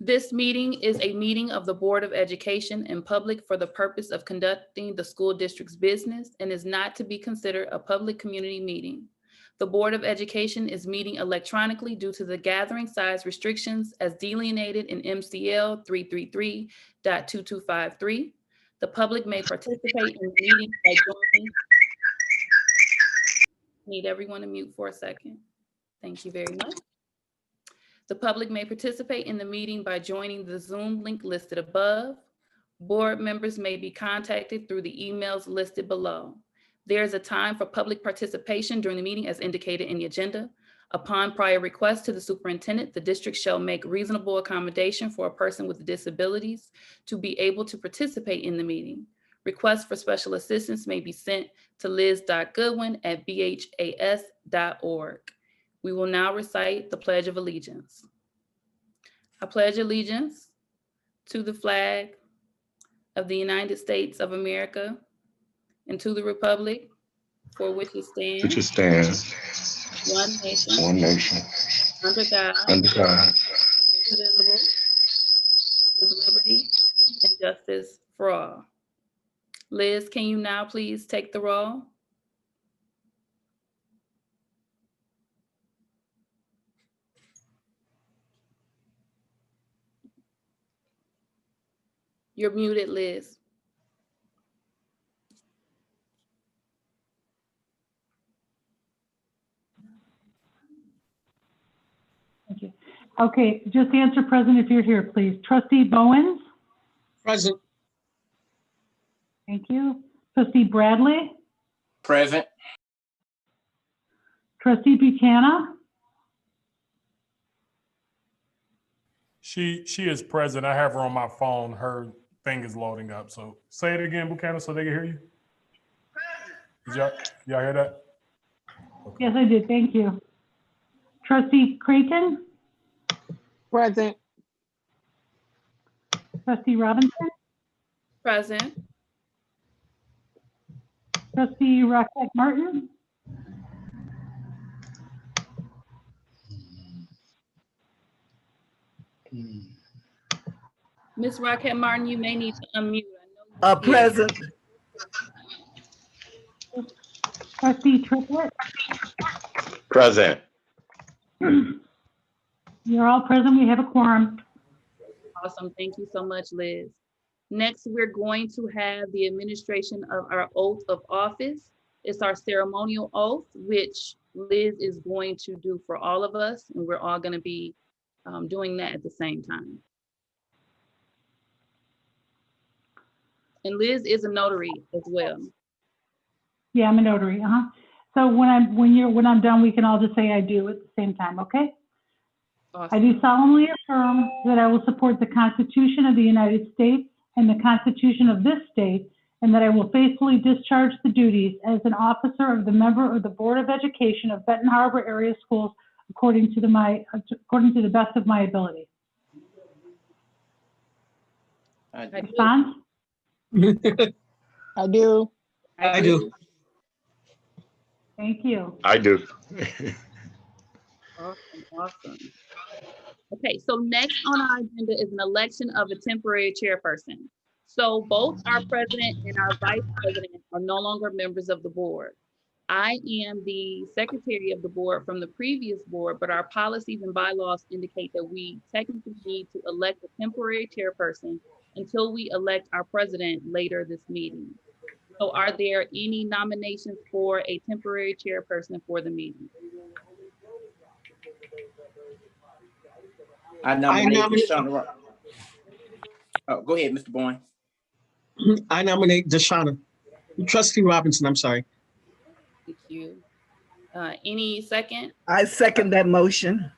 This meeting is a meeting of the Board of Education in public for the purpose of conducting the school district's business and is not to be considered a public community meeting. The Board of Education is meeting electronically due to the gathering size restrictions as delineated in MCL 333.2253. The public may participate in the meeting by joining. Need everyone to mute for a second. Thank you very much. The public may participate in the meeting by joining the Zoom link listed above. Board members may be contacted through the emails listed below. There is a time for public participation during the meeting as indicated in the agenda. Upon prior request to the superintendent, the district shall make reasonable accommodation for a person with disabilities to be able to participate in the meeting. Requests for special assistance may be sent to liz.goodwin@bhas.org. We will now recite the Pledge of Allegiance. I pledge allegiance to the flag of the United States of America and to the republic for which it stands, one nation, under God, indivisible, with liberty and justice for all. Liz, can you now please take the roll? You're muted, Liz. Thank you. Okay, just answer present if you're here, please. Trustee Bowens? Present. Thank you. Trustee Bradley? Present. Trustee Buchanan? She is present. I have her on my phone. Her thing is loading up. So say it again, Buchanan, so they can hear you. Did y'all hear that? Okay. Yes, I did. Thank you. Trustee Creighton? Present. Trustee Robinson? Present. Trustee Rocket Martin? Ms. Rocket Martin, you may need to unmute. I know Present. Trustee Triplett? Present. You're all present. We have a quorum. Awesome. Thank you so much, Liz. Next, we're going to have the administration of our oath of office. It's our ceremonial oath, which Liz is going to do for all of us, and we're all going to be doing that at the same time. And Liz is a notary as well. Yeah, I'm a notary. So when I'm done, we can all just say I do at the same time, okay? Awesome. I do solemnly affirm that I will support the Constitution of the United States and the Constitution of this state, and that I will faithfully discharge the duties as an officer of the member of the Board of Education of Benton Harbor Area Schools according to the best of my ability. Response? I do. I do. Thank you. I do. Awesome. Okay, so next on our agenda is an election of a temporary chairperson. So both our president and our vice president are no longer members of the board. I am the secretary of the board from the previous board, but our policies and bylaws indicate that we technically need to elect a temporary chairperson until we elect our president later this meeting. So are there any nominations for a temporary chairperson for the meeting? I nominate Deshauna. Oh, go ahead, Mr. Boyne. I nominate Deshauna. Trustee Robinson, I'm sorry. Thank you. Any second? I second that motion.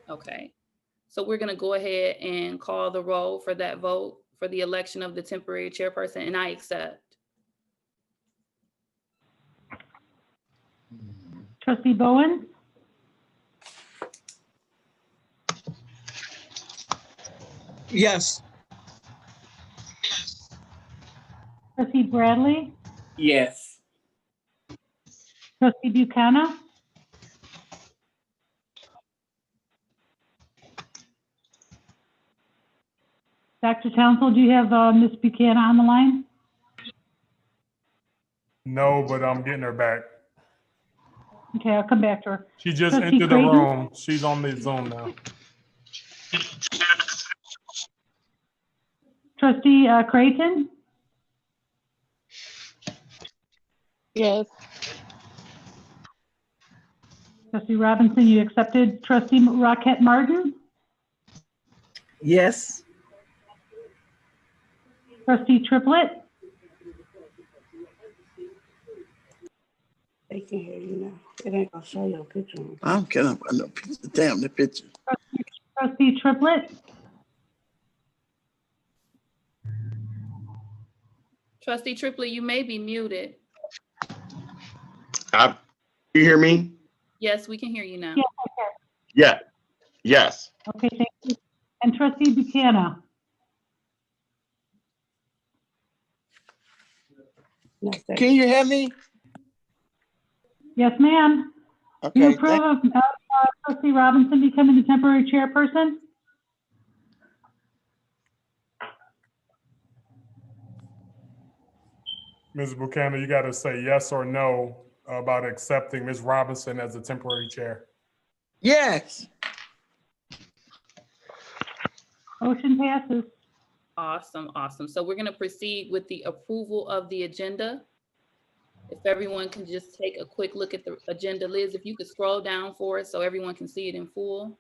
Okay. So we're going to go ahead and call the roll for that vote for the election of the temporary chairperson, and I accept. Trustee Bowen? Yes. Trustee Bradley? Yes. Trustee Buchanan? Dr. Townsend, do you have Ms. Buchanan on the line? No, but I'm getting her back. Okay, I'll come back to her. She just Trustee entered the Creighton? room. She's on the Zoom now. Trustee Creighton? Yes. Trustee Robinson, you accepted. Trustee Rocket Martin? Yes. Trustee Triplett? They can hear you now. It ain't gonna show your picture. I don't care about no picture. Damn the picture. Trustee Triplett? Trustee Triplett, you may be muted. You hear me? Yes, we can hear you now. Yeah. Yeah. Yes. Okay, thank you. And Trustee Buchanan? No, sir. Can you hear me? Yes, ma'am. Do you Okay, approve of Trustee Robinson becoming the temporary chairperson? Ms. Buchanan, you got to say yes or no about accepting Ms. Robinson as the temporary chair. yes. Motion passes. Awesome, awesome. So we're going to proceed with the approval of the agenda. If everyone can just take a quick look at the agenda. Liz, if you could scroll down for us so everyone can see it in full.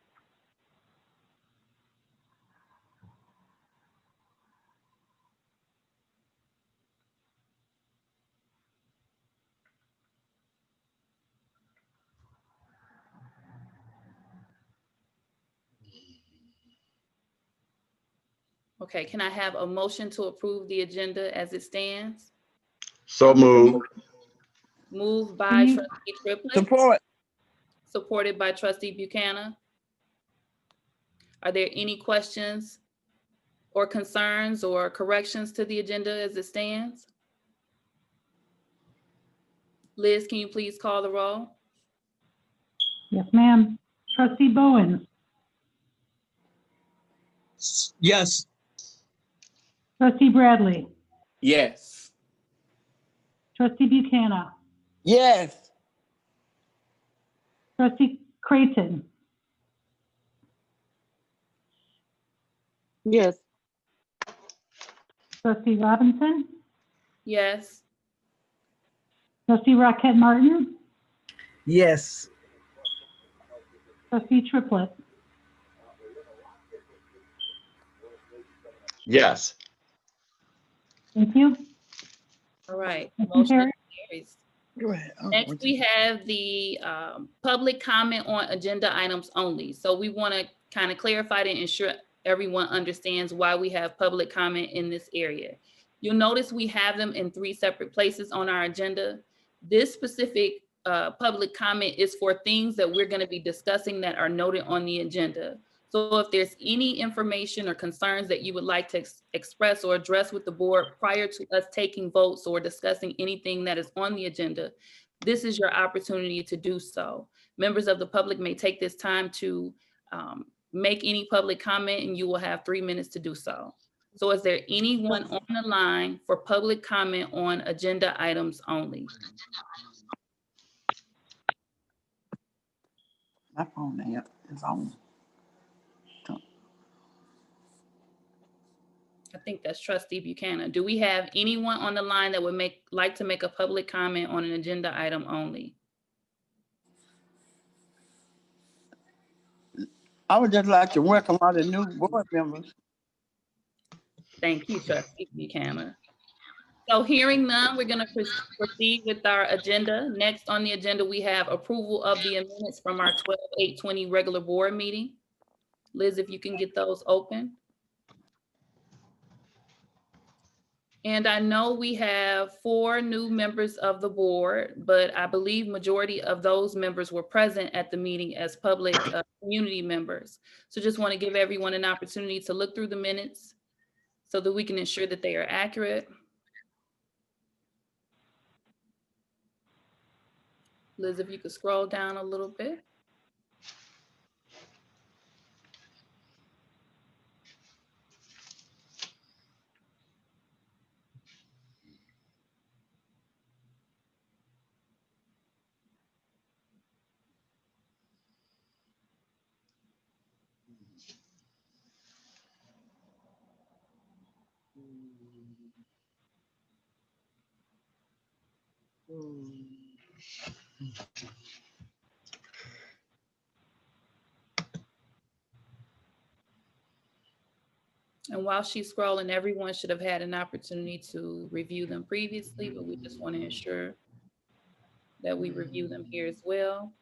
Okay, can I have a motion to approve the agenda as it stands? So moved. Moved by Trustee Triplett, Support. supported by Trustee Buchanan. Are there any questions or concerns or corrections to the agenda as it stands? Liz, can you please call the roll? Yes, ma'am. Trustee Bowens? Yes. Trustee Bradley? Yes. Trustee Buchanan? Yes. Trustee Creighton? Yes. Trustee Robinson? Yes. Trustee Rocket Martin? Yes. Trustee Triplett? Yes. Thank you. All right. Motion Motion carries. carries. Go ahead. Next, we have the public comment on agenda items only. So we want to kind of clarify to ensure everyone understands why we have public comment in this area. You'll notice we have them in 3 separate places on our agenda. This specific public comment is for things that we're going to be discussing that are noted on the agenda. So if there's any information or concerns that you would like to express or address with the board prior to us taking votes or discussing anything that is on the agenda, this is your opportunity to do so. Members of the public may take this time to make any public comment, and you will have 3 minutes to do so. So is there anyone on the line for public comment on agenda items only? My phone is on. I think that's Trustee Buchanan. Do we have anyone on the line that would like to make a public comment on an agenda item only? I would just like to welcome all the new board members. Thank you, Trustee Buchanan. So hearing none, we're going to proceed with our agenda. Next on the agenda, we have approval of the minutes from our 12/8/20 regular board meeting. Liz, if you can get those open. And I know we have 4 new members of the board, but I believe majority of those members were present at the meeting as public community members. So just want to give everyone an opportunity to look through the minutes so that we can ensure that they are accurate. Liz, if you could scroll down a little bit. And while she's scrolling, everyone should have had an opportunity to review them previously, but we just want to ensure that we review them here as well.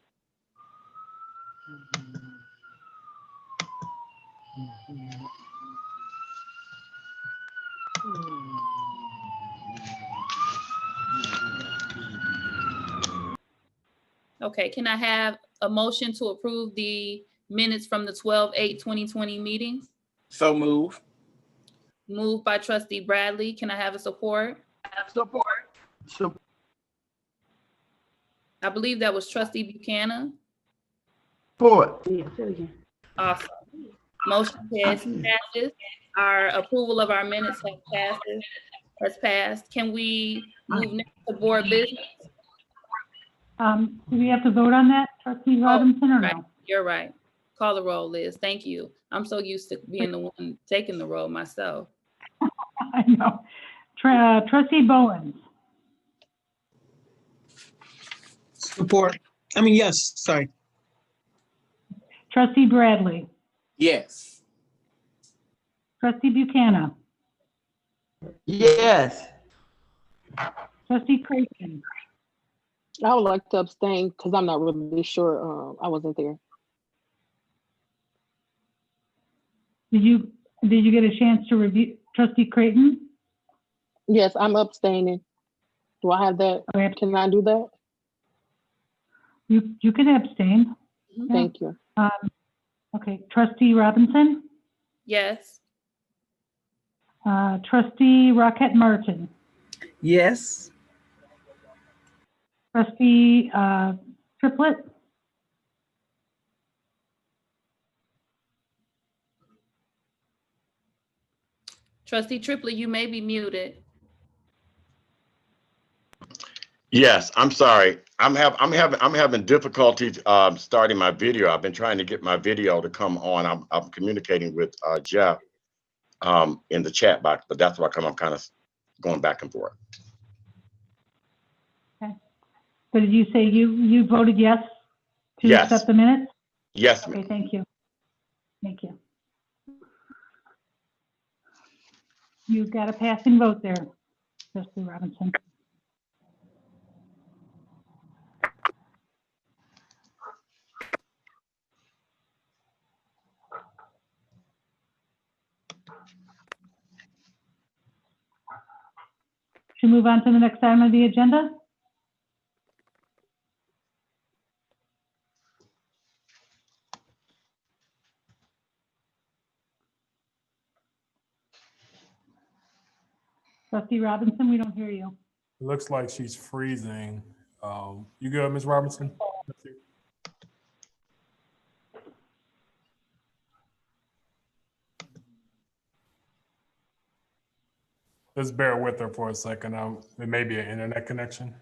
Okay, can I have a motion to approve the minutes from the 12/8/2020 meeting? So move. Moved by trustee Bradley. Can I have a support? Support. I believe that was trustee Buchanan. Support. Yeah, say it again. Awesome. Motion passes. Our approval of our minutes has passed. Can we move next to board business? Do we have to vote on that, trustee Robinson, or right. no? You're right. Call the roll, Liz. Thank you. I'm so used to being the one taking the roll myself. I know. Trustee Bowens, Support. I mean, yes, sorry. trustee Bradley, Yes. trustee Buchanan, Yes. trustee Creighton, I would like to abstain because I'm not really sure. I wasn't there. did you get a chance to review, trustee Creighton? Yes, I'm abstaining. Do I have that? Okay, Can I do that? you can abstain. Yeah. Thank you. Okay, trustee Robinson, Yes. trustee Rocket Martin, Yes. trustee Triplett, Trustee Triplett, you may be muted. Yes, I'm sorry. I'm having difficulty starting my video. I've been trying to get my video to come on. I'm communicating with Jeff in the chat box, but that's why I'm kind of going back and forth. so did you say you voted yes to Yes. accept the minutes? Yes, Okay, ma'am. thank you. Thank you. You got a passing vote there, trustee Robinson. Should we move on to the next item of the agenda? Trustee Robinson, we don't hear you. It looks like she's freezing. You good, Ms. Robinson? Just bear with her for a second. It may be an internet connection.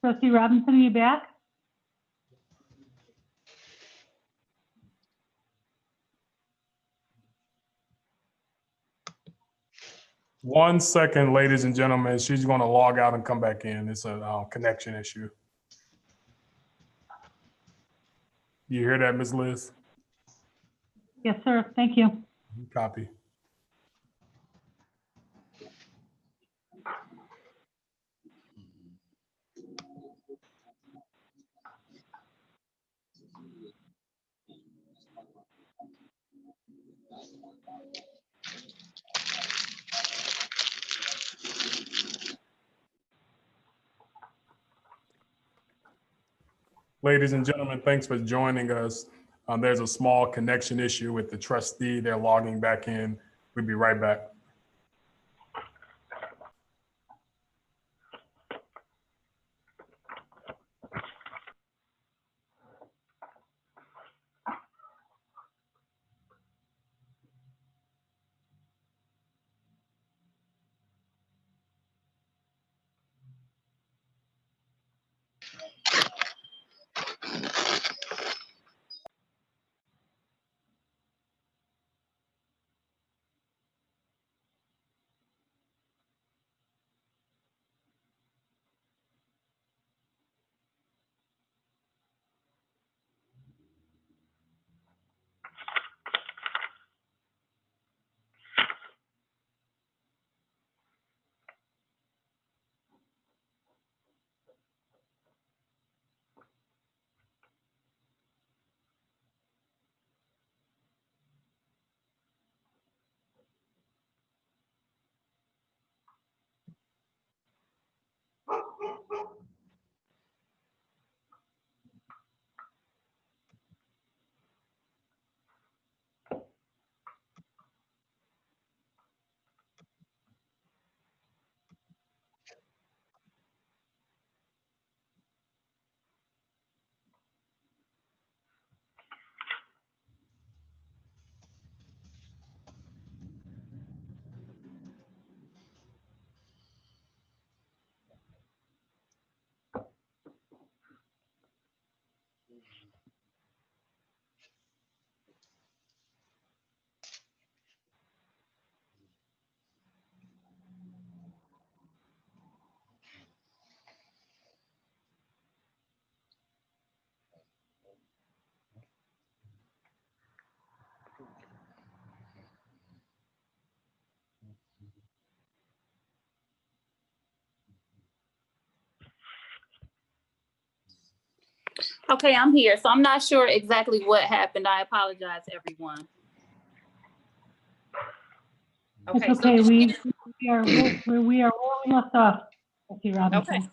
Trustee Robinson, are you back? One second, ladies and gentlemen. She's going to log out and come back in. It's a connection issue. You hear that, Ms. Liz? Yes, sir. Thank you. Copy. Ladies and gentlemen, thanks for joining us. There's a small connection issue with the trustee. They're logging back in. We'll be right back. Okay, I'm here. So I'm not sure exactly what happened. I apologize, everyone. It's Okay, okay. so We are where we left off, trustee Robinson. okay.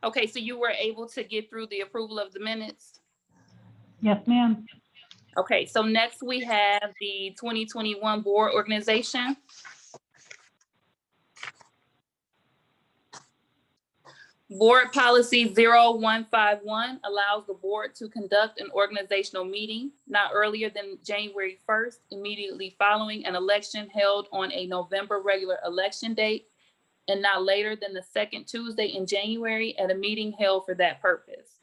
Okay, so you were able to get through the approval of the minutes? Yes, ma'am. Okay, so next we have the 2021 board organization. Board policy 0151 allows the board to conduct an organizational meeting not earlier than January 1st, immediately following an election held on a November regular election date, and not later than the second Tuesday in January at a meeting held for that purpose.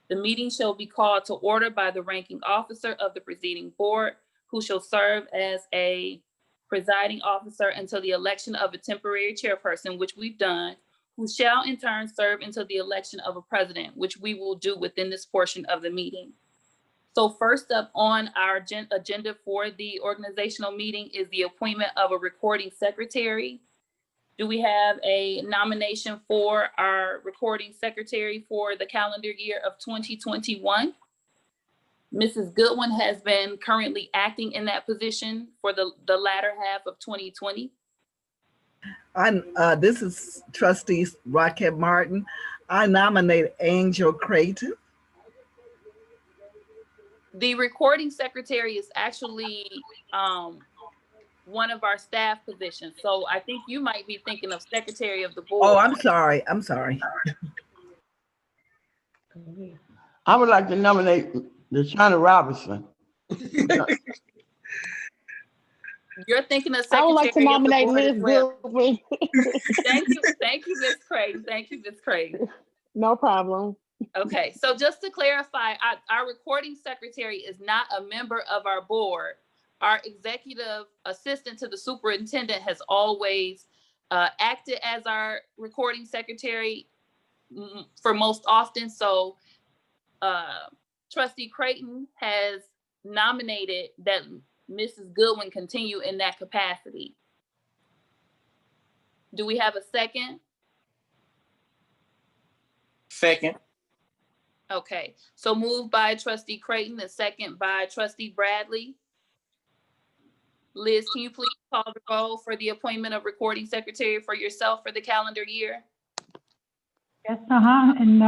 The meeting shall be called to order by the ranking officer of the preceding board, who shall serve as a presiding officer until the election of a temporary chairperson, which we've done, who shall in turn serve until the election of a president, which we will do within this portion of the meeting. So first up on our agenda for the organizational meeting is the appointment of a recording secretary. Do we have a nomination for our recording secretary for the calendar year of 2021? Mrs. Goodwin has been currently acting in that position for the latter half of 2020. This is trustee Rocket Martin. I nominate Angel Creighton. The recording secretary is actually one of our staff positions. So I think you might be thinking of secretary of the board. Oh, I'm sorry. I'm sorry. I would like to nominate Deshauna Robinson. You're thinking of I would like to secretary of the nominate board as Ms. well. Goodwin. Thank you, Ms. Craig. Thank you, Ms. Craig. No problem. Okay, so just to clarify, our recording secretary is not a member of our board. Our executive assistant to the superintendent has always acted as our recording secretary for most often. So Trustee Creighton has nominated that Mrs. Goodwin continue in that capacity. Do we have a second? Second. Okay, so moved by Trustee Creighton and second by Trustee Bradley. Liz, can you please call the roll for the appointment of recording secretary for yourself for the calendar year? Yes, and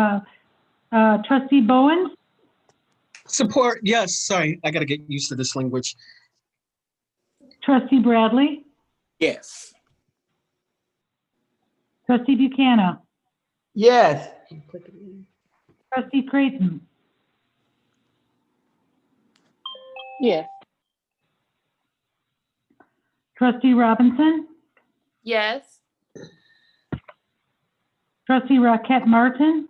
Trustee Bowens, Support, yes, sorry, I gotta get used to this language. Trustee Bradley, Yes. Trustee Buchanan, Yes. Trustee Creighton, Yes. Trustee Robinson, Yes. Trustee Rocket Martin,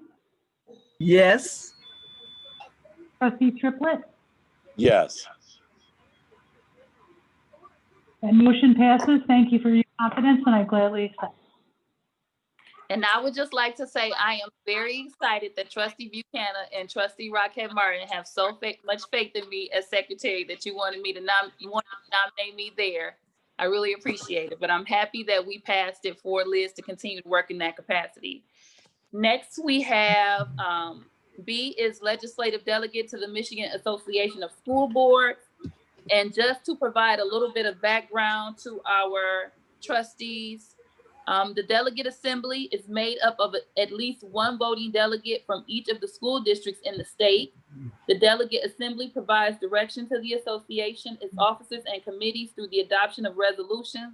Yes. Trustee Triplett. Yes. That motion passes. Thank you for your confidence, and I gladly accept. And I would just like to say I am very excited that Trustee Buchanan and Trustee Rocket Martin have so much faith in me as secretary that you wanted to nominate me there. I really appreciate it, but I'm happy that we passed it for Liz to continue to work in that capacity. Next, we have B is legislative delegate to the Michigan Association of School Boards. And just to provide a little bit of background to our trustees, the delegate assembly is made up of at least one voting delegate from each of the school districts in the state. The delegate assembly provides direction to the association, its officers and committees through the adoption of resolutions.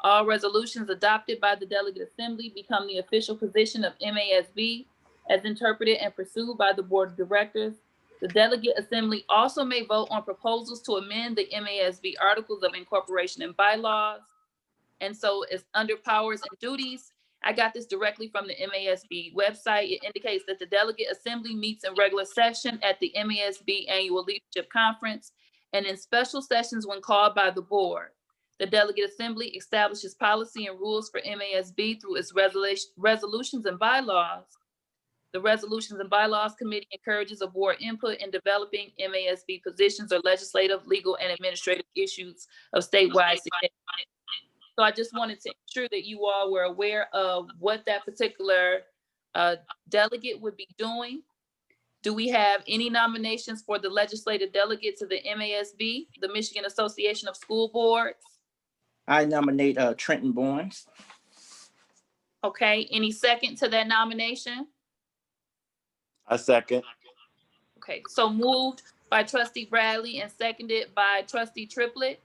All resolutions adopted by the delegate assembly become the official position of MASB as interpreted and pursued by the board of directors. The delegate assembly also may vote on proposals to amend the MASB articles of incorporation and bylaws. And so it's under powers and duties. I got this directly from the MASB website. It indicates that the delegate assembly meets in regular session at the MASB annual leadership conference and in special sessions when called by the board. The delegate assembly establishes policy and rules for MASB through its resolutions and bylaws. The Resolutions and Bylaws Committee encourages a board input in developing MASB positions or legislative, legal, and administrative issues of statewide significance. So I just wanted to ensure that you all were aware of what that particular delegate would be doing. Do we have any nominations for the legislative delegate to the MASB, the Michigan Association of School Boards? I nominate Trenton Bowens. Okay, any second to that nomination? I second. Okay, so moved by Trustee Bradley and seconded by Trustee Triplett.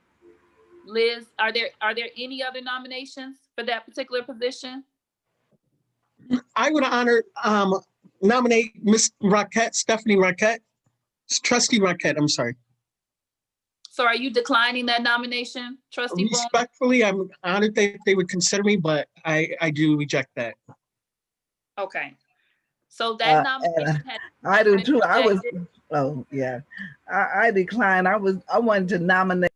Liz, are there any other nominations for that particular position? I would nominate Miss Rocket, Stephanie Rocket, Trustee Rocket, I'm sorry. So are you declining that nomination, Trustee Bowens? Respectfully, I'm honored that they would consider me, but I do reject that. Okay. So that nomination has. I do too. I was, rejected. oh, yeah. I declined. I wanted to nominate.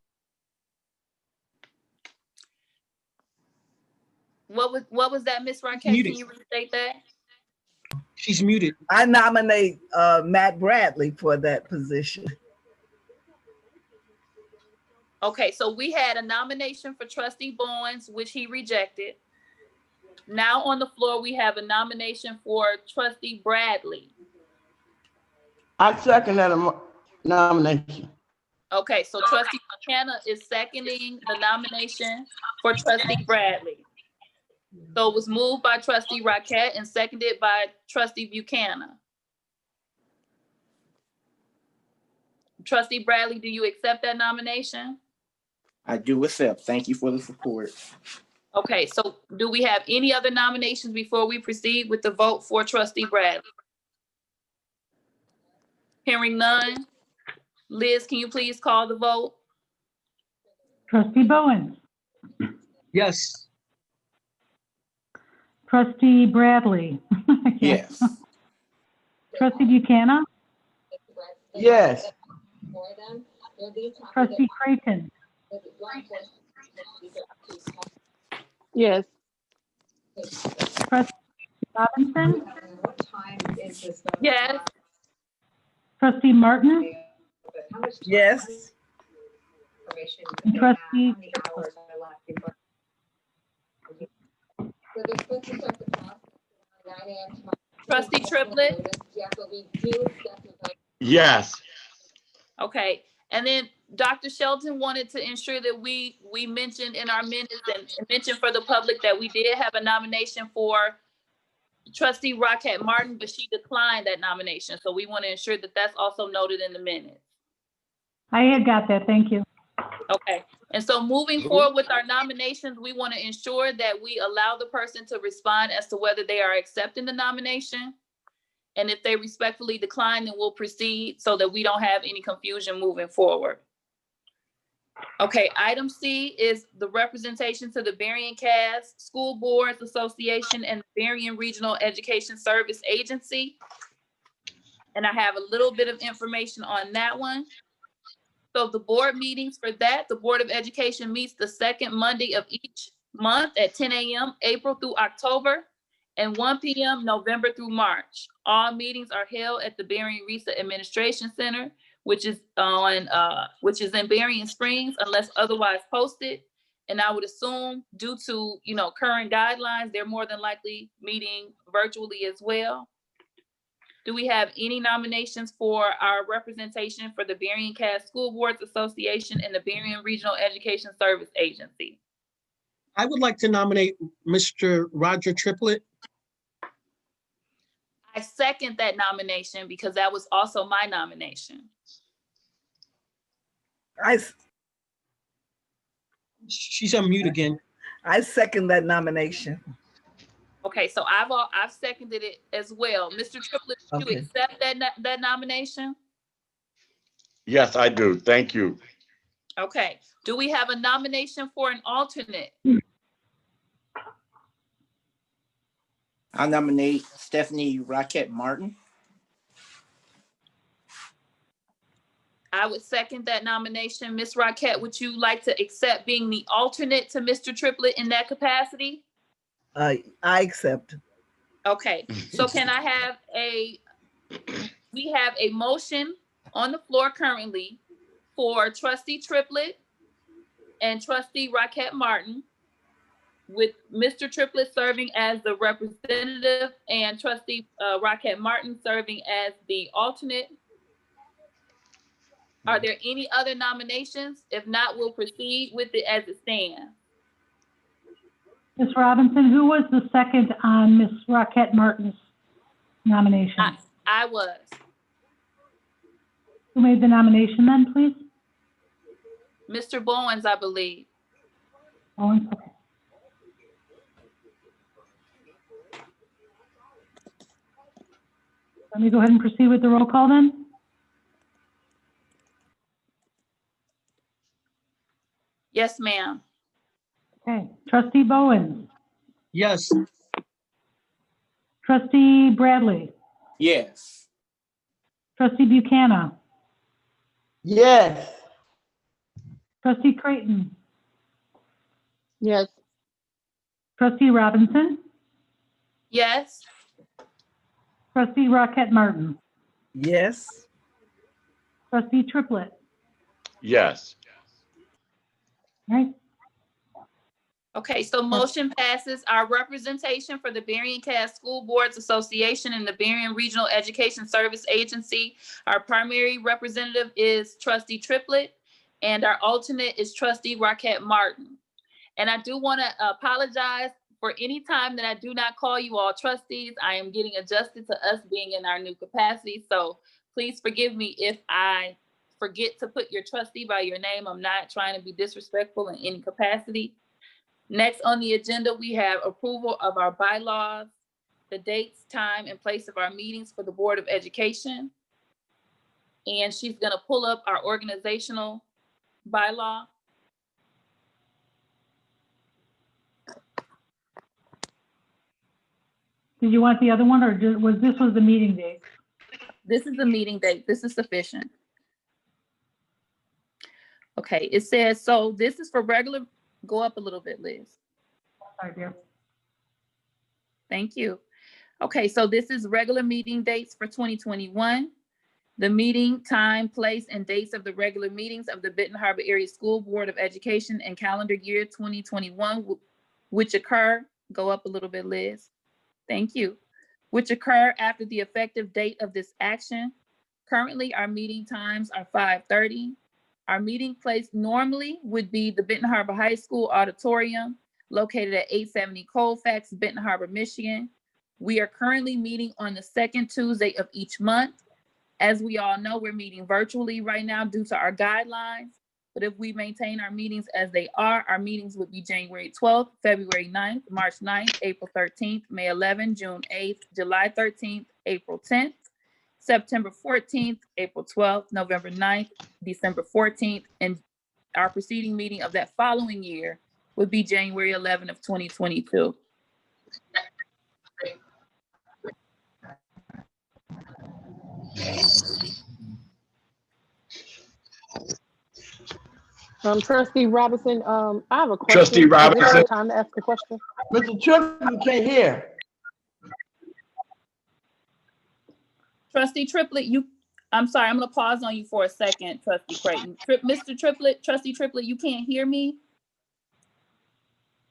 What was that, Ms. Rocket? Muted. Can you restate that? She's muted. I nominate Matt Bradley for that position. Okay, so we had a nomination for Trustee Bowens, which he rejected. Now on the floor, we have a nomination for Trustee Bradley. I second that nomination. Okay, so Trustee Buchanan is seconding the nomination for Trustee Bradley. So it was moved by Trustee Rocket and seconded by Trustee Buchanan. Trustee Bradley, do you accept that nomination? I do accept. Thank you for the support. Okay, so do we have any other nominations before we proceed with the vote for Trustee Bradley? Hearing none. Liz, can you please call the vote? Trustee Bowens, Yes. Trustee Bradley. Yes. Trustee Buchanan, Yes. Trustee Creighton, Yes. Trustee Robinson, Yes. Trustee Martin, Yes. and Trustee. Trustee Triplett? Yes. Okay, and then Dr. Shelton wanted to ensure that we mentioned in our minutes and mentioned for the public that we did have a nomination for trustee Rockett Martin, but she declined that nomination. So we want to ensure that that's also noted in the minutes. I had got that. Thank you. Okay, and so moving forward with our nominations, we want to ensure that we allow the person to respond as to whether they are accepting the nomination. And if they respectfully decline, then we'll proceed so that we don't have any confusion moving forward. Okay, item C is the representation to the Berrien CAS School Boards Association and Berrien Regional Education Service Agency. And I have a little bit of information on that one. So the board meetings for that, the Board of Education meets the second Monday of each month at 10 a.m., April through October, and 1 p.m., November through March. All meetings are held at the Berrien Risa Administration Center, which is in Berrien Springs, unless otherwise posted. And I would assume due to, current guidelines, they're more than likely meeting virtually as well. Do we have any nominations for our representation for the Berrien CAS School Boards Association and the Berrien Regional Education Service Agency? I would like to nominate Mr. Roger Triplett. I second that nomination because that was also my nomination. She's on mute again. I second that nomination. Okay, so I've seconded it as well. Mr. Triplett, did you accept that nomination? Yes, I do. Thank you. Okay, do we have a nomination for an alternate? I nominate Stephanie Rockett Martin. I would second that nomination. Ms. Rockett, would you like to accept being the alternate to Mr. Triplett in that capacity? I accept. Okay, so can I have we have a motion on the floor currently for trustee Triplett and trustee Rockett Martin, with Mr. Triplett serving as the representative and trustee Rockett Martin serving as the alternate. Are there any other nominations? If not, we'll proceed with it as it stands. Ms. Robinson, who was the second on Ms. Rockett Martin's nomination? I was. Who made the nomination then, please? Mr. Bowens, I believe. Bowens, okay. Let me go ahead and proceed with the roll call then. Yes, ma'am. Okay, trustee Bowens, Yes. trustee Bradley, Yes. trustee Buchanan, Yes. trustee Creighton, Yes. trustee Robinson, Yes. trustee Rockett Martin, Yes. trustee Triplett. Yes. All right, Okay, so motion passes. Our representation for the Berrien CAS School Boards Association and the Berrien Regional Education Service Agency, our primary representative is trustee Triplett, and our alternate is trustee Rockett Martin. And I do want to apologize for any time that I do not call you all trustees. I am getting adjusted to us being in our new capacity. So please forgive me if I forget to put your trustee by your name. I'm not trying to be disrespectful in any capacity. Next on the agenda, we have approval of our bylaws, the dates, time, and place of our meetings for the Board of Education. And she's going to pull up our organizational bylaw. did you want the other one, or was this the meeting date? This is the meeting date. This is sufficient. Okay, it says, so this is for regular, go up a little bit, Liz. Sorry, dear. Thank you. Okay, so this is regular meeting dates for 2021. The meeting time, place, and dates of the regular meetings of the Benton Harbor Area School Board of Education and calendar year 2021, which occur, go up a little bit, Liz. Thank you. Which occur after the effective date of this action. Currently, our meeting times are 5:30. Our meeting place normally would be the Benton Harbor High School Auditorium, located at 870 Colfax, Benton Harbor, Michigan. We are currently meeting on the second Tuesday of each month. As we all know, we're meeting virtually right now due to our guidelines. But if we maintain our meetings as they are, our meetings would be January 12th, February 9th, March 9th, April 13th, May 11th, June 8th, July 13th, April 10th, September 14th, April 12th, November 9th, December 14th, and our preceding meeting of that following year would be January 11th of 2022. Trustee Robinson, I have a question. Trustee Robinson. Is this the time to ask a question? Mr. Triplett, you can't hear. Trustee Triplett, I'm sorry, I'm gonna pause on you for a second, Trustee Creighton. Mr. Triplett, Trustee Triplett, you can't hear me?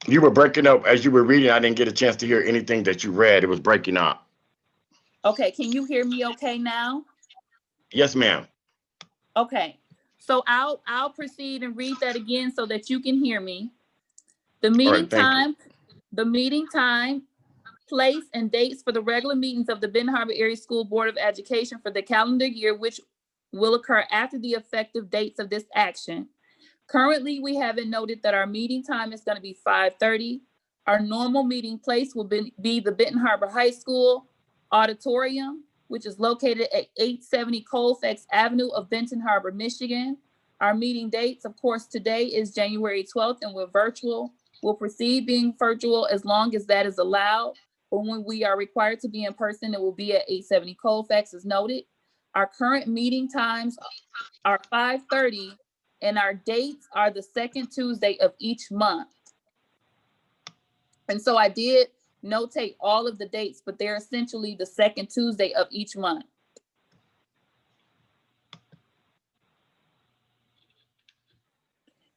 You were breaking up as you were reading. I didn't get a chance to hear anything that you read. It was breaking up. Okay, can you hear me okay now? Yes, ma'am. Okay, so I'll proceed and read that again so that you can hear me. The meeting time, place, and dates for the regular meetings of the Benton Harbor Area School Board of Education for the calendar year, which will occur after the effective dates of this action. Currently, we have it noted that our meeting time is going to be 5:30. Our normal meeting place will be the Benton Harbor High School Auditorium, which is located at 870 Colfax Avenue of Benton Harbor, Michigan. Our meeting dates, of course, today is January 12th, and we're virtual. We'll proceed being virtual as long as that is allowed. But when we are required to be in person, it will be at 870 Colfax as noted. Our current meeting times are 5:30, and our dates are the second Tuesday of each month. And so I did notate all of the dates, but they're essentially the second Tuesday of each month.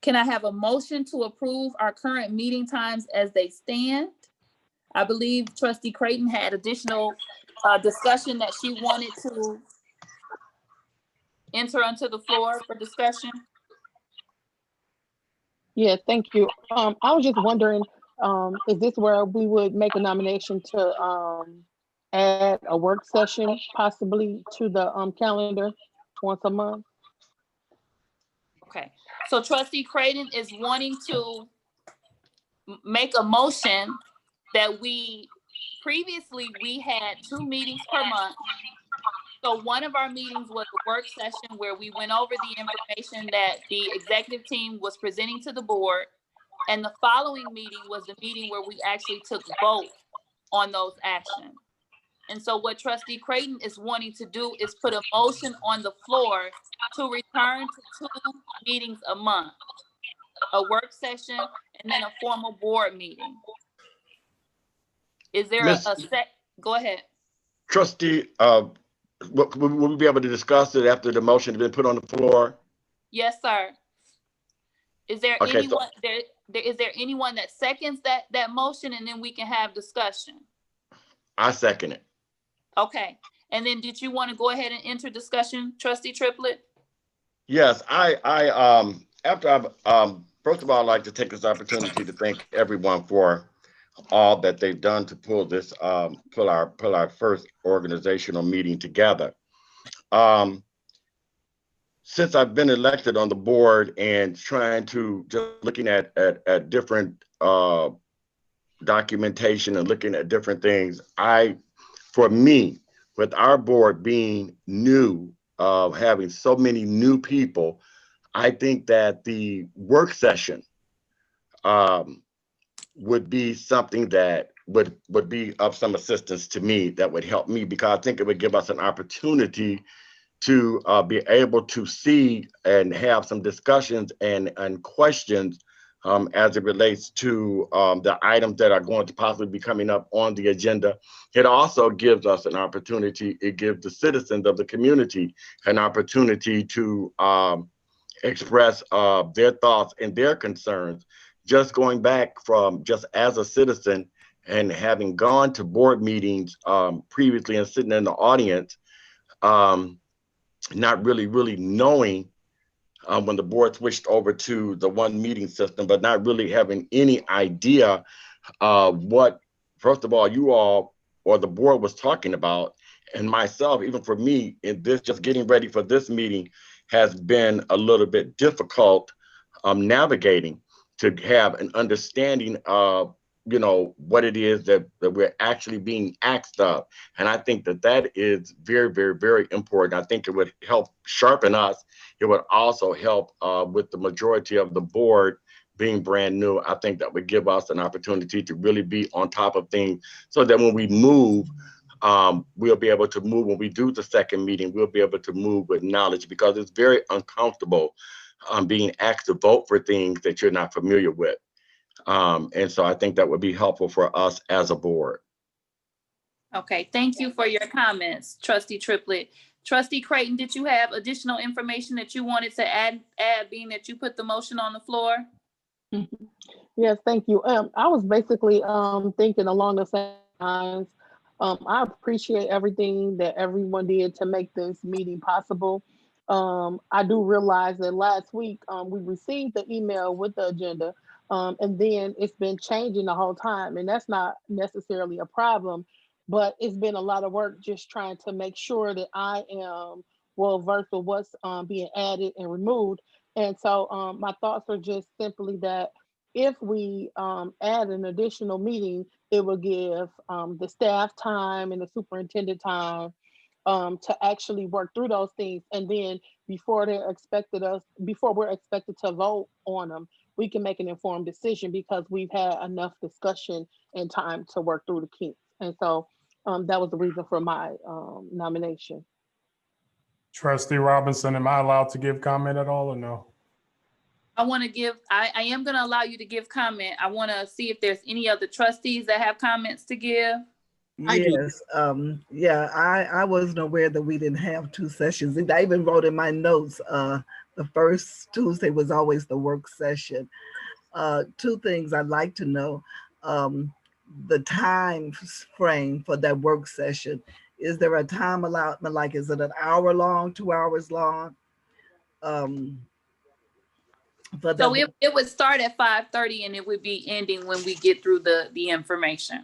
Can I have a motion to approve our current meeting times as they stand? I believe Trustee Creighton had additional discussion that she wanted to enter onto the floor for discussion. Yeah, thank you. I was just wondering, is this where we would make a nomination to add a work session possibly to the calendar once a month? Okay, so Trustee Creighton is wanting to make a motion that previously we had 2 meetings per month. So one of our meetings was a work session where we went over the information that the executive team was presenting to the board. And the following meeting was the meeting where we actually took vote on those actions. And so what Trustee Creighton is wanting to do is put a motion on the floor to return to 2 meetings a month, a work session and then a formal board meeting. Is there go ahead. Trustee, will we be able to discuss it after the motion has been put on the floor? Yes, sir. Is there anyone is there anyone that seconds that motion, and then we can have discussion? I second it. Okay. And then did you want to go ahead and enter discussion, Trustee Triplett? Yes, after first of all, I'd like to take this opportunity to thank everyone for all that they've done to pull this, pull our first organizational meeting together. Since I've been elected on the board and trying to just looking at different documentation and looking at different things, for me, with our board being new, having so many new people, I think that the work session would be something that would be of some assistance to me, that would help me, because I think it would give us an opportunity to be able to see and have some discussions and questions as it relates to the items that are going to possibly be coming up on the agenda. It also gives us an opportunity, it gives the citizens of the community an opportunity to express their thoughts and their concerns. Just going back from just as a citizen and having gone to board meetings previously and sitting in the audience, not really knowing when the board switched over to the one meeting system, but not really having any idea what, first of all, you all or the board was talking about, and myself, even for me, in this, just getting ready for this meeting has been a little bit difficult navigating to have an understanding of, you know, what it is that we're actually being asked of. And I think that that is very, very, very important. I think it would help sharpen us. It would also help with the majority of the board being brand new. I think that would give us an opportunity to really be on top of things so that when we move, we'll be able to move. When we do the second meeting, we'll be able to move with knowledge, because it's very uncomfortable being asked to vote for things that you're not familiar with. And so I think that would be helpful for us as a board. Okay, thank you for your comments, Trustee Triplett. Trustee Creighton, did you have additional information that you wanted to add, being that you put the motion on the floor? Yes, thank you. I was basically thinking along the same lines. I appreciate everything that everyone did to make this meeting possible. I do realize that last week we received the email with the agenda, and then it's been changing the whole time, and that's not necessarily a problem, but it's been a lot of work just trying to make sure that I am well versed with what's being added and removed. And so my thoughts are just simply that if we add an additional meeting, it will give the staff time and the superintendent time to actually work through those things. And then before we're expected to vote on them, we can make an informed decision because we've had enough discussion and time to work through the kinks. And so that was the reason for my nomination. Trustee Robinson, am I allowed to give comment at all or no? I am going to allow you to give comment. I want to see if there's any other trustees that have comments to give. Yes, yeah, I wasn't aware that we didn't have two sessions. I even wrote in my notes, the first Tuesday was always the work session. Two things I'd like to know, the time frame for that work session. Is there a time allotment? Like, is it an hour long, 2 hours long? So it would start at 5:30 and it would be ending when we get through the information.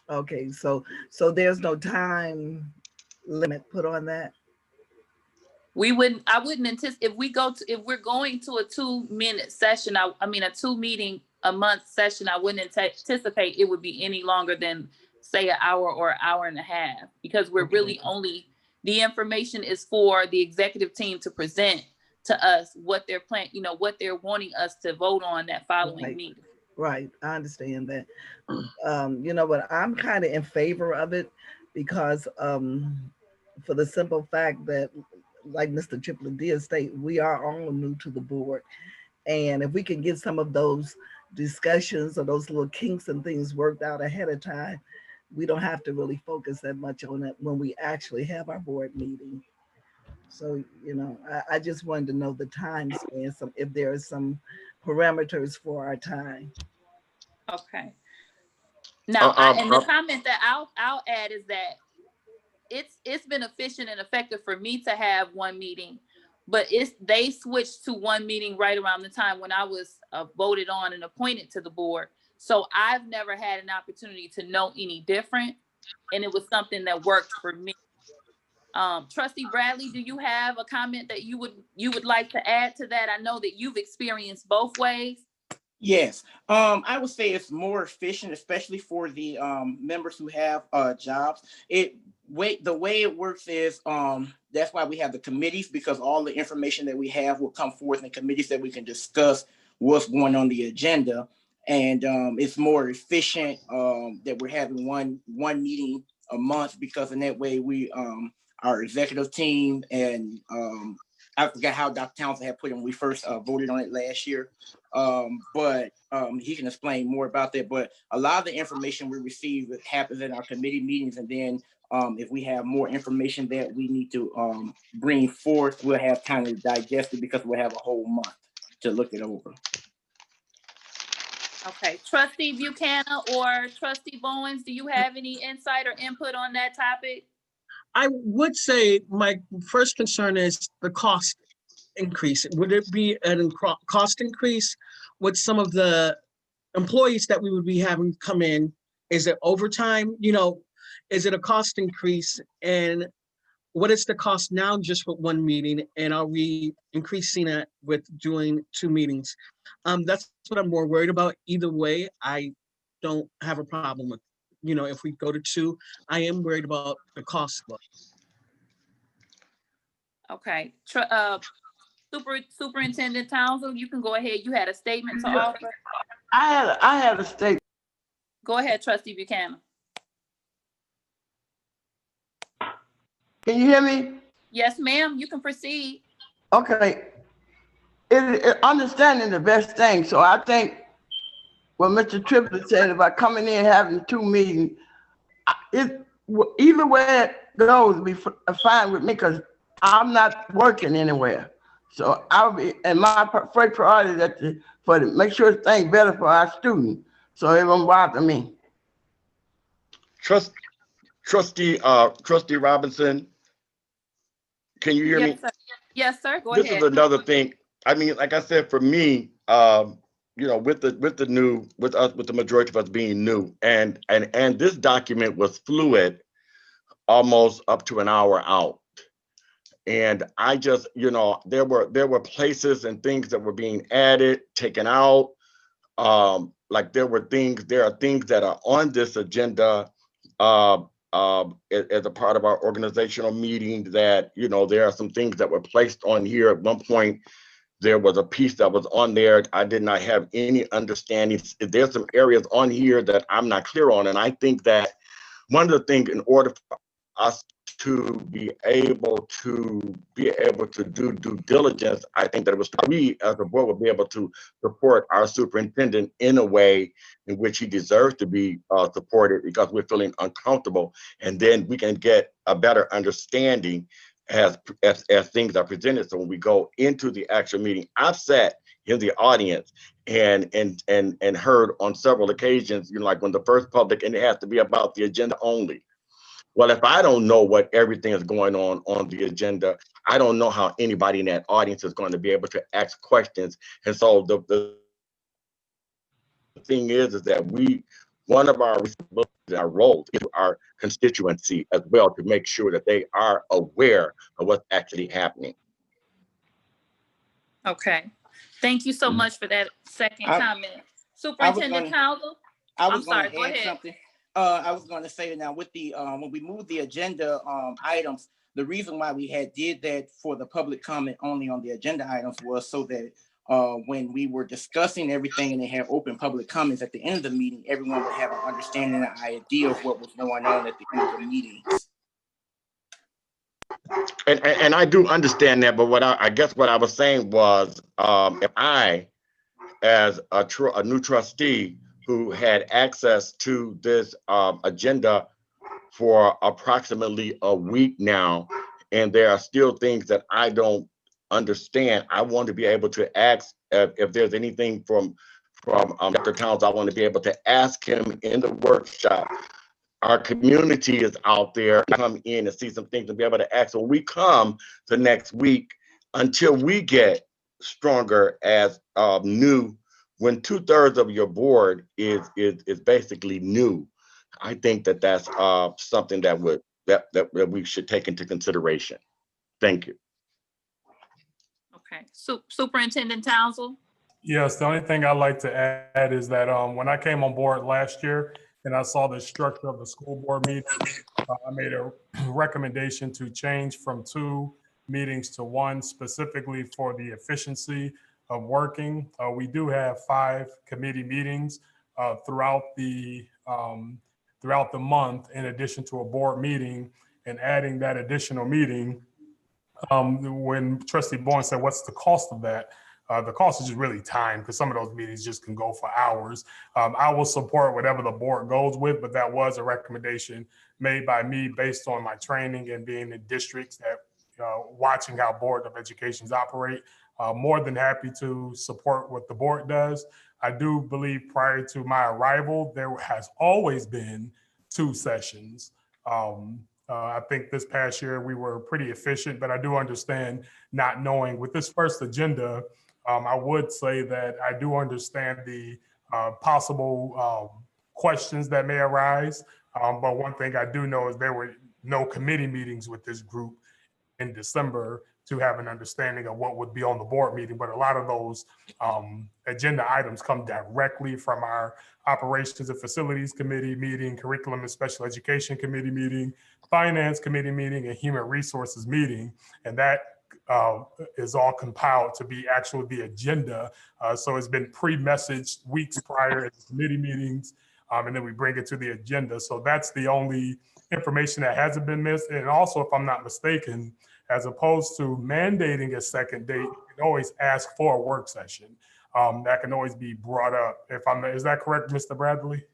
Okay, so there's no time limit put on that? I wouldn't anticipate if we're going to a 2-minute session, I mean a 2 meeting a month session, I wouldn't anticipate it would be any longer than say an hour or an hour and a half, because we're really only, the information is for the executive team to present to us what they're planning, you know, what they're wanting us to vote on that following meeting. Right, I understand that. You know what, I'm kind of in favor of it because for the simple fact that, like Mr. Triplett did state, we are all new to the board. And if we can get some of those discussions or those little kinks and things worked out ahead of time, we don't have to really focus that much on it when we actually have our board meeting. So, you know, I just wanted to know the time span, if there are some parameters for our time. Okay. Now, and the comment that I'll add is that it's been efficient and effective for me to have one meeting, but they switched to one meeting right around the time when I was voted on and appointed to the board. So I've never had an opportunity to know any different, and it was something that worked for me. Trustee Bradley, do you have a comment that you would like to add to that? I know that you've experienced both ways. Yes, I would say it's more efficient, especially for the members who have jobs. The way it works is that's why we have the committees, because all the information that we have will come forth in committees that we can discuss what's going on the agenda. And it's more efficient that we're having one meeting a month, because in that way we our executive team and I forgot how Dr. Townsend had put it when we first voted on it last year. But he can explain more about that. But a lot of the information we receive happens in our committee meetings. And then if we have more information that we need to bring forth, we'll have time to digest it, because we'll have a whole month to look it over. Okay, Trustee Buchanan or Trustee Bowens, do you have any insight or input on that topic? I would say my first concern is the cost increase. Would it be a cost increase with some of the employees that we would be having come in? Is it overtime? You know, Is it a cost increase? And what is the cost now just for one meeting? And are we increasing it with doing 2 meetings? That's what I'm more worried about. Either way, I don't have a problem with, if we go to 2, I am worried about the cost. Okay. Superintendent Townsend, you can go ahead. You had a statement to offer. I had a statement. Go ahead, Trustee Buchanan. Can you hear me? Yes, ma'am, you can proceed. Okay. Understanding the best thing. So I think what Mr. Triplett said about coming in having 2 meetings, either way it goes, be fine with me because I'm not working anywhere. So I'll be, and my first priority is to make sure things better for our students. So it won't bother me. Trustee Robinson, can you hear me? Sir. Yes, sir. Go This ahead. is another thing. I mean, like I said, for me, with the majority of us being new, and this document was fluid, almost up to an hour out. And I just, there were places and things that were being added, taken out. Like there are things that are on this agenda as a part of our organizational meeting that, there are some things that were placed on here. At one point, there was a piece that was on there. I did not have any understanding. There's some areas on here that I'm not clear on. And I think that one of the things, in order for us to be able to do due diligence, I think that it was we as a board would be able to support our superintendent in a way in which he deserves to be supported, because we're feeling uncomfortable, and then we can get a better understanding as things are presented. So when we go into the actual meeting, I've sat in the audience and heard on several occasions, like when the first public, and it has to be about the agenda only. Well, if I don't know what everything is going on the agenda, I don't know how anybody in that audience is going to be able to ask questions. And so the thing is that one of our responsibilities, our roles, is our constituency as well, to make sure that they are aware of what's actually happening. Okay. Thank you so much for that second comment. Superintendent Townsend. I'm sorry, go ahead. Something. I was going to say now with the when we moved the agenda items, the reason why we did that for the public comment only on the agenda items was so that when we were discussing everything and they had open public comments at the end of the meeting, everyone would have an understanding and idea of what was going on at the end of the meetings. And I do understand that, but I guess what I was saying was, if I, as a new trustee who had access to this agenda for approximately a week now, and there are still things that I don't understand, I want to be able to ask if there's anything from Dr. Towns. I want to be able to ask him in the workshop. Our community is out there, come in and see some things and be able to ask. When we come the next week, until we get stronger as new, when 2/3 of your board is basically new, I think that that's something that we should take into consideration. Thank you. Okay. Superintendent Townsend. Yes, the only thing I'd like to add is that when I came on board last year and I saw the structure of the school board meeting, I made a recommendation to change from 2 meetings to 1, specifically for the efficiency of working. We do have 5 committee meetings throughout the month, in addition to a board meeting, and adding that additional meeting. When Trustee Bowen said, what's the cost of that? The cost is just really time, because some of those meetings just can go for hours. I will support whatever the board goes with, but that was a recommendation made by me based on my training and being in districts that, watching how Board of Educations operate. More than happy to support what the board does. I do believe prior to my arrival, there has always been 2 sessions. I think this past year we were pretty efficient, but I do understand not knowing with this first agenda. I would say that I do understand the possible questions that may arise. But one thing I do know is there were no committee meetings with this group in December to have an understanding of what would be on the board meeting. But a lot of those agenda items come directly from our Operations and Facilities Committee meeting, Curriculum and Special Education Committee meeting, Finance Committee meeting, and Human Resources meeting. And that is all compiled to be actually the agenda. So it's been pre-messaged weeks prior at the committee meetings, and then we bring it to the agenda. So that's the only information that hasn't been missed. And also, if I'm not mistaken, as opposed to mandating a second date, you can always ask for a work session. That can always be brought up. Is that correct, Mr. Bradley?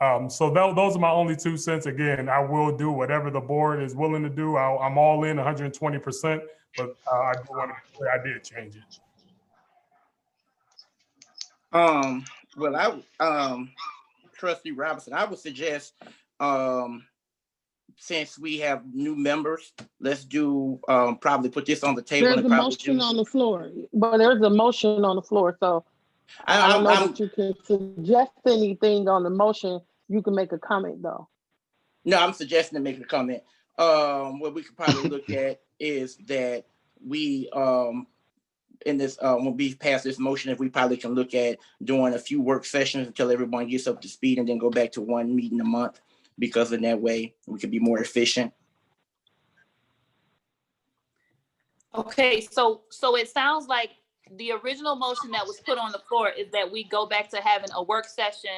So those are my only 2 cents. Again, I will do whatever the board is willing to do. I'm all in 120%, but I do want to be clear, I did change it. Well, Trustee Robinson, I would suggest, since we have new members, let's do, probably put this on the table. There's and a probably motion do- on the floor, but there's a motion on the floor, so I don't know that you can suggest anything on the motion. You can make a comment though. No, I'm suggesting to make a comment. What we could probably look at is that we, in this, when we pass this motion, if we probably can look at doing a few work sessions until everyone gets up to speed and then go back to one meeting a month, because in that way we could be more efficient. Okay, so it sounds like the original motion that was put on the floor is that we go back to having a work session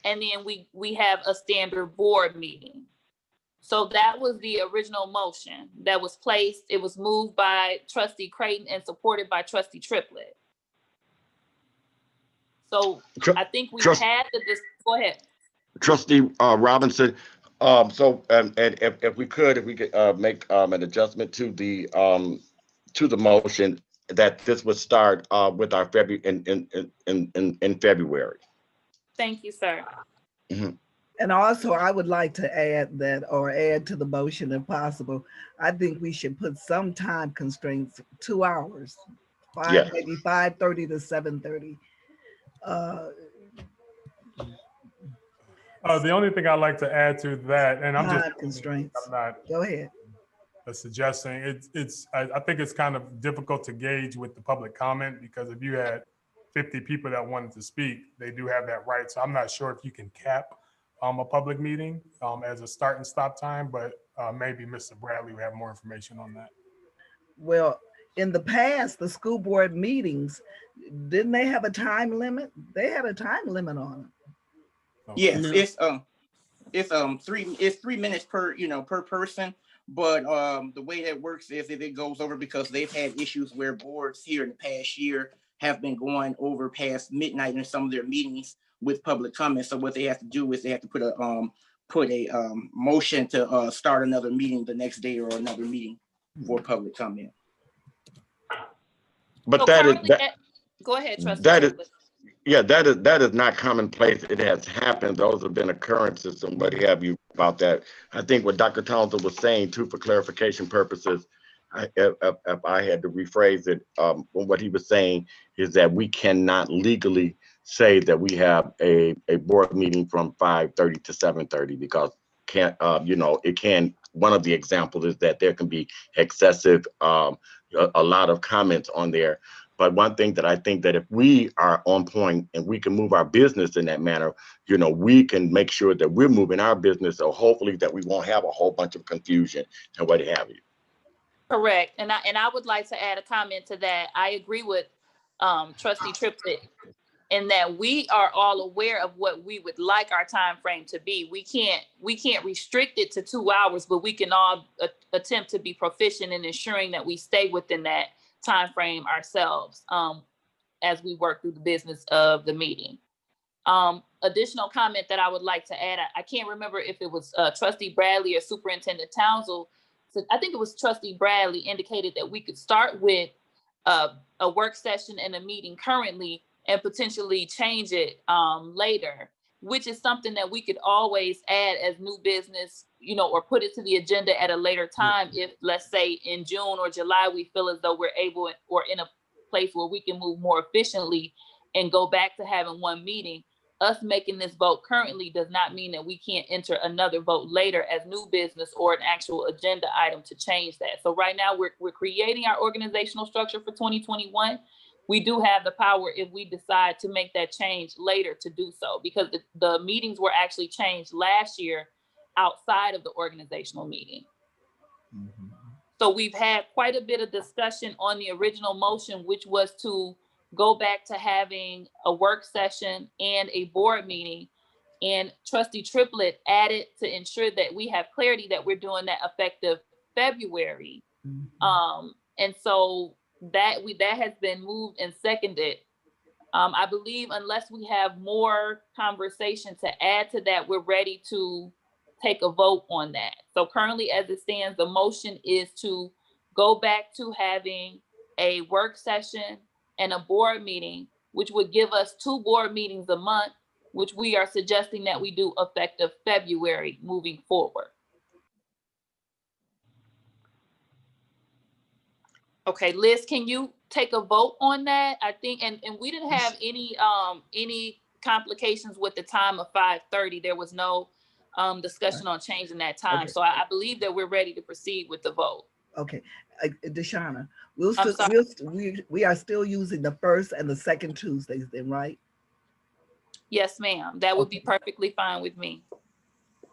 and then we have a standard board meeting. So that was the original motion that was placed. It was moved by Trustee Creighton and supported by Trustee Triplett. So I think we had this. Go ahead. Trustee Robinson, and if we could make an adjustment to the motion that this would start with our February in February. Thank you, sir. Mm-hmm. And also, I would like to add to the motion if possible. I think we should put some time constraints, 2 hours, maybe 5:30 to 7:30. The only thing I'd like to add to that, and I'm just constraints. I'm not Go ahead. Suggesting I think it's kind of difficult to gauge with the public comment, because if you had 50 people that wanted to speak, they do have that right. So I'm not sure if you can cap a public meeting as a start and stop time, but maybe Mr. Bradley will have more information on that. Well, in the past, the school board meetings, didn't they have a time limit? They had a time limit on them. Okay. Yes, it's 3 minutes per person. But the way that works is if it goes over, because they've had issues where boards here in the past year have been going over past midnight in some of their meetings with public comment. So what they have to do is they have to put a motion to start another meeting the next day or another meeting for public comment. But so go ahead, Trustee. That is not commonplace. It has happened. Those have been occurrences. And what have you about that? I think what Dr. Townsend was saying too, for clarification purposes, if I had to rephrase it, what he was saying is that we cannot legally say that we have a board meeting from 5:30 to 7:30, because it can. One of the examples is that there can be excessive, a lot of comments on there. But one thing that I think that if we are on point and we can move our business in that manner, we can make sure that we're moving our business. So hopefully that we won't have a whole bunch of confusion and what have you. Correct. And I would like to add a comment to that. I agree with Trustee Triplett in that we are all aware of what we would like our time frame to be. We can't restrict it to 2 hours, but we can all attempt to be proficient in ensuring that we stay within that time frame ourselves as we work through the business of the meeting. Additional comment that I would like to add, I can't remember if it was Trustee Bradley or Superintendent Townsend. So I think it was Trustee Bradley indicated that we could start with a work session and a meeting currently and potentially change it later, which is something that we could always add as new business, or put it to the agenda at a later time. If, let's say, in June or July, we feel as though we're able or in a place where we can move more efficiently and go back to having one meeting, us making this vote currently does not mean that we can't enter another vote later as new business or an actual agenda item to change that. So right now we're creating our organizational structure for 2021. We do have the power if we decide to make that change later to do so, because the meetings were actually changed last year outside of the organizational meeting. Mhm. So we've had quite a bit of discussion on the original motion, which was to go back to having a work session and a board meeting. And Trustee Triplett added to ensure that we have clarity that we're doing that effective February. And so that has been moved and seconded. I believe unless we have more conversation to add to that, we're ready to take a vote on that. So currently, as it stands, the motion is to go back to having a work session and a board meeting, which would give us 2 board meetings a month, which we are suggesting that we do effective February moving forward. Okay, Liz, can you take a vote on that? I think, and we didn't have any complications with the time of 5:30. There was no discussion on changing that time. Okay. So I believe that we're ready to proceed with the vote. Okay, Deshauna, I'm sorry. we are still using the first and the second Tuesdays then, right? Yes, ma'am. That would be Okay. perfectly fine with me.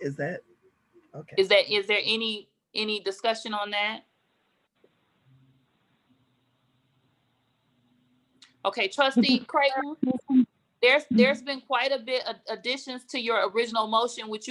Is that, okay. Is there any discussion on that? Okay, Trustee Creighton, there's been quite a bit of additions to your original motion. Would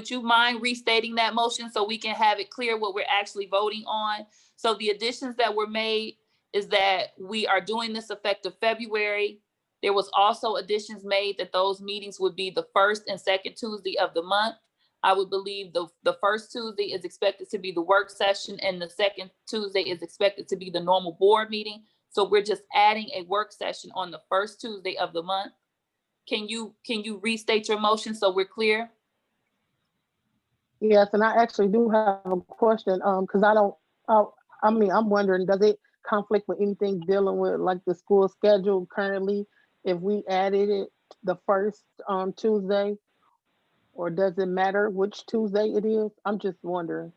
you mind restating that motion so we can have it clear what we're actually voting on? So the additions that were made is that we are doing this effective February. There was also additions made that those meetings would be the first and second Tuesday of the month. I would believe the first Tuesday is expected to be the work session and the second Tuesday is expected to be the normal board meeting. So we're just adding a work session on the first Tuesday of the month. Can you restate your motion so we're clear? Yes, and I actually do have a question, because I'm wondering, does it conflict with anything dealing with like the school schedule currently if we added it the first Tuesday? Or does it matter which Tuesday it is? I'm just wondering.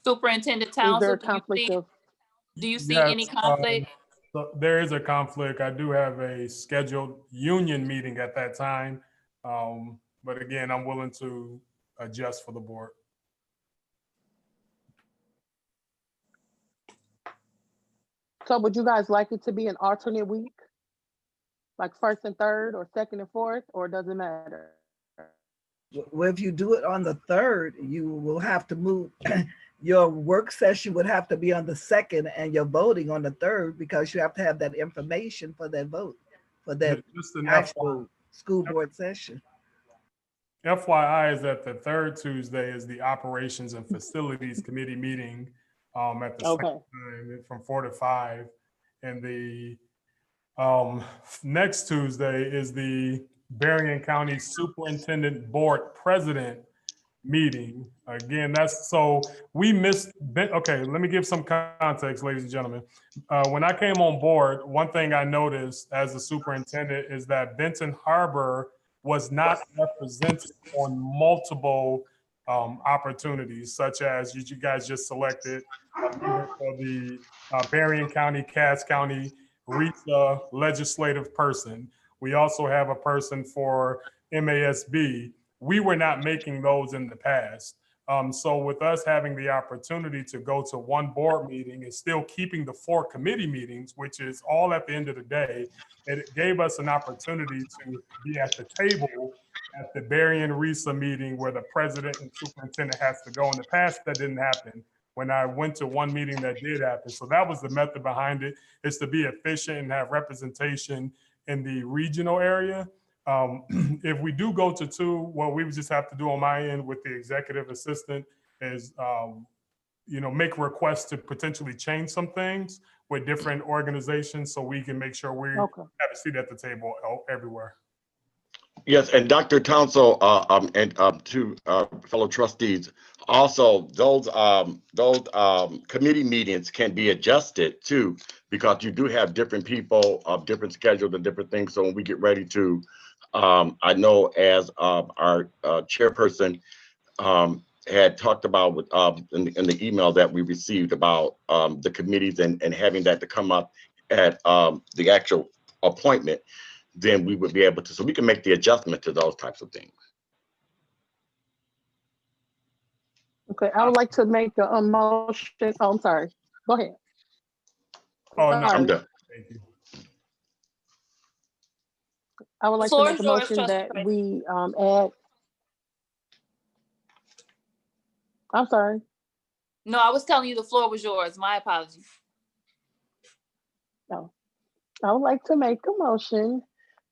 Superintendent Is there Townsend, a conflict of? do you see Yes, any conflict? so there is a conflict. I do have a scheduled union meeting at that time. But again, I'm willing to adjust for the board. So would you guys like it to be an alternate week? Like first and third or second and fourth, or does it matter? Well, if you do it on the 3rd, you will have to move, your work session would have to be on the 2nd and your voting on the 3rd because you have to have that information for that vote, for that Just an actual school board session. FYI is that the 3rd Tuesday is the Operations and Facilities Committee meeting at the Okay. same time from 4 to 5. And the next Tuesday is the Berrien County Superintendent Board President meeting. Again, that's so we missed. Okay, let me give some context, ladies and gentlemen. When I came on board, one thing I noticed as a superintendent is that Benton Harbor was not represented on multiple opportunities, such as you guys just selected a member for the Berrien County, Cass County, RESA legislative person. We also have a person for MASB. We were not making those in the past. So with us having the opportunity to go to one board meeting and still keeping the 4 committee meetings, which is all at the end of the day, it gave us an opportunity to be at the table at the Berrien RESA meeting where the president and superintendent has to go. In the past, that didn't happen. When I went to one meeting, that did happen. So that was the method behind it, is to be efficient and have representation in the regional area. If we do go to 2, what we would just have to do on my end with the executive assistant is, make requests to potentially change some things with different organizations so we can make sure we have a seat at the table everywhere. Yes, and Dr. Townsend, and to fellow trustees, also those committee meetings can be adjusted too, because you do have different people of different schedules and different things. So when we get ready to I know as our chairperson had talked about with, in the email that we received about the committees and having that to come up at the actual appointment, then we would be able to, so we can make the adjustment to those types of things. Okay, I would like to make a motion. Oh, I'm sorry. Go ahead. Oh, no, I'm Sorry. done. thank you. I would like to Floor make is a yours, motion Trustee that Tracy. we add. I'm sorry. No, I was telling you the floor was yours. My apologies. No. I would like to make a motion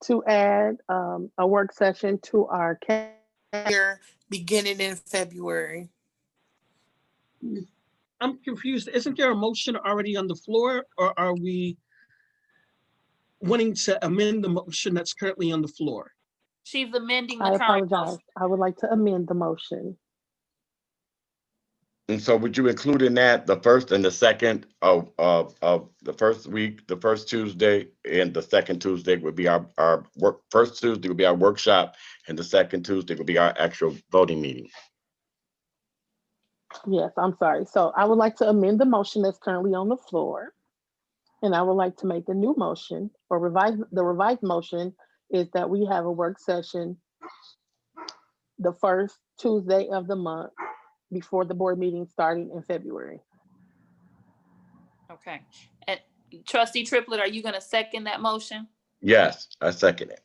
to add a work session to our calendar Beginning in February. I'm confused. Isn't there a motion already on the floor, or are we wanting to amend the motion that's currently on the floor? She's amending the I current apologize. motion. I would like to amend the motion. And so would you include in that the first and the second of the first week, the first Tuesday, and the second Tuesday would be our work, first Tuesday would be our workshop, and the second Tuesday would be our actual voting meeting. Yes, I'm sorry. So I would like to amend the motion that's currently on the floor. And I would like to make a new motion, or the revised motion is that we have a work session the first Tuesday of the month before the board meeting starting in February. Okay. And Trustee Triplett, are you going to second that motion? Yes, I second it.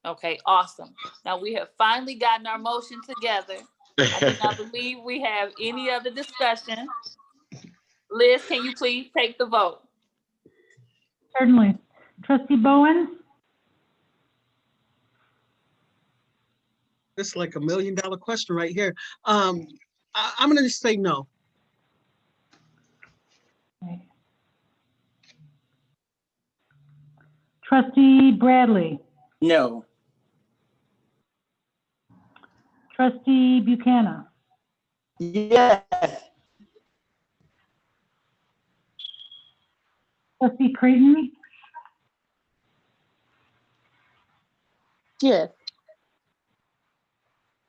Okay, awesome. Now we have finally gotten our motion together. I do not believe we have any other discussion. Liz, can you please take the vote? Certainly. Trustee Bowen, This is like $1 million question right here. I'm gonna just say no. Trustee Bradley, No. Trustee Buchanan, Yes. Trustee Creighton, Yes,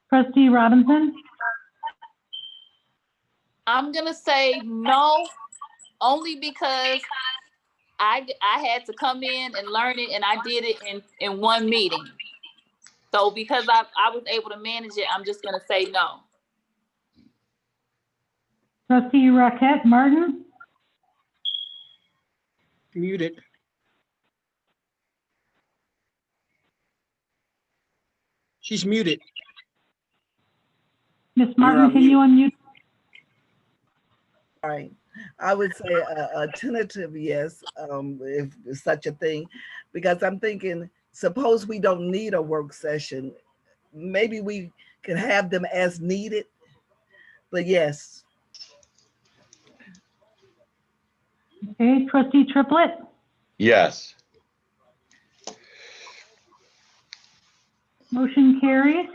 Trustee Robinson, I'm going to say no, only because I had to come in and learn it, and I did it in one meeting. So because I was able to manage it, I'm just going to say no. Trustee Rocket Martin, Muted. She's muted. Ms. You're Martin, on can you unmute? All right. I would say a tentative yes, if such a thing, because I'm thinking, suppose we don't need a work session, maybe we can have them as needed, but yes. Okay, Trustee Triplett, Yes. motion carries.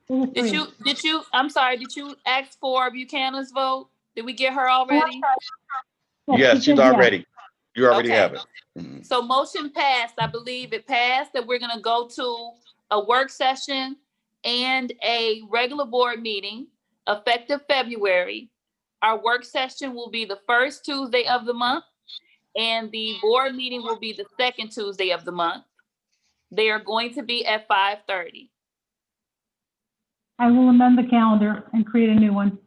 Did you, I'm sorry, did you ask for Buchanan's vote? Did we get her already? Yes, she's already. You already Okay. have it. Mhm. So motion passed. I believe it passed that we're gonna go to a work session and a regular board meeting effective February. Our work session will be the first Tuesday of the month, and the board meeting will be the second Tuesday of the month. They are going to be at 5:30. I will amend the calendar and create a new one.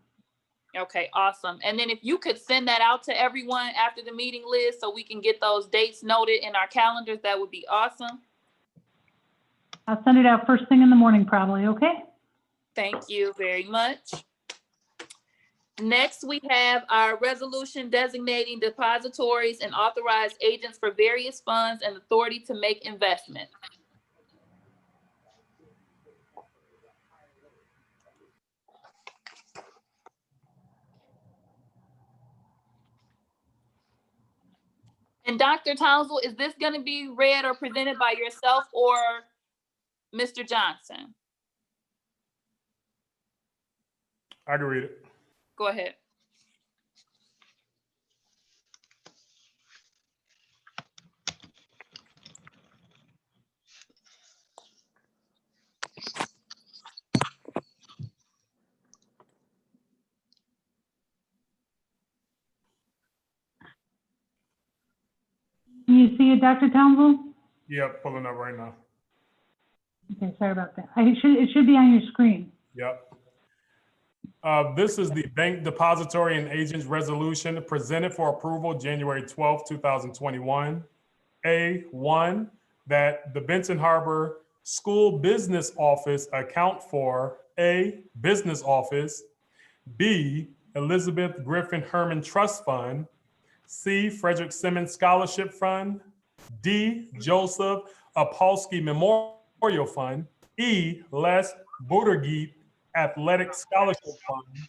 Okay, awesome. And then if you could send that out to everyone after the meeting, Liz, so we can get those dates noted in our calendars, that would be awesome. I'll send it out first thing in the morning probably, okay? Thank you very much. Next, we have our resolution designating depositories and authorized agents for various funds and authority to make investments. And Dr. Townsend, is this going to be read or presented by yourself or Mr. Johnson? I can read it. Go ahead. ready, Dr. Townsend? Yep, pulling up right now. Okay, sorry about that. It should be on your screen. Yep. This is the Bank Depository and Agents Resolution presented for approval January 12th, 2021. A1, that the Benton Harbor School Business Office account for A, Business Office, B, Elizabeth Griffin Herman Trust Fund, C, Frederick Simmons Scholarship Fund, D, Joseph Apolsky Memorial Fund, E, Les Budergeet Athletic Scholarship Fund,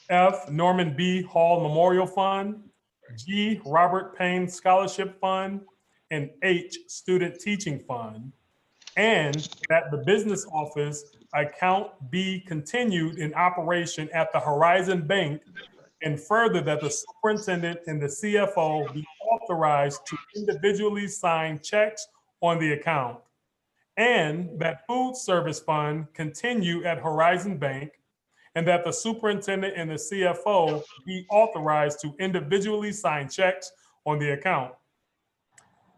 F, Norman B. Hall Memorial Fund, G, Robert Payne Scholarship Fund, and H, Student Teaching Fund, and that the business office account be continued in operation at the Horizon Bank, and further that the superintendent and the CFO be authorized to individually sign checks on the account, and that food service fund continue at Horizon Bank, and that the superintendent and the CFO be authorized to individually sign checks on the account.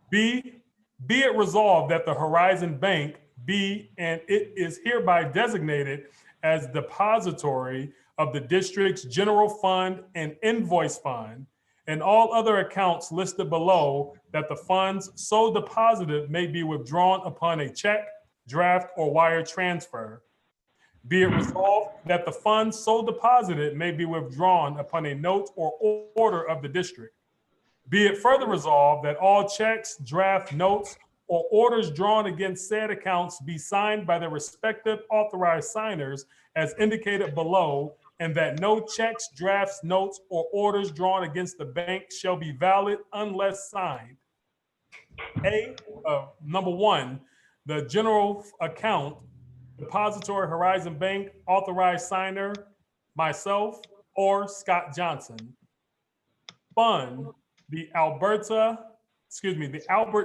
B, be it resolved that the Horizon Bank be and it is hereby designated as depository of the district's general fund and invoice fund and all other accounts listed below, that the funds so deposited may be withdrawn upon a check, draft, or wire transfer. Be it resolved that the funds so deposited may be withdrawn upon a note or order of the district. Be it further resolved that all checks, draft notes, or orders drawn against said accounts be signed by the respective authorized signers as indicated below, and that no checks, drafts, notes, or orders drawn against the bank shall be valid unless signed. Number one, the general account, Depository Horizon Bank, authorized signer, myself or Scott Johnson. Fund, the Albert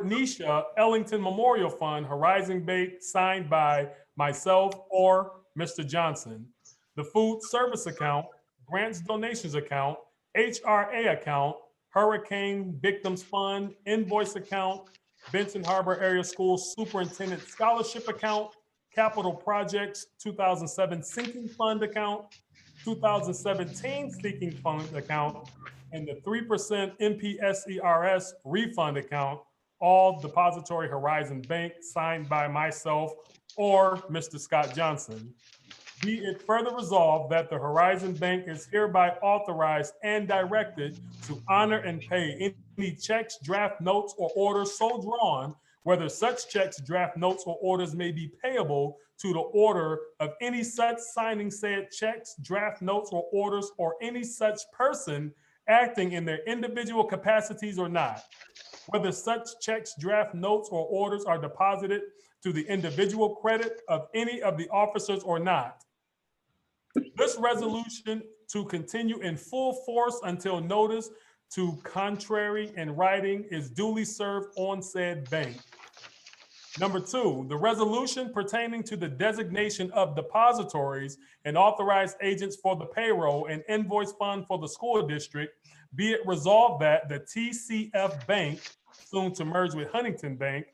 Nisha Ellington Memorial Fund, Horizon Bank, signed by myself or Mr. Johnson. The food service account, grants donations account, HRA account, Hurricane Victims Fund, invoice account, Benton Harbor Area School Superintendent Scholarship account, Capital Projects 2007 Sinking Fund account, 2017 Sinking Fund account, and the 3% MPSERS refund account, all Depository Horizon Bank, signed by myself or Mr. Scott Johnson. Be it further resolved that the Horizon Bank is hereby authorized and directed to honor and pay any checks, draft notes, or orders so drawn, whether such checks, draft notes, or orders may be payable to the order of any such signing said checks, draft notes, or orders, or any such person acting in their individual capacities or not, whether such checks, draft notes, or orders are deposited to the individual credit of any of the officers or not. This resolution to continue in full force until notice to contrary in writing is duly served on said bank. Number two, the resolution pertaining to the designation of depositories and authorized agents for the payroll and invoice fund for the school district, be it resolved that the TCF Bank, soon to merge with Huntington Bank,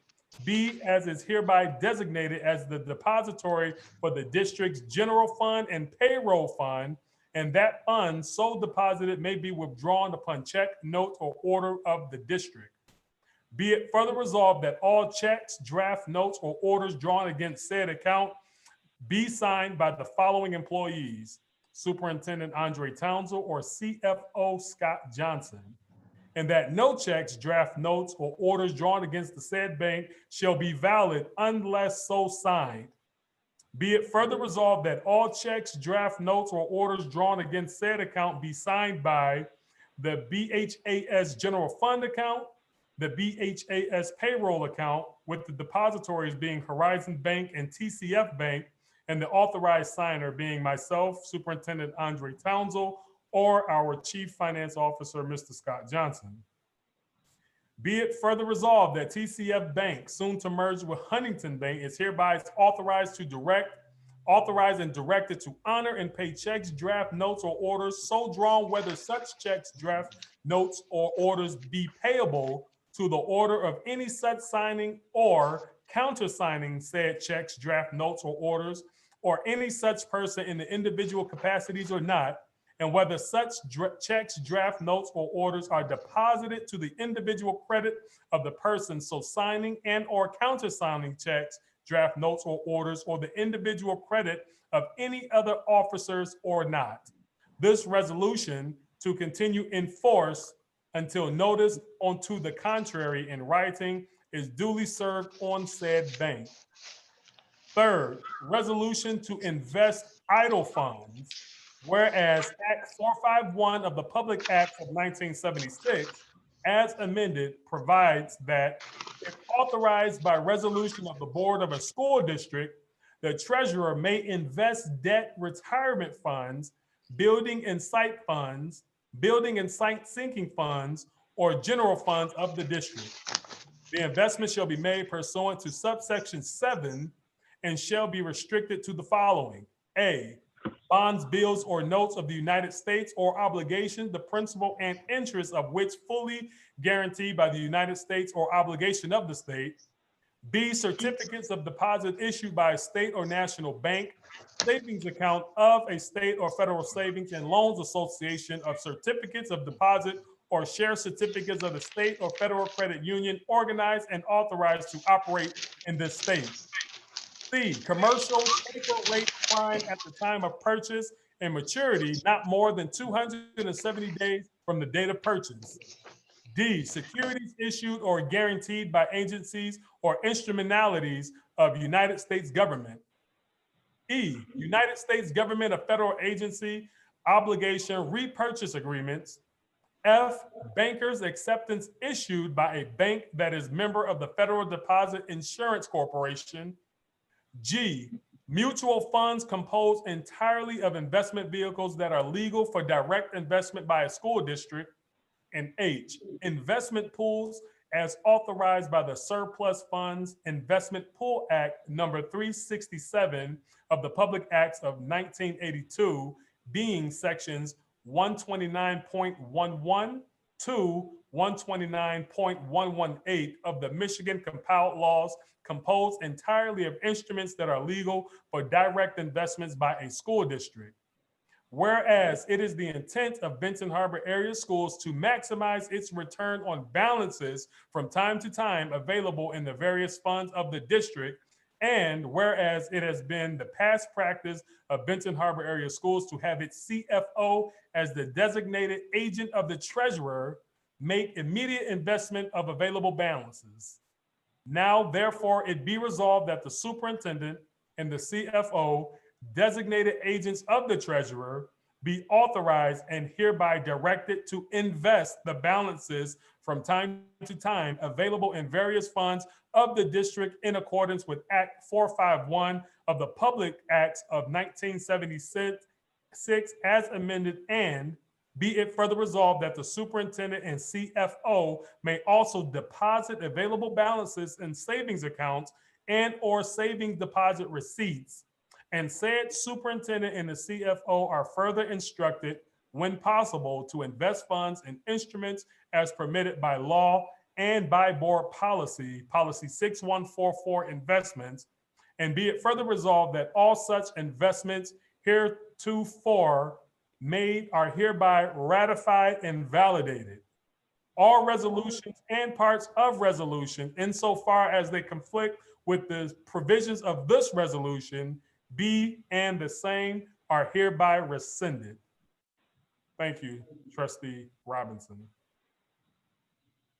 be as is hereby designated as the depository for the district's general fund and payroll fund, and that fund so deposited may be withdrawn upon check, note, or order of the district. Be it further resolved that all checks, draft notes, or orders drawn against said account be signed by the following employees: Superintendent Andre Townsend or CFO Scott Johnson, and that no checks, draft notes, or orders drawn against the said bank shall be valid unless so signed. Be it further resolved that all checks, draft notes, or orders drawn against said account be signed by the BHAS General Fund account, the BHAS payroll account, with the depositories being Horizon Bank and TCF Bank, and the authorized signer being myself, Superintendent Andre Townsend, or our Chief Finance Officer, Mr. Scott Johnson. Be it further resolved that TCF Bank, soon to merge with Huntington Bank, is hereby authorized and directed to honor and pay checks, draft notes, or orders so drawn, whether such checks, draft notes, or orders be payable to the order of any such signing or countersigning said checks, draft notes, or orders, or any such person in the individual capacities or not, and whether such checks, draft notes, or orders are deposited to the individual credit of the person so signing and or countersigning checks, draft notes, or orders, or the individual credit of any other officers or not. This resolution to continue in force until notice onto the contrary in writing is duly served on said bank. Third, resolution to invest idle funds. Whereas Act 451 of the Public Acts of 1976, as amended, provides that if authorized by resolution of the board of a school district, the treasurer may invest debt retirement funds, building and site funds, building and site sinking funds, or general funds of the district. The investment shall be made pursuant to subsection 7 and shall be restricted to the following. A, bonds, bills, or notes of the United States or obligations, the principal and interest of which fully guaranteed by the United States or obligation of the state. B, certificates of deposit issued by a state or national bank, savings account of a state or federal savings and loans association, of certificates of deposit or share certificates of the state or federal credit union organized and authorized to operate in this state. C, commercial paper rate prime at the time of purchase and maturity, not more than 270 days from the date of purchase. D, securities issued or guaranteed by agencies or instrumentalities of United States government. E, United States government, a federal agency, obligation repurchase agreements. F, bankers acceptance issued by a bank that is member of the Federal Deposit Insurance Corporation. G, mutual funds composed entirely of investment vehicles that are legal for direct investment by a school district. And H, investment pools as authorized by the Surplus Funds Investment Pool Act number 367 of the Public Acts of 1982, being sections 129.11 to 129.118 of the Michigan compiled laws, composed entirely of instruments that are legal for direct investments by a school district. Whereas it is the intent of Benton Harbor area schools to maximize its return on balances from time to time available in the various funds of the district, and whereas it has been the past practice of Benton Harbor area schools to have its CFO as the designated agent of the treasurer make immediate investment of available balances. Now, therefore, it be resolved that the superintendent and the CFO, designated agents of the treasurer, be authorized and hereby directed to invest the balances from time to time available in various funds of the district in accordance with Act 451 of the Public Acts of 1976 as amended, and be it further resolved that the superintendent and CFO may also deposit available balances in savings accounts and or savings deposit receipts. And said superintendent and the CFO are further instructed, when possible, to invest funds in instruments as permitted by law and by board policy, policy 6144 investments. And be it further resolved that all such investments heretofore made are hereby ratified and validated. All resolutions and parts of resolution, insofar as they conflict with the provisions of this resolution, be and the same, are hereby rescinded. Thank you, Trustee Robinson.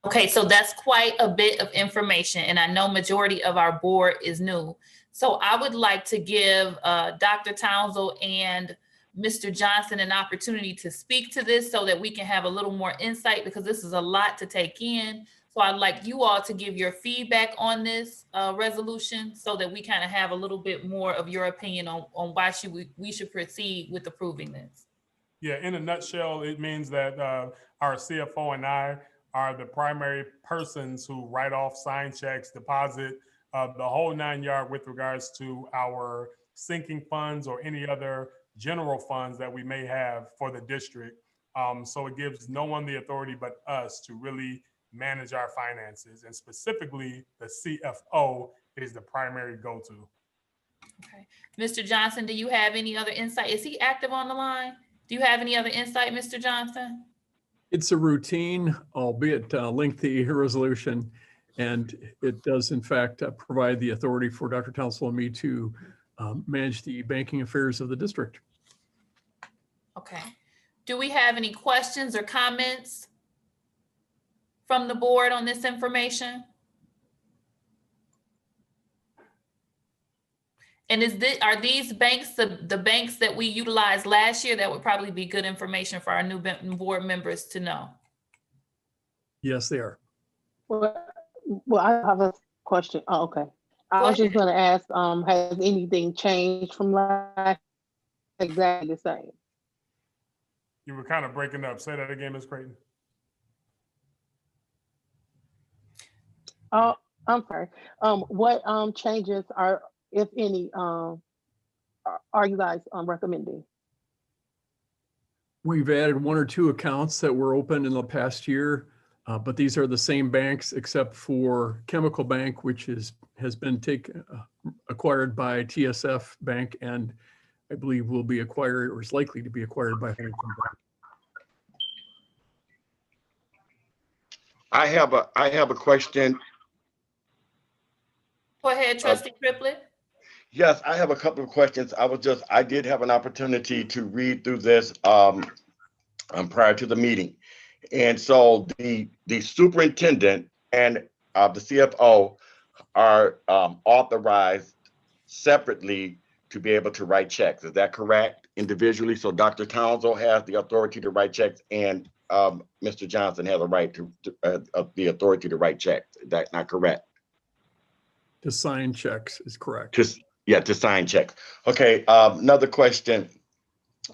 Okay, so that's quite a bit of information, and I know majority of our board is new. So I would like to give Dr. Townsend and Mr. Johnson an opportunity to speak to this so that we can have a little more insight, because this is a lot to take in. So I'd like you all to give your feedback on this resolution so that we kind of have a little bit more of your opinion on why we should proceed with approving this. Yeah, in a nutshell, it means that our CFO and I are the primary persons who write off, sign checks, deposit, the whole 9 yards with regards to our sinking funds or any other general funds that we may have for the district. So it gives no one the authority but us to really manage our finances, and specifically the CFO is the primary go-to. Okay. Mr. Johnson, do you have any other insight? Is he active on the line? Do you have any other insight, Mr. Johnson? It's a routine, albeit lengthy resolution, and it does in fact provide the authority for Dr. Townsell and me to manage the banking affairs of the district. Okay. Do we have any questions or comments from the board on this information? And are these banks the banks that we utilized last year? That would probably be good information for our new board members to know. Yes, they are. Well, I have a question. Oh, okay. I was just gonna ask, has anything changed from last? Exactly the same. You were kind of breaking up. Say that again, Ms. Creighton. Oh, I'm sorry. What changes are, if any, are you guys recommending? We've added 1 or 2 accounts that were open in the past year, but these are the same banks except for Chemical Bank, which has been acquired by TSF Bank, and I believe will be acquired or is likely to be acquired by Huntington Bank. I have a question. Go ahead, Trustee Triplett. Yes, I have a couple of questions. I did have an opportunity to read through this prior to the meeting. And so the superintendent and the CFO are authorized separately to be able to write checks. Is that correct? Individually. So Dr. Townsell has the authority to write checks, and Mr. Johnson has a right to the authority to write checks. Is that not correct? To sign checks is correct. To sign checks. Okay. Another question.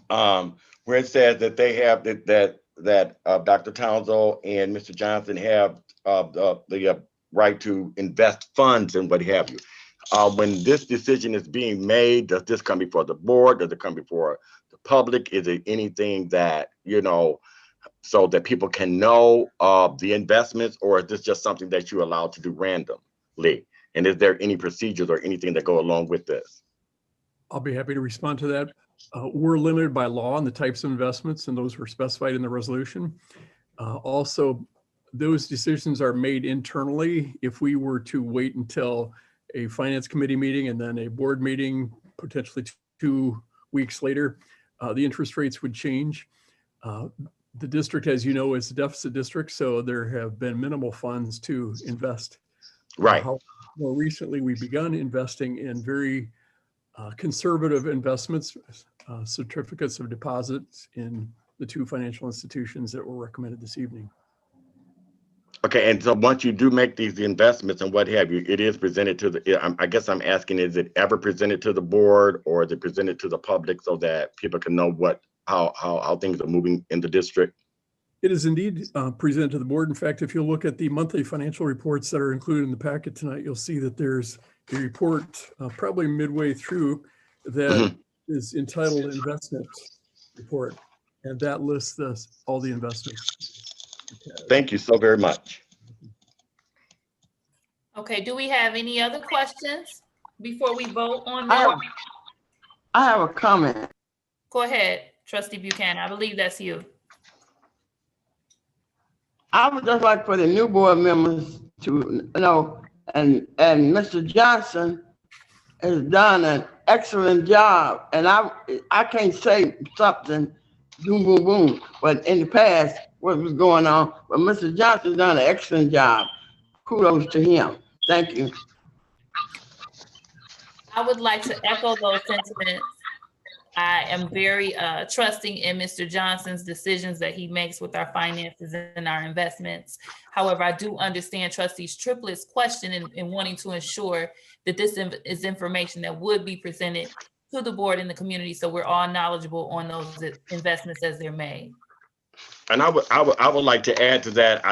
Where it says that they have that Dr. Townsell and Mr. Johnson have the right to invest funds and what have you. When this decision is being made, does this come before the board? Does it come before the public? Is it anything that, so that people can know the investments, or is this just something that you allow to do randomly? And is there any procedures or anything that go along with this? I'll be happy to respond to that. We're limited by law on the types of investments, and those were specified in the resolution. Also, those decisions are made internally. If we were to wait until a finance committee meeting and then a board meeting, potentially 2 weeks later, the interest rates would change. The district, as you know, is a deficit district, so there have been minimal funds to invest. Right. More recently, we've begun investing in very conservative investments, certificates of deposits in the 2 financial institutions that were recommended this evening. Okay, and so once you do make these investments and what have you, it is presented to the, I guess I'm asking, is it ever presented to the board, or is it presented to the public so that people can know how things are moving in the district? It is indeed presented to the board. In fact, if you look at the monthly financial reports that are included in the packet tonight, you'll see that there's a report probably midway through that is entitled Investment Report, and that lists all the investments. Thank you so very much. Okay, do we have any other questions before we vote on this? I have a comment. Go ahead, Trustee Buchanan. I believe that's you. I would just like for the new board members to know, and Mr. Johnson has done an excellent job, and I can't say something boom, boom, boom, but in the past, what was going on, but Mr. Johnson's done an excellent job. Kudos to him. Thank you. I would like to echo those sentiments. I am very trusting in Mr. Johnson's decisions that he makes with our finances and our investments. However, I do understand Trustee Triplett's question in wanting to ensure that this is information that would be presented to the board and the community, so we're all knowledgeable on those investments as they're made. And I would like to add to that.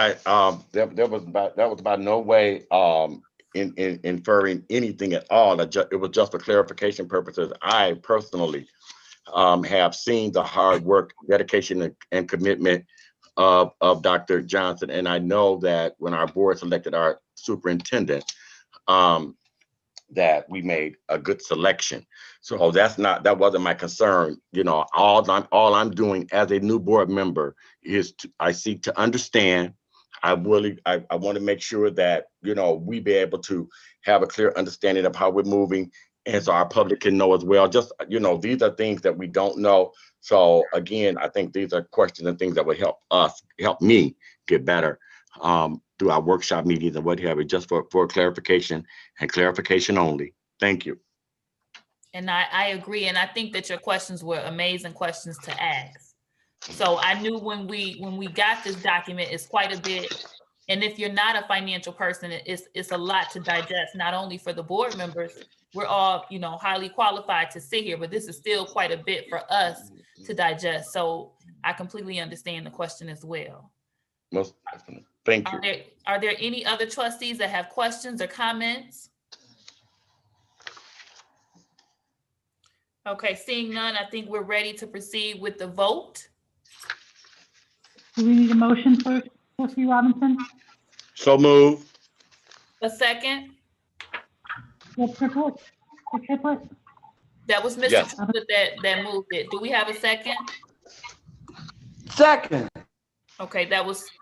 That was by no way inferring anything at all. It was just for clarification purposes. I personally have seen the hard work, dedication, and commitment of Dr. Johnson. And I know that when our board selected our superintendent, that we made a good selection. So that wasn't my concern. You know, all I'm doing as a new board member is I seek to understand. I want to make sure that, you know, we be able to have a clear understanding of how we're moving. And so our public can know as well. Just, you know, these are things that we don't know. So again, I think these are questions and things that would help me get better through our workshop meetings and what have you, just for clarification and clarification only. Thank you. And I agree. And I think that your questions were amazing questions to ask. So I knew when we got this document, it's quite a bit. And if you're not a financial person, it's a lot to digest, not only for the board members. We're all, you know, highly qualified to sit here, but this is still quite a bit for us to digest. So I completely understand the question as well. Most definitely. Thank you. Are there any other trustees that have questions or comments? Okay, seeing none, I think we're ready to proceed with the vote. Do we need a motion first, Trustee Robinson? So move. A second? Triplet? That was Mr. Yes. Triplet that moved it. Do we have a second? Second. Okay,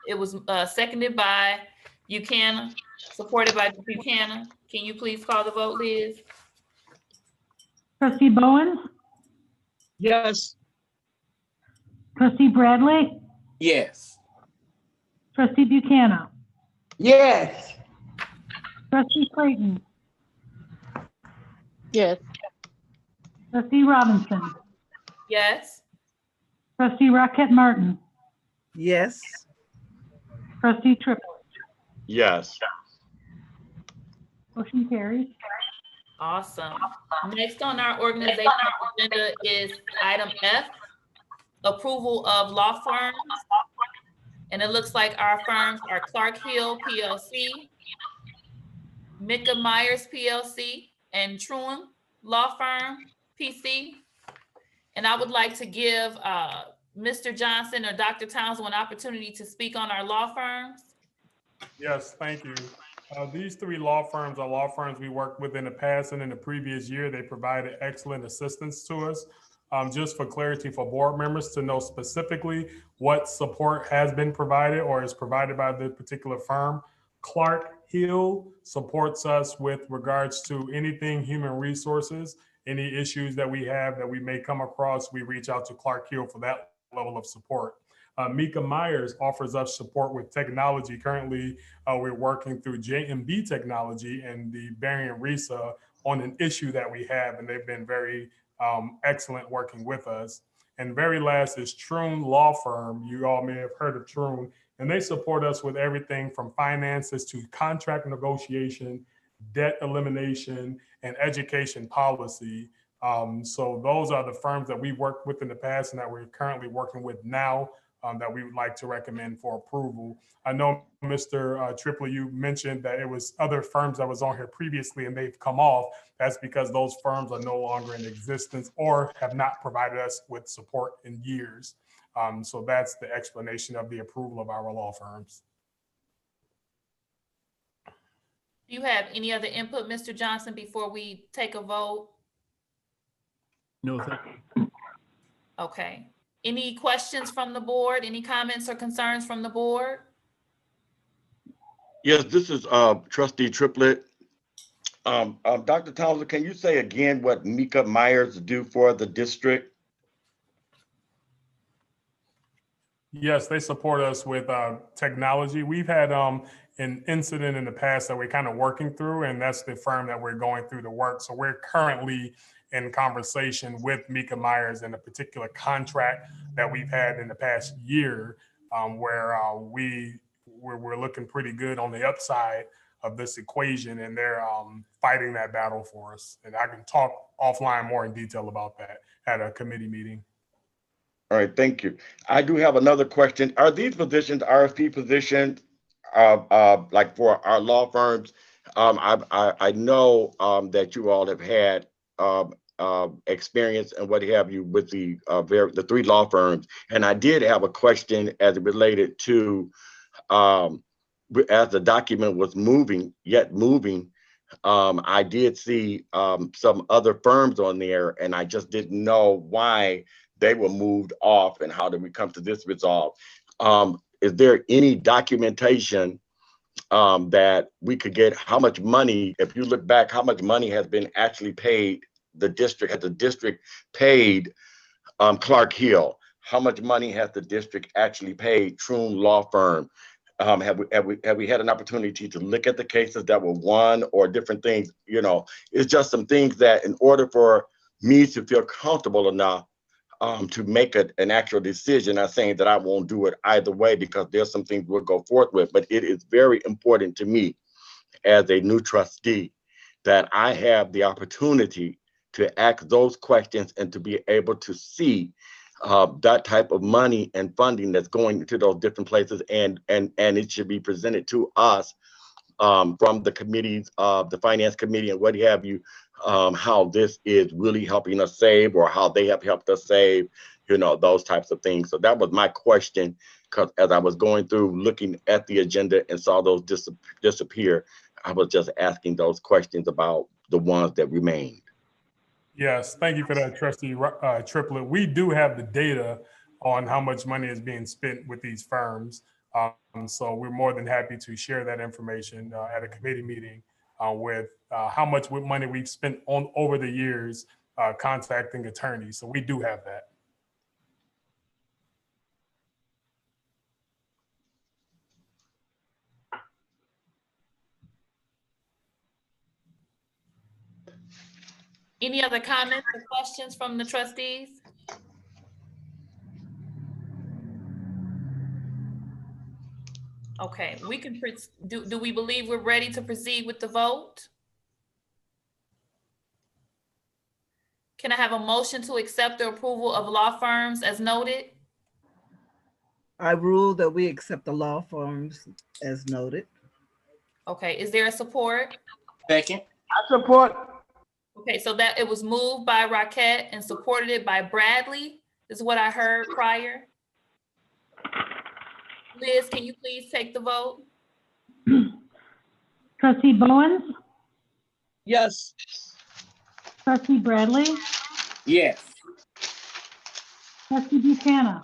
it was seconded by Buchanan, supported by Buchanan. Can you please call the vote, Liz? Trustee Bowens? Yes. Trustee Bradley? Yes. Trustee Buchanan? Yes. Trustee Clayton? Yes. Trustee Robinson? Yes. Trustee Rocket Martin? Yes. Trustee Triplet? Yes. Motion carries. Awesome. Next on our organizational agenda is item F, approval of law firms. And it looks like our firms are Clark Hill PLC, Micah Myers PLC, and Truan Law Firm PC. And I would like to give Mr. Johnson or Dr. Townsend an opportunity to speak on our law firms. Yes, thank you. These three law firms are law firms we worked with in the past, and in the previous year, they provided excellent assistance to us. Just for clarity for board members to know specifically what support has been provided or is provided by the particular firm. Clark Hill supports us with regards to anything human resources, any issues that we have that we may come across, we reach out to Clark Hill for that level of support. Micah Myers offers us support with technology. Currently, we're working through JMB Technology and the Barry and Risa on an issue that we have, and they've been very excellent working with us. And very last is Truan Law Firm. You all may have heard of Truan, and they support us with everything from finances to contract negotiation, debt elimination, and education policy. So those are the firms that we worked with in the past and that we're currently working with now. That we would like to recommend for approval. I know, Mr. Triplet, you mentioned that it was other firms that was on here previously and they've come off. That's because those firms are no longer in existence or have not provided us with support in years. So that's the explanation of the approval of our law firms. Do you have any other input, Mr. Johnson, before we take a vote? No, thank you. Okay. Any questions from the board? Any comments or concerns from the board? Yes, this is Trustee Triplet. Dr. Townsend, can you say again what Micah Myers do for the district? Yes, they support us with technology. We've had an incident in the past that we're kind of working through, and that's the firm that we're going through the work. So we're currently in conversation with Micah Myers in a particular contract that we've had in the past year, where we're looking pretty good on the upside of this equation, and they're fighting that battle for us. And I can talk offline more in detail about that at a committee meeting. All right, thank you. I do have another question. Are these positions RFP positions, like for our law firms? I know that you all have had experience and what have you with the 3 law firms. And I did have a question as it related to, as the document was moving, I did see some other firms on there, and I just didn't know why they were moved off and how did we come to this resolve. Is there any documentation that we could get how much money, if you look back, how much money has been actually paid the district? Has the district paid Clark Hill? How much money has the district actually paid Troon Law Firm? Have we had an opportunity to look at the cases that were won or different things? You know, it's just some things that in order for me to feel comfortable enough to make an actual decision, I'm saying that I won't do it either way because there's some things we'll go forth with, but it is very important to me as a new trustee that I have the opportunity to ask those questions and to be able to see that type of money and funding that's going to those different places, and it should be presented to us from the committees, the finance committee and what have you, how this is really helping us save or how they have helped us save, you know, those types of things. So that was my question, because as I was going through looking at the agenda and saw those disappear, I was just asking those questions about the ones that remained. Yes, thank you for that, Trustee Triplett. We do have the data on how much money is being spent with these firms. So we're more than happy to share that information at a committee meeting with how much money we've spent on over the years contacting attorneys. So we do have that. Any other comments or questions from the trustees? Okay, we can, do we believe we're ready to proceed with the vote? Can I have a motion to accept the approval of law firms as noted? I rule that we accept the law firms as noted. Okay, is there a support? Second. I support. Okay, so that it was moved by Rockette and supported it by Bradley, is what I heard prior. Liz, can you please take the vote? Trustee Bowens, Yes. trustee Bradley, Yes. trustee Buchanan,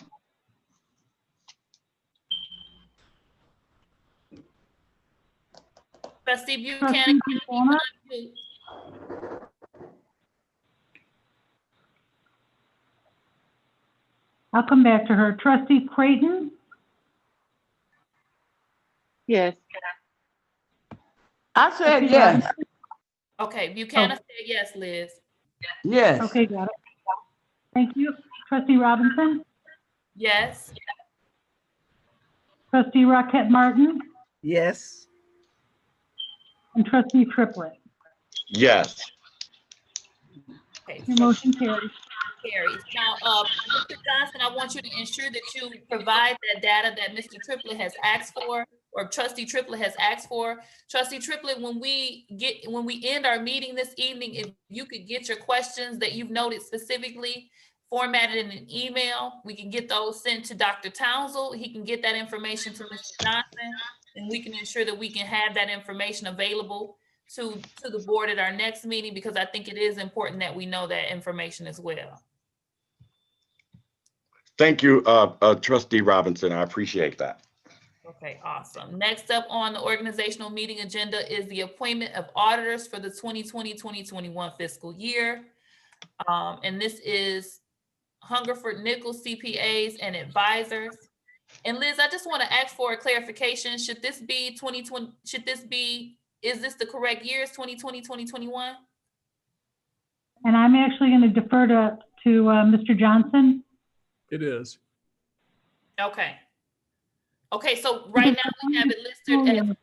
Trustee trustee Buchanan, Buchanan, I'll come back to her. Trustee Creighton, Yes. I said trustee yes. Robinson? okay, Buchanan said yes, Liz. Yes. Okay, got it. Thank you. Trustee Robinson, Yes, trustee Rockette Martin, Yes. and trustee Triplett. Yes. okay. Your motion carries. Carries. Now, Mr. Johnson, I want you to ensure that you provide that data that Mr. Triplett has asked for, or Trustee Triplett has asked for. Trustee Triplett, when we end our meeting this evening, if you could get your questions that you've noted specifically formatted in an email, we can get those sent to Dr. Townsend. He can get that information to Mr. Johnson, and we can ensure that we can have that information available to the board at our next meeting, because I think it is important that we know that information as well. Thank you, Trustee Robinson. I appreciate that. Okay, awesome. Next up on the organizational meeting agenda is the appointment of auditors for the 2020-2021 fiscal year. And this is Hungerford, Nichols, CPAs, and advisors. And Liz, I just want to ask for a clarification. Should this be 2020? Is this the correct years, 2020, 2021? And I'm actually going to defer to Mr. Johnson. It is. Okay. Okay, so right now we have it listed as,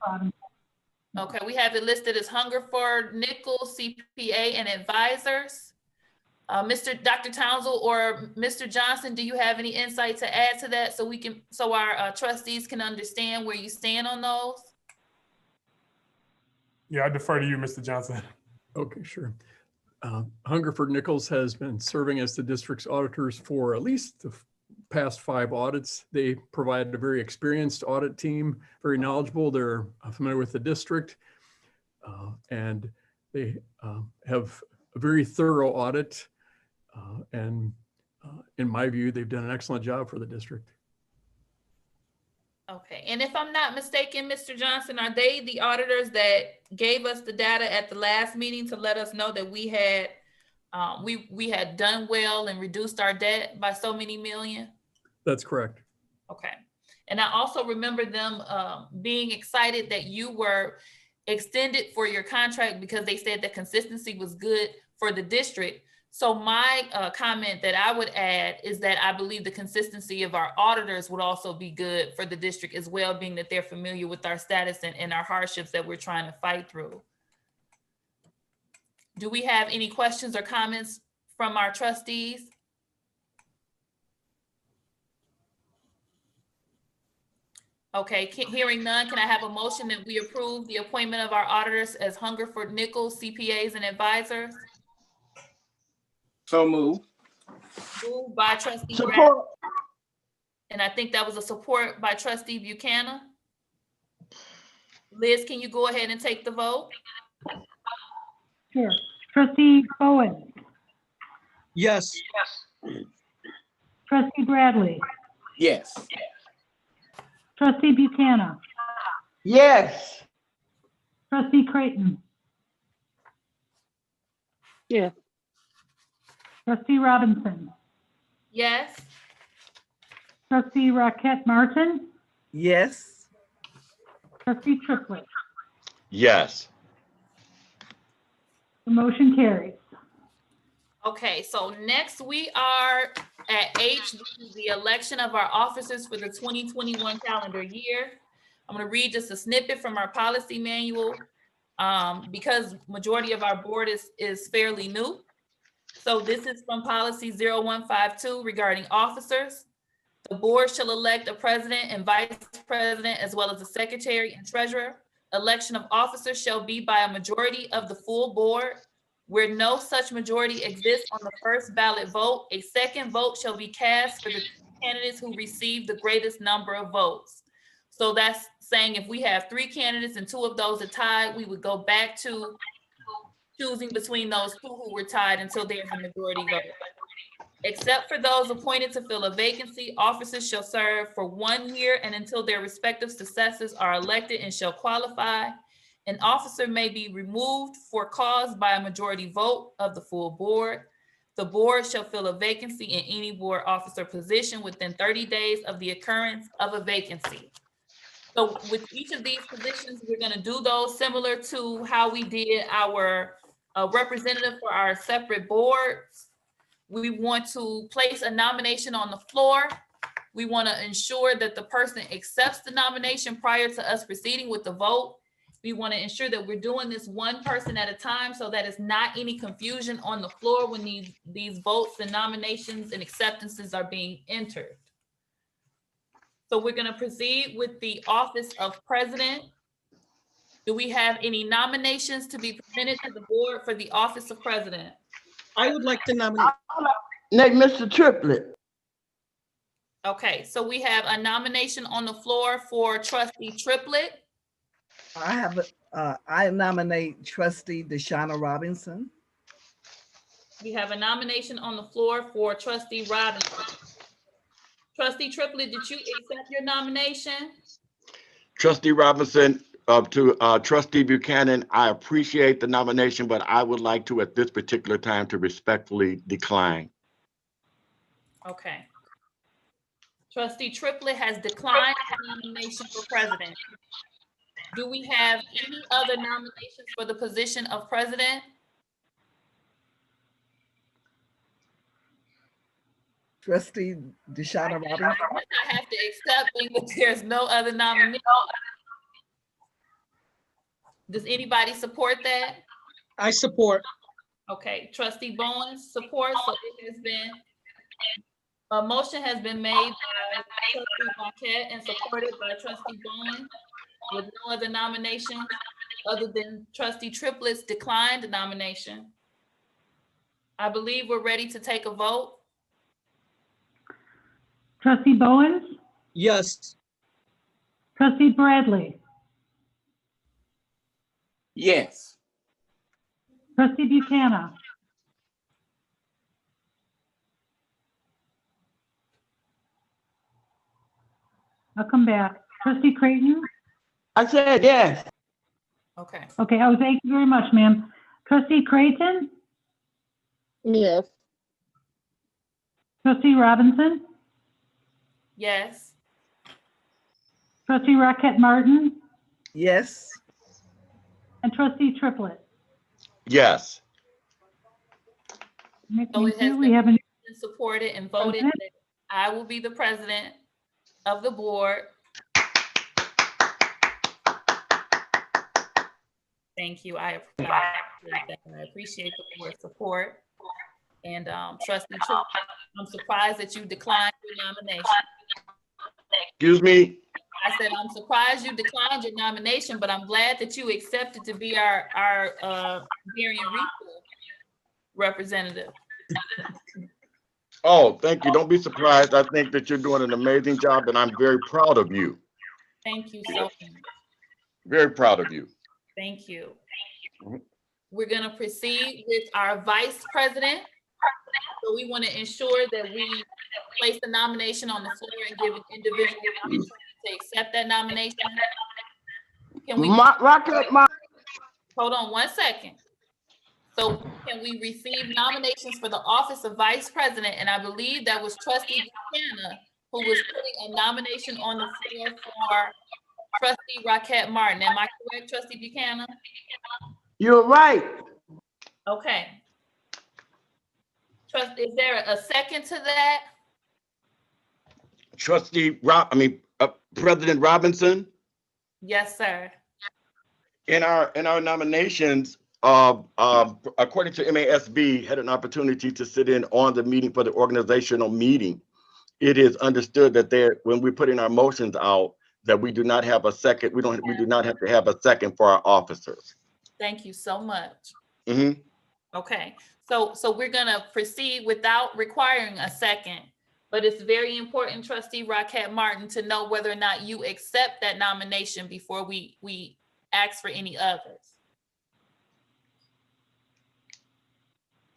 okay, we have it listed as Hungerford, Nichols, CPA, and advisors. Dr. Townsend or Mr. Johnson, do you have any insight to add to that so our trustees can understand where you stand on those? Yeah, I defer to you, Mr. Johnson. Okay, sure. Hungerford Nichols has been serving as the district's auditors for at least the past 5 audits. They provide a very experienced audit team, very knowledgeable. They're familiar with the district, and they have a very thorough audit. And in my view, they've done an excellent job for the district. Okay, and if I'm not mistaken, Mr. Johnson, are they the auditors that gave us the data at the last meeting to let us know that we had we had done well and reduced our debt by so many million? That's correct. Okay, and I also remember them being excited that you were extended for your contract because they said that consistency was good for the district. So my comment that I would add is that I believe the consistency of our auditors would also be good for the district as well, being that they're familiar with our status and our hardships that we're trying to fight through. Do we have any questions or comments from our trustees? Okay, hearing none, can I have a motion that we approve the appointment of our auditors as Hungerford Nichols, CPAs and advisors? So moved. Moved by trustee Bradley. Support. And I think that was a support by trustee Buchanan. Liz, can you go ahead and take the vote? Sure. Trustee Bowen, Yes. trustee Bradley, Yes. trustee Buchanan, Yes. trustee Creighton, Yes. trustee Robinson, Yes. trustee Rocket Martin, Yes. trustee Triplett. Yes. The motion carries. Okay, so next we are at H, which is the election of our officers for the 2021 calendar year. I'm gonna read just a snippet from our policy manual because majority of our board is fairly new. So this is from policy 0152 regarding officers. The board shall elect a president and vice president as well as a secretary and treasurer. Election of officers shall be by a majority of the full board. Where no such majority exists on the first ballot vote, a second vote shall be cast for the candidates who receive the greatest number of votes. So that's saying if we have 3 candidates and 2 of those are tied, we would go back to choosing between those 2 who were tied until there's a majority vote. Except for those appointed to fill a vacancy, officers shall serve for 1 year and until their respective successors are elected and shall qualify. An officer may be removed for cause by a majority vote of the full board. The board shall fill a vacancy in any board officer position within 30 days of the occurrence of a vacancy. So with each of these positions, we're gonna do those similar to how we did our representative for our separate boards. We want to place a nomination on the floor. We want to ensure that the person accepts the nomination prior to us proceeding with the vote. We want to ensure that we're doing this one person at a time so that it's not any confusion on the floor when these votes and nominations and acceptances are being entered. So we're going to proceed with the office of president. Do we have any nominations to be presented to the board for the office of president? I would like to nominate. Mr. Triplett. Okay, so we have a nomination on the floor for trustee Triplett. I nominate trustee Deshauna Robinson. We have a nomination on the floor for trustee Robinson. Trustee Triplett, did you accept your nomination? Trustee Robinson, to trustee Buchanan, I appreciate the nomination, but I would like to, at this particular time, to respectfully decline. Okay. Trustee Triplett has declined the nomination for president. Do we have any other nominations for the position of president? Trustee Deshauna Robinson. I have to accept that there's no other nomination. Does anybody support that? I support. Okay, trustee Bowen supports. So it has been, a motion has been made by trustee Marquette and supported by trustee Bowen with no other nomination other than trustee Triplett's declined nomination. I believe we're ready to take a vote. Trustee Bowens, Yes. trustee Bradley, Yes. trustee Buchanan, I'll come back. Trustee Creighton? I said yes. Okay. Okay, oh, thank you very much, ma'am. Trustee Creighton? Yes. Trustee Robinson? Yes. Trustee Rocket Martin? Yes. And trustee Triplett? Yes. So it Thank has you. We been have an supported and voted President? that I will be the president of the board. Thank you. I appreciate that. I appreciate the board's support. And trustee Triplett, I'm surprised that you declined your nomination. Excuse me? I said, I'm surprised you declined your nomination, but I'm glad that you accepted to be our Darien Regional representative. Oh, thank you. Don't be surprised. I think that you're doing an amazing job and I'm very proud of you. Thank you so much. Very proud of you. Thank you. We're gonna proceed with our vice president. So we want to ensure that we place the nomination on the floor and give an individual opportunity to accept that nomination. Can we, hold on one second. So can we receive nominations for the office of vice president? And I believe that was trustee Buchanan who was putting a nomination on the floor for trustee Rocket Martin. Am I correct, trustee Buchanan? You're right. Okay. Is there a second to that? President Robinson, Yes, sir. in our nominations, according to MASB, had an opportunity to sit in on the meeting for the organizational meeting. It is understood that when we put in our motions out, that we do not have a second. We do not have to have a second for our officers. Thank you so much. Mm-hmm. Okay, so we're gonna proceed without requiring a second, but it's very important, trustee Rocket Martin, to know whether or not you accept that nomination before we ask for any others.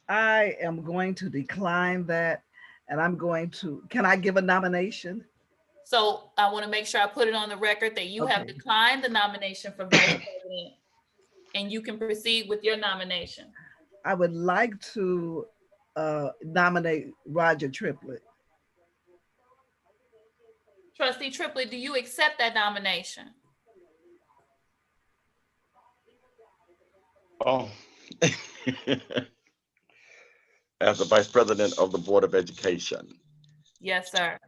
I am going to decline that, and I'm going to, can I give a nomination? So I want to make sure I put it on the record that you have Okay. declined the nomination for vice president, and you can proceed with your nomination. I would like to nominate Roger Triplett. Trustee Triplett, do you accept that nomination? Oh. As the vice president of the Board of Education. Yes, sir.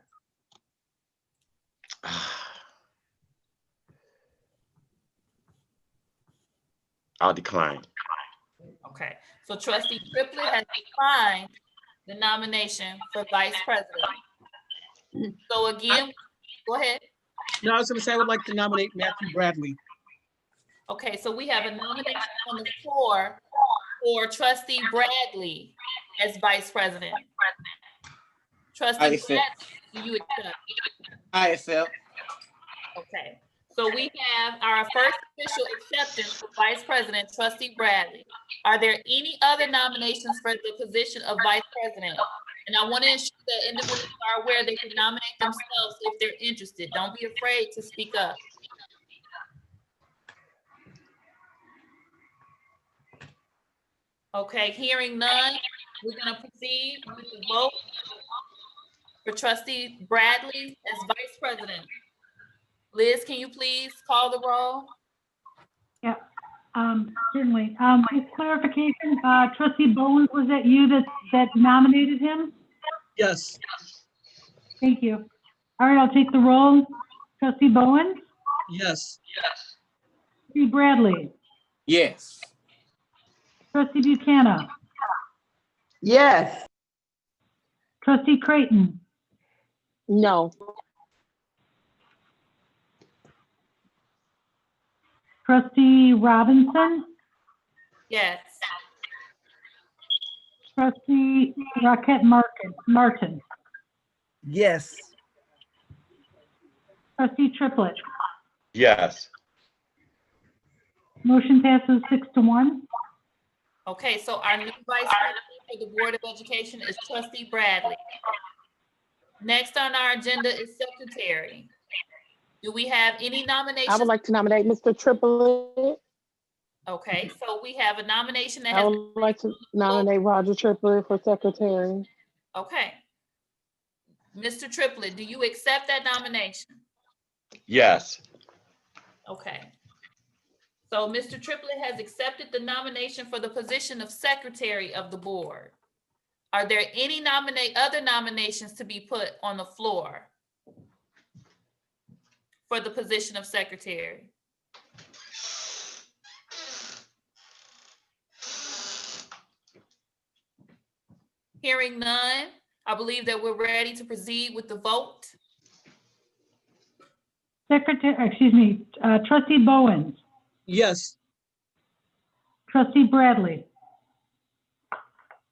I'll decline. Okay, so trustee Triplett has declined the nomination for vice president. So again, go ahead. No, I was gonna say I would like to nominate Matthew Bradley. Okay, so we have a nomination on the floor for trustee Bradley as vice president. Trustee I accept. Bradley, do you accept? I accept. Okay, so we have our first official acceptance for vice president, trustee Bradley. Are there any other nominations for the position of vice president? And I want to ensure that individuals are aware they can nominate themselves if they're interested. Don't be afraid to speak up. Okay, hearing none, we're gonna proceed with the vote for trustee Bradley as vice president. Liz, can you please call the roll? Yeah, certainly. Just clarification, trustee Bowens, was that you that nominated him? Yes. Thank you. All right, I'll take the roll. Trustee Bowens? Yes. Trustee Bradley? Yes. Trustee Buchanan? Yes. Trustee Creighton? No. Trustee Robinson? Yes. Trustee Rocket Martin. Yes. Trustee Triplett. Yes. Motion passes 6-1. Okay, so our new vice president for the Board of Education is Trustee Bradley. Next on our agenda is secretary. Do we have any I nominations? would like to nominate Mr. Triplett. Okay, so we have a nomination that I has, would like to nominate Roger Triplett for secretary. okay. Mr. Triplett, do you accept that nomination? Yes. Okay. So Mr. Triplett has accepted the nomination for the position of secretary of the board. Are there any other nominations to be put on the floor for the position of secretary? Hearing none, I believe that we're ready to proceed with the vote. Trustee Bowens. Yes. Trustee Bradley.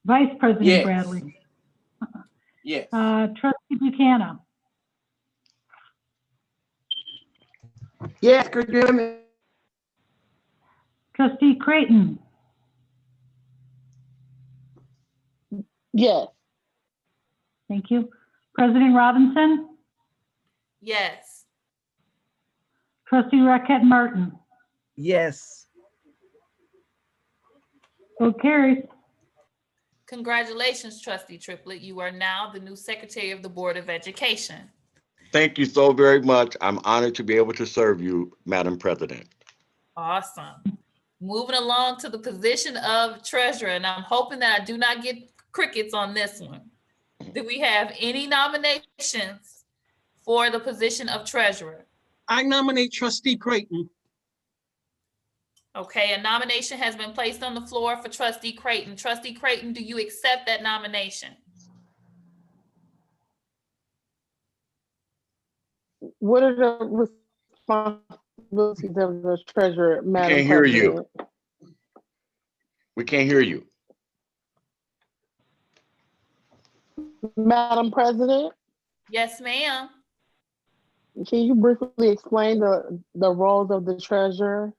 Vice President Yes. Bradley. Yes. Trustee Buchanan. Yes, could you hear me? Trustee Creighton. Yes. Thank you. President Robinson. Yes. Trustee Rocket Martin. Yes. Vote carries. Congratulations, Trustee Triplett. You are now the new secretary of the Board of Education. Thank you so very much. I'm honored to be able to serve you, Madam President. Awesome. Moving along to the position of treasurer, and I'm hoping that I do not get crickets on this one. Do we have any nominations for the position of treasurer? I nominate Trustee Creighton. Okay, a nomination has been placed on the floor for Trustee Creighton. Trustee Creighton, do you accept that nomination? What are the responsibilities of the treasurer, Madam Can't hear you. President? We can't hear you. Madam President, Yes, ma'am. can you briefly explain the roles of the treasurer?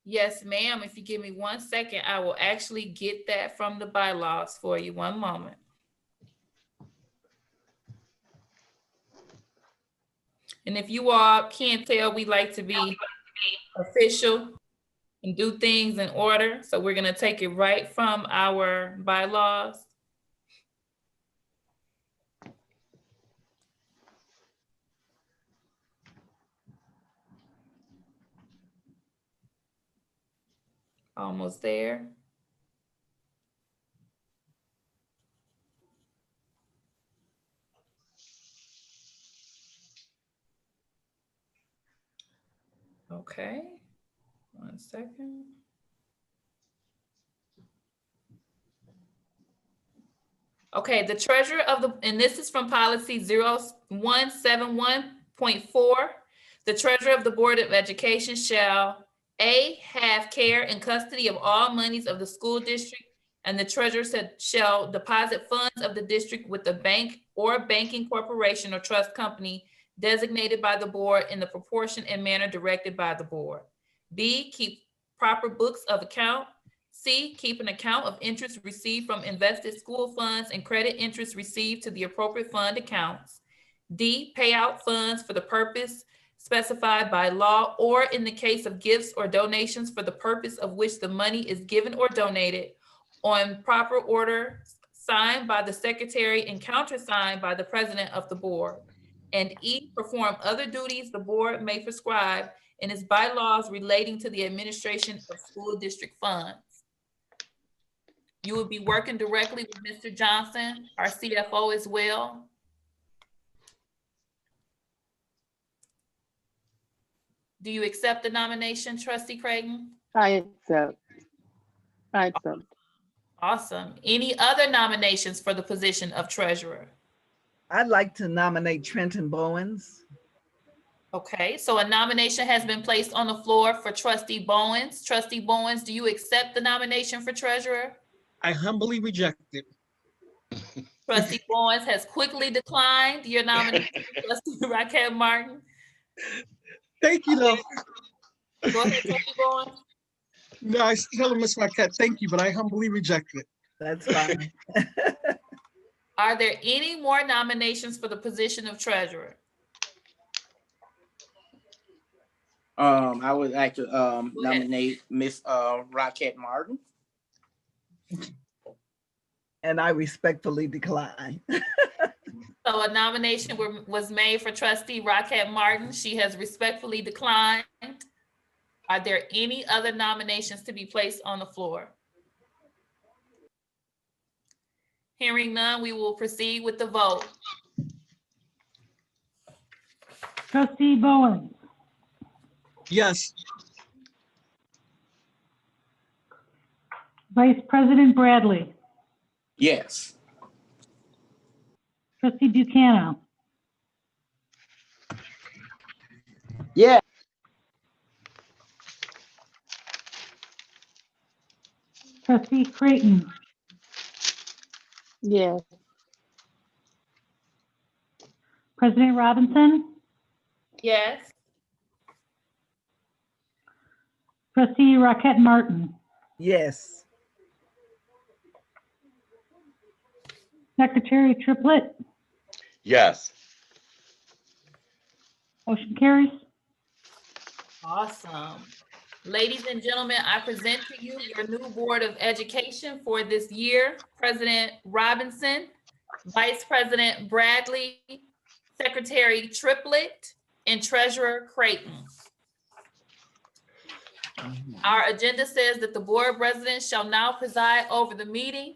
Yes, ma'am. If you give me 1 second, I will actually get that from the bylaws for you. One moment. And if you all can't tell, we like to be official and do things in order. So we're going to take it right from our bylaws. Almost there. Okay, 1 second. Okay, the treasurer of the, and this is from policy 0171.4. The treasurer of the Board of Education shall A, have care and custody of all monies of the school district, and the treasurer shall deposit funds of the district with the bank or banking corporation or trust company designated by the board in the proportion and manner directed by the board. B, keep proper books of account. C, keep an account of interest received from invested school funds and credit interest received to the appropriate fund accounts. D, pay out funds for the purpose specified by law, or in the case of gifts or donations for the purpose of which the money is given or donated, on proper order signed by the secretary and countersigned by the president of the board. And E, perform other duties the board may prescribe in its bylaws relating to the administration of school district funds. You will be working directly with Mr. Johnson, our CFO as well. Do you accept the nomination, Trustee Creighton? I accept. Awesome. Any other nominations for the position of treasurer? I'd like to nominate Trenton Bowens. Okay, so a nomination has been placed on the floor for Trustee Bowens. Trustee Bowens, do you accept the nomination for treasurer? I humbly reject it. Trustee Bowens has quickly declined your nomination. Trustee Raquel Martin. Thank you, though. Go ahead, Trustee Bowens. No, I tell her, Ms. Marquette, thank you, but I humbly reject it. That's fine. Are there any more nominations for the position of treasurer? I would like to nominate Miss Rockette Martin. And I respectfully decline. So a nomination was made for Trustee Rockette Martin. She has respectfully declined. Are there any other nominations to be placed on the floor? Hearing none, we will proceed with the vote. Trustee Bowens, Yes. Vice President Bradley, Yes. Trustee Buchanan, Yeah, Trustee Creighton, Yes. President Robinson, Yes. Trustee Rockette Martin, Yes. Secretary Triplett, Yes. motion carries. Awesome. Ladies and gentlemen, I present to you your new Board of Education for this year. President Robinson, Vice President Bradley, Secretary Triplett, and Treasurer Creighton. Our agenda says that the board president shall now preside over the meeting.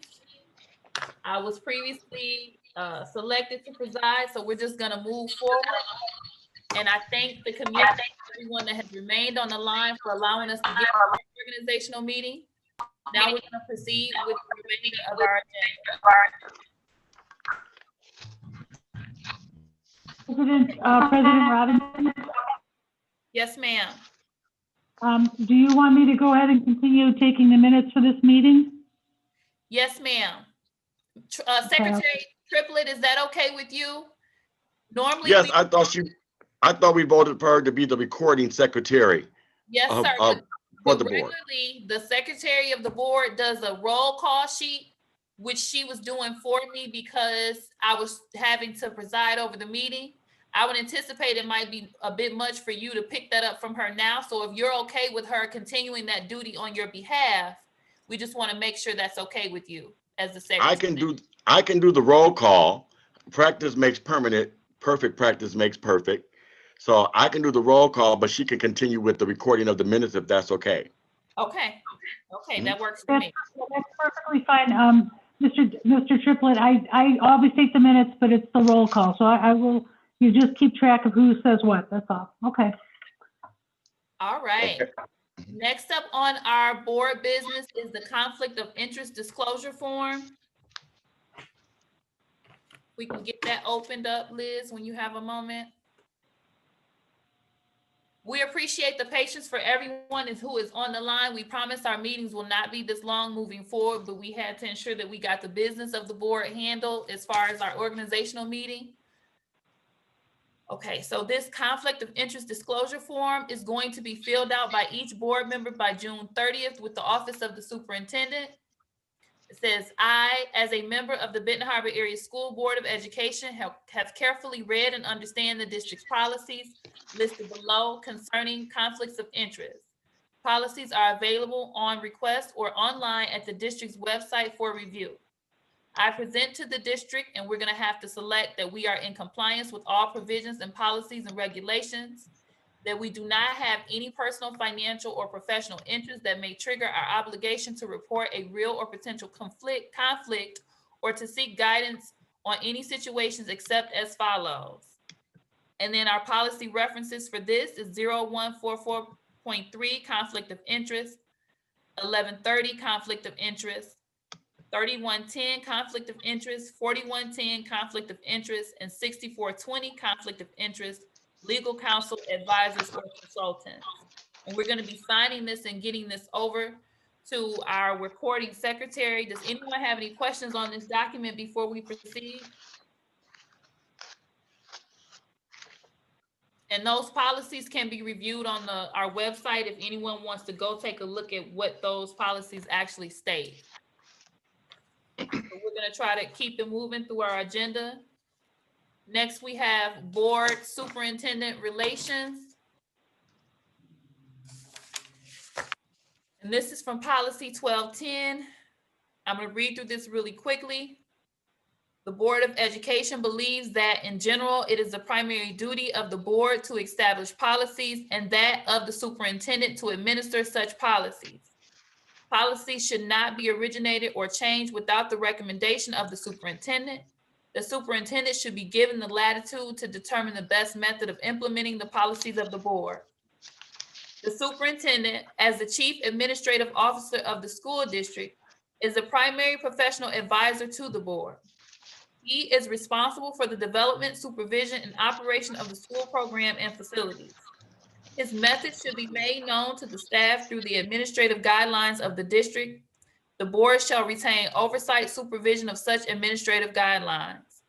I was previously selected to preside, so we're just gonna move forward. And I thank the community, everyone that has remained on the line for allowing us to get our organizational meeting. Now we're gonna proceed with the remainder of our agenda. President Robinson, Yes, ma'am. do you want me to go ahead and continue taking the minutes for this meeting? Yes, ma'am. Secretary Triplett, is that okay with you? Normally, Yes, I thought we voted for her to be the recording secretary. yes, sir. for But the board. regularly, the secretary of the board does a roll call sheet, which she was doing for me because I was having to preside over the meeting. I would anticipate it might be a bit much for you to pick that up from her now. So if you're okay with her continuing that duty on your behalf, we just want to make sure that's okay with you as the secretary. I can do the roll call. Practice makes permanent. Perfect practice makes perfect. So I can do the roll call, but she can continue with the recording of the minutes if that's okay. Okay, that works for me. That's perfectly fine. Mr. Triplett, I always take the minutes, but it's the roll call. So I will, you just keep track of who says what, that's all. Okay. All right. Okay. Next up on our board business is the conflict of interest disclosure form. We can get that opened up, Liz, when you have a moment. We appreciate the patience for everyone who is on the line. We promise our meetings will not be this long moving forward, but we had to ensure that we got the business of the board handled as far as our organizational meeting. Okay, so this conflict of interest disclosure form is going to be filled out by each board member by June 30th with the Office of the Superintendent. It says, I, as a member of the Benton Harbor Area School Board of Education, have carefully read and understand the district's policies listed below concerning conflicts of interest. Policies are available on request or online at the district's website for review. I present to the district, and we're going to have to select that we are in compliance with all provisions and policies and regulations, that we do not have any personal, financial, or professional interest that may trigger our obligation to report a real or potential conflict, or to seek guidance on any situations except as follows. And then our policy references for this is 0144.3, conflict of interest, 1130, conflict of interest, 3110, conflict of interest, 4110, conflict of interest, and 6420, conflict of interest, legal counsel, advisors, or consultants. And we're going to be signing this and getting this over to our recording secretary. Does anyone have any questions on this document before we proceed? And those policies can be reviewed on our website if anyone wants to go take a look at what those policies actually state. So we're gonna try to keep it moving through our agenda. Next, we have board superintendent relations. And this is from policy 1210. I'm gonna read through this really quickly. The Board of Education believes that in general, it is the primary duty of the board to establish policies and that of the superintendent to administer such policies. Policies should not be originated or changed without the recommendation of the superintendent. The superintendent should be given the latitude to determine the best method of implementing the policies of the board. The superintendent, as the chief administrative officer of the school district, is the primary professional advisor to the board. He is responsible for the development, supervision, and operation of the school program and facilities. His methods should be made known to the staff through the administrative guidelines of the district. The board shall retain oversight supervision of such administrative guidelines.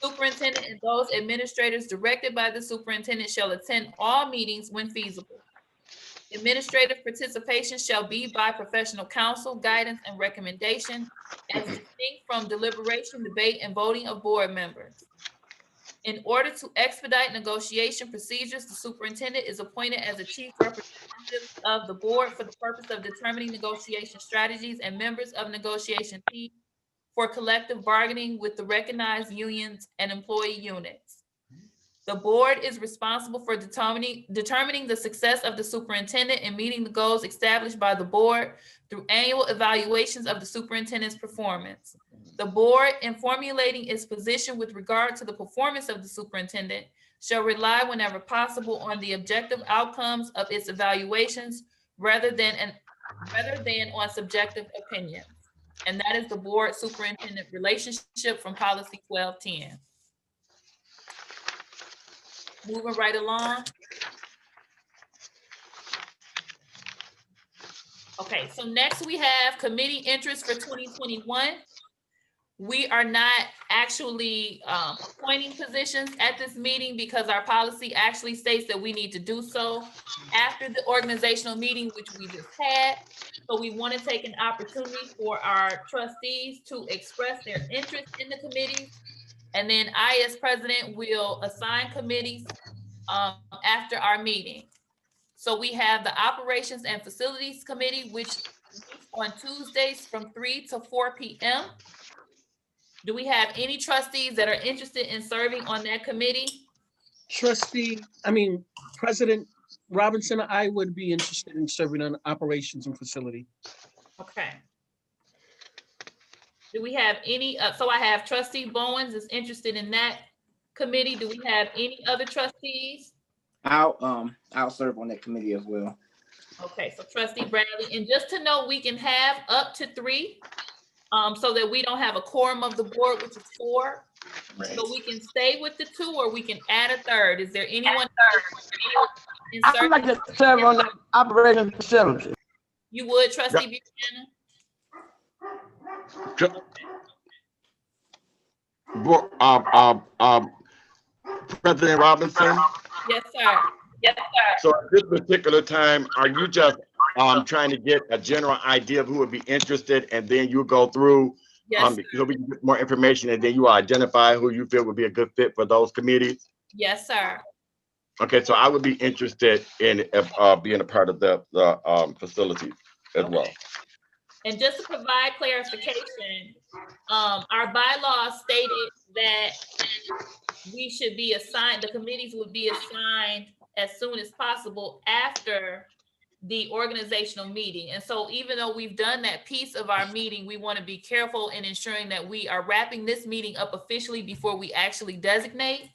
Superintendent and those administrators directed by the superintendent shall attend all meetings when feasible. Administrative participation shall be by professional counsel, guidance, and recommendation, as distinct from deliberation, debate, and voting of board members. In order to expedite negotiation procedures, the superintendent is appointed as the chief representative of the board for the purpose of determining negotiation strategies and members of negotiation team for collective bargaining with the recognized unions and employee units. The board is responsible for determining the success of the superintendent and meeting the goals established by the board through annual evaluations of the superintendent's performance. The board, in formulating its position with regard to the performance of the superintendent, shall rely whenever possible on the objective outcomes of its evaluations rather than on subjective opinions. And that is the board superintendent relationship from policy 1210. Moving right along. Okay, so next we have committee interest for 2021. We are not actually appointing positions at this meeting because our policy actually states that we need to do so after the organizational meeting, which we just had. So we want to take an opportunity for our trustees to express their interest in the committees. And then I, as president, will assign committees after our meeting. So we have the Operations and Facilities Committee, which meets on Tuesdays from 3 to 4 p.m. Do we have any trustees that are interested in serving on that committee? President Robinson, I would be interested in serving on Operations and Facility. Okay. Do we have any, so I have trustee Bowens is interested in that committee. Do we have any other trustees? I'll serve on that committee as well. Okay, so trustee Bradley, and just to know, we can have up to 3, so that we don't have a quorum of the board, which is 4. Right. So we can stay with the 2, or we can add a 3rd. Is there anyone? I would like to serve on the operations facility. You would, trustee Buchanan? President Robinson? Yes, sir. Yes, sir. So at this particular time, are you just trying to get a general idea of who would be interested, and then you go through Yes, so we can get more information, and then you identify who you feel would be a good fit for those committees? yes, sir. Okay, so I would be interested in being a part of the facility as well. And just to provide clarification, our bylaws stated that we should be assigned, the committees would be assigned as soon as possible after the organizational meeting. And so even though we've done that piece of our meeting, we want to be careful in ensuring that we are wrapping this meeting up officially before we actually designate.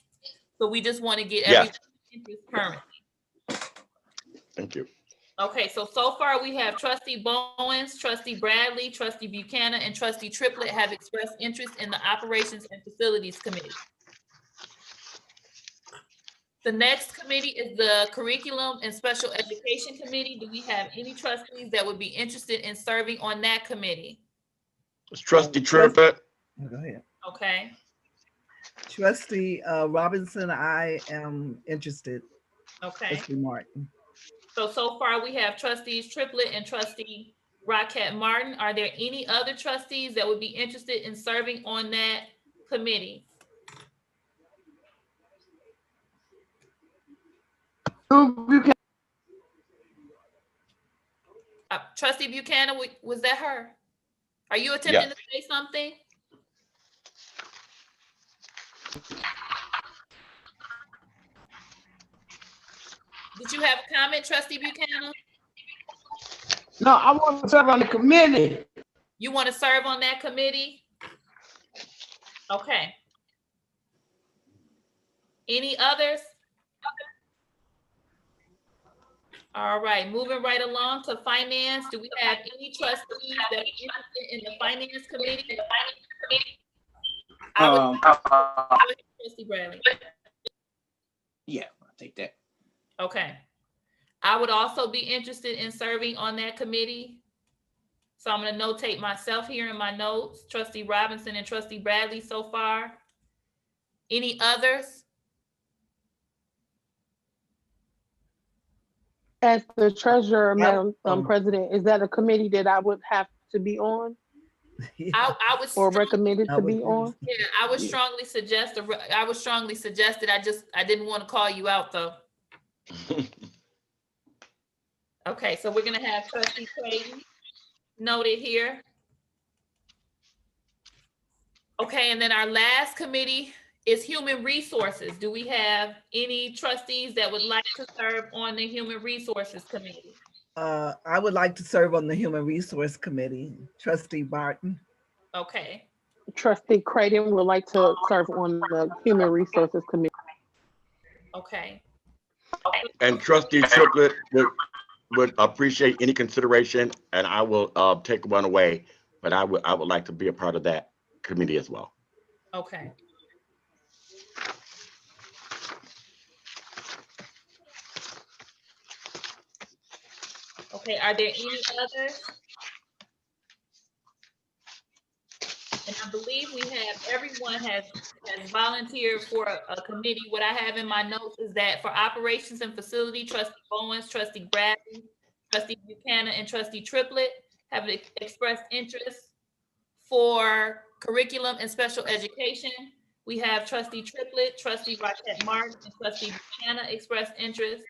So we just want to get everything current. Thank you. Okay, so far we have trustee Bowens, trustee Bradley, trustee Buchanan, and trustee Triplett have expressed interest in the Operations and Facilities Committee. The next committee is the Curriculum and Special Education Committee. Do we have any trustees that would be interested in serving on that committee? It's Trustee Triplett. Go ahead. Okay, Trustee Robinson, I am interested. okay. Trustee Martin. So far we have trustees Triplett and trustee Rockette Martin. Are there any other trustees that would be interested in serving on that committee? Trustee Buchanan, was that her? Are you attempting to say something? Did you have a comment, Trustee Buchanan? No, I want to serve on the committee. You want to serve on that committee? Okay. Any others? All right, moving right along to finance. Do we have any trustees that are interested in the finance committee? Go ahead, Trustee Bradley. Yeah, I'll take that. Okay. I would also be interested in serving on that committee. So I'm going to notate myself here in my notes, Trustee Robinson and Trustee Bradley so far. Any others? As the treasurer, Madam President, is that a committee that I would have to be on I would or recommended to be on? Yeah, I would strongly suggest. It. I didn't want to call you out though. Okay, so we're gonna have Trustee Creighton noted here. Okay, and then our last committee is Human Resources. Do we have any trustees that would like to serve on the Human Resources Committee? I would like to serve on the Human Resource Committee. Trustee Barton. Okay. Trustee Creighton would like to serve on the Human Resources Committee. Okay. And Trustee Triplett would appreciate any consideration, and I will take one away, but I would like to be a part of that committee as well. Okay. Okay, are there any others? And I believe we have, everyone has volunteered for a committee. What I have in my notes is that for operations and facility, Trustee Bowens, Trustee Bradley, Trustee Buchanan, and Trustee Triplett have expressed interest. For curriculum and special education, we have Trustee Triplett, Trustee Rockette Martin, and Trustee Buchanan expressed interest.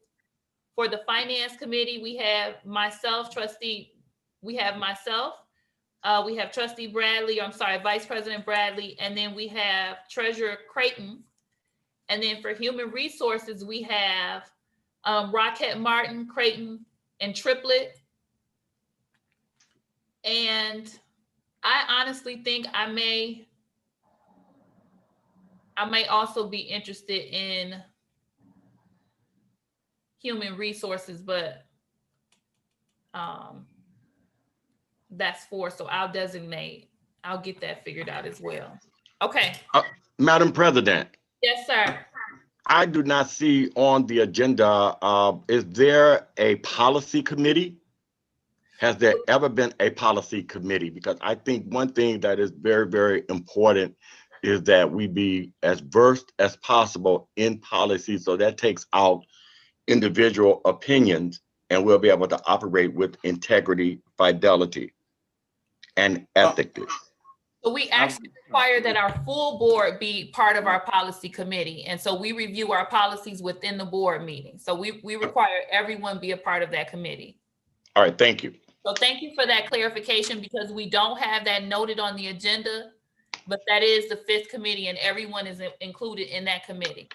For the finance committee, we have myself, we have Trustee Bradley, Vice President Bradley, and then we have Treasurer Creighton. And then for human resources, we have Rockette Martin, Creighton, and Triplett. And I honestly think I may also be interested in human resources, but that's 4, so I'll get that figured out as well. Okay. Madam President. Yes, sir. I do not see on the agenda, is there a policy committee? Has there ever been a policy committee? Because I think one thing that is very, very important is that we be as versed as possible in policy. So that takes out individual opinions, and we'll be able to operate with integrity, fidelity, and ethically. So we actually require that our full board be part of our policy committee. And so we review our policies within the board meeting. So we require everyone be a part of that committee. All right, thank you. So thank you for that clarification, because we don't have that noted on the agenda, but that is the 5th committee and everyone is included in that committee.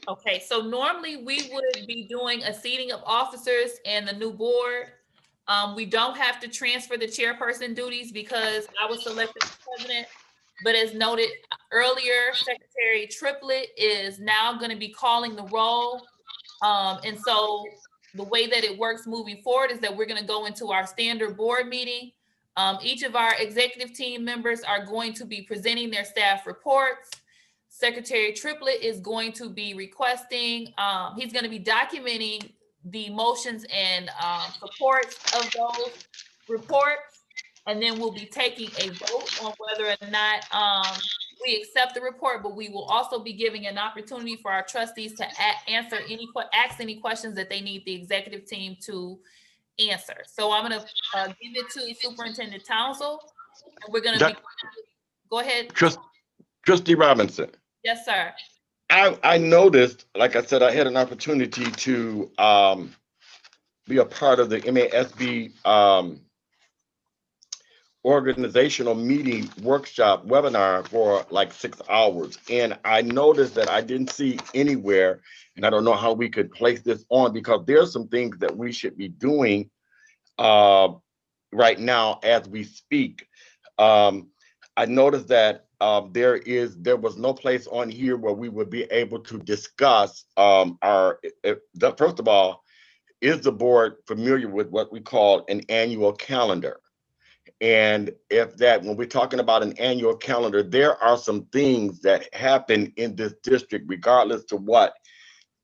Okay, so normally we would be doing a seating of officers and the new board. We don't have to transfer the chairperson duties because I was selected as president, but as noted earlier, Secretary Triplett is now going to be calling the roll. And so the way that it works moving forward is that we're going to go into our standard board meeting. Each of our executive team members are going to be presenting their staff reports. Secretary Triplett is going to be requesting, he's going to be documenting the motions and supports of those reports. And then we'll be taking a vote on whether or not we accept the report, but we will also be giving an opportunity for our trustees to ask any questions that they need the executive team to answer. So I'm going to give it to Superintendent Townsend, and we're going to be, go ahead. Trustee Robinson. Yes, sir. I noticed, like I said, I had an opportunity to be a part of the MASB organizational meeting workshop webinar for like 6 hours. And I noticed that I didn't see anywhere, and I don't know how we could place this on, because there's some things that we should be doing right now as we speak. I noticed that there was no place on here where we would be able to discuss first of all, is the board familiar with what we call an annual calendar? And when we're talking about an annual calendar, there are some things that happen in this district, regardless to what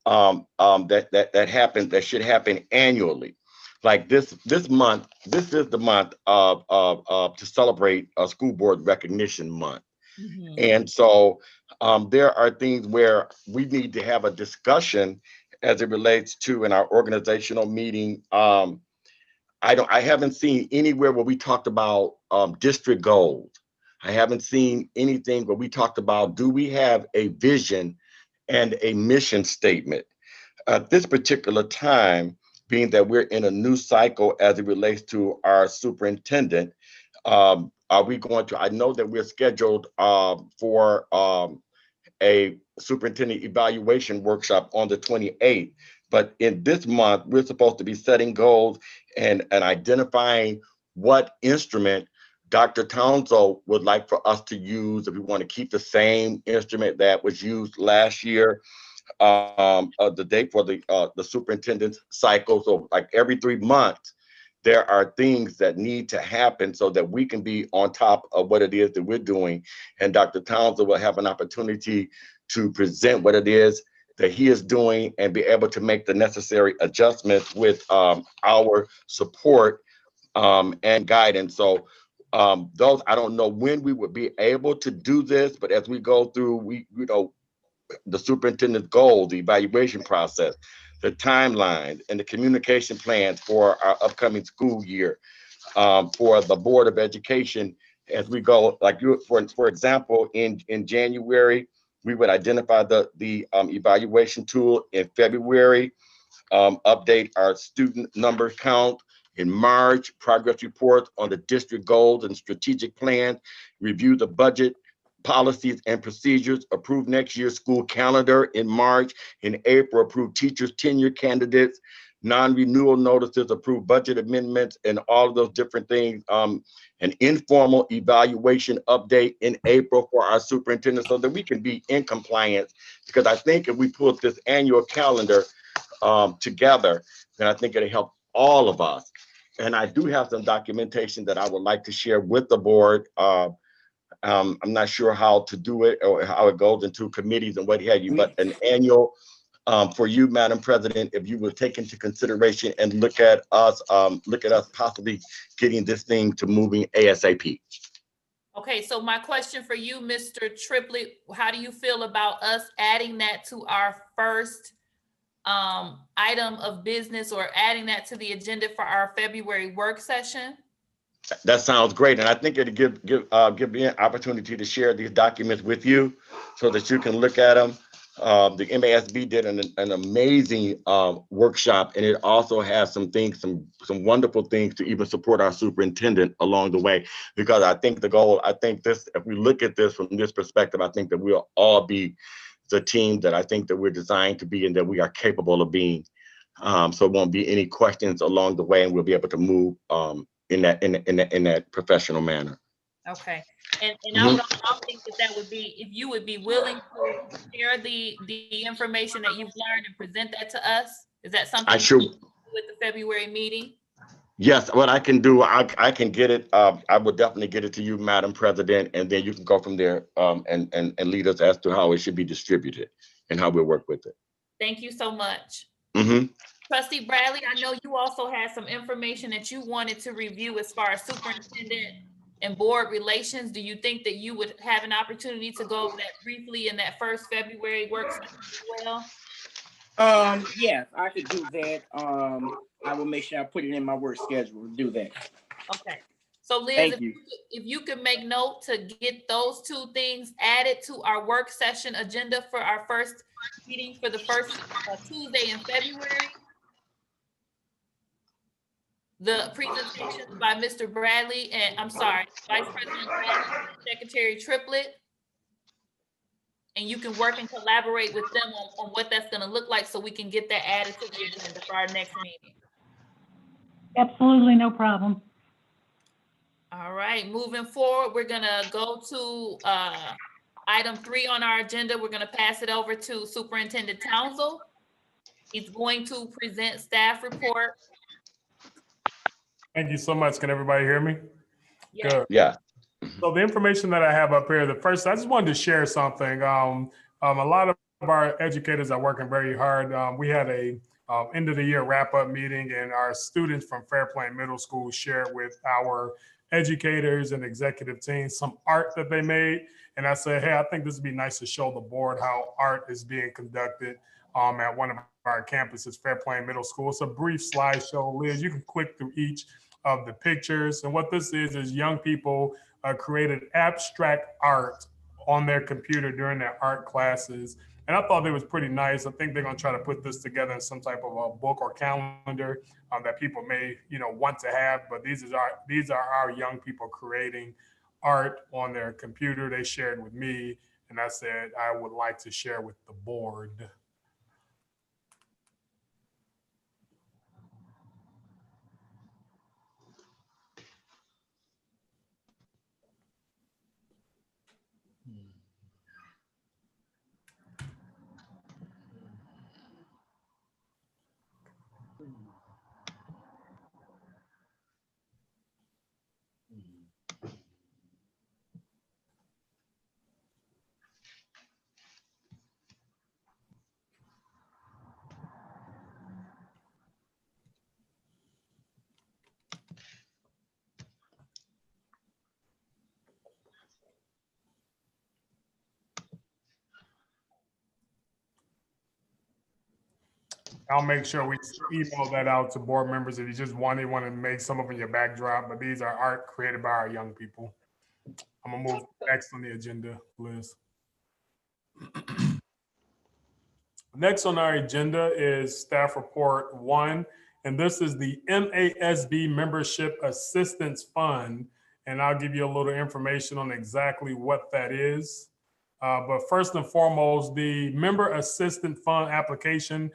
that happens, that should happen annually. Like this month, this is the month to celebrate a school board recognition month. Mm-hmm. And so there are things where we need to have a discussion as it relates to in our organizational meeting. I haven't seen anywhere where we talked about district goals. I haven't seen anything where we talked about, do we have a vision and a mission statement? At this particular time, being that we're in a new cycle as it relates to our superintendent, are we going to, I know that we're scheduled for a superintendent evaluation workshop on the 28th. But in this month, we're supposed to be setting goals and identifying what instrument Dr. Townsend would like for us to use, if we want to keep the same instrument that was used last year, the date for the superintendent's cycle. So like every 3 months, there are things that need to happen so that we can be on top of what it is that we're doing. And Dr. Townsend will have an opportunity to present what it is that he is doing and be able to make the necessary adjustments with our support and guidance. So those, I don't know when we would be able to do this, but as we go through, the superintendent's goal, the evaluation process, the timeline, and the communication plans for our upcoming school year, for the Board of Education, as we go, like for example, in January, we would identify the evaluation tool. In February, update our student number count. In March, progress reports on the district goals and strategic plan, review the budget, policies and procedures, approve next year's school calendar in March. In April, approve teachers' tenure candidates, non-renewal notices, approve budget amendments, and all of those different things. An informal evaluation update in April for our superintendent so that we can be in compliance. Because I think if we put this annual calendar together, then I think it'll help all of us. And I do have some documentation that I would like to share with the board. I'm not sure how to do it or how it goes into committees and what have you, but an annual for you, Madam President, if you would take into consideration and look at us possibly getting this thing to moving ASAP. Okay, so my question for you, Mr. Triplett, how do you feel about us adding that to our first item of business, or adding that to the agenda for our February work session? That sounds great, and I think it'll give me an opportunity to share these documents with you so that you can look at them. The MASB did an amazing workshop, and it also has some things, some wonderful things to even support our superintendent along the way. Because I think this, if we look at this from this perspective, I think that we'll all be the team that I think that we're designed to be and that we are capable of being. So it won't be any questions along the way, and we'll be able to move in that professional manner. Okay, and I would also think that would be, if you would be willing to share the information that you've learned and present that to us. Is that something I sure with the February meeting? Yes, what I can do, I can get it. I would definitely get it to you, Madam President, and then you can go from there and lead us as to how it should be distributed and how we'll work with it. Thank you so much. Mm-hmm. Trustee Bradley, I know you also had some information that you wanted to review as far as superintendent and board relations. Do you think that you would have an opportunity to go over that briefly in that first February work session as well? Yes, I could do that. I will make sure I put it in my work schedule to do that. Okay. So Liz, Thank you. if you could make note to get those two things added to our work session agenda for our first meeting for the first Tuesday in February. The presentation by Mr. Bradley and Vice President Bradley and Secretary Triplett. And you can work and collaborate with them on what that's gonna look like so we can get that added to the agenda for our next meeting. Absolutely, no problem. All right, moving forward, we're gonna go to item 3 on our agenda. We're gonna pass it over to Superintendent Townsend. He's going to present staff report. Thank you so much. Can everybody hear me? Yeah. Good. Yeah. So the information that I have up here, the first, I just wanted to share something. A lot of our educators are working very hard. We had a end of the year wrap up meeting, and our students from Fairplain Middle School shared with our educators and executive team some art that they made. And I said, hey, I think this would be nice to show the board how art is being conducted at one of our campuses, Fairplain Middle School. It's a brief slideshow. Liz, you can click through each of the pictures. And what this is young people created abstract art on their computer during their art classes. And I thought it was pretty nice. I think they're going to try to put this together in some type of a book or calendar that people may, want to have. But these are our young people creating art on their computer. They shared with me, and I said I would like to share with the board. I'll make sure we email that out to board members if you just want to make some of them your backdrop, but these are art created by our young people. I'm gonna move next on the agenda, Liz. Next on our agenda is staff report 1, and this is the MASB Membership Assistance Fund, and I'll give you a little information on exactly what that is. But first and foremost, the Member Assistance Fund application,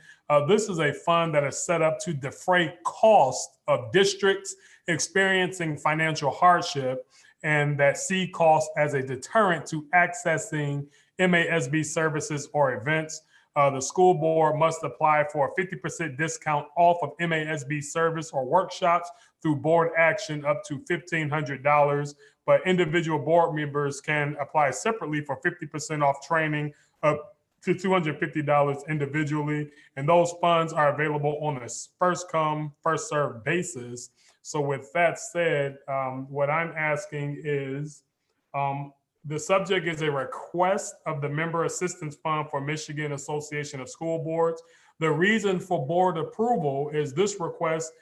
this is a fund that is set up to defray costs of districts experiencing financial hardship and that see costs as a deterrent to accessing MASB services or events. The school board must apply for a 50% discount off of MASB service or workshops through board action up to $1,500. But individual board members can apply separately for 50% off training up to $250 individually. And those funds are available on a first come, first served basis. So with that said, what I'm asking is, the subject is a request of the Member Assistance Fund for Michigan Association of School Boards. The reason for board approval is this request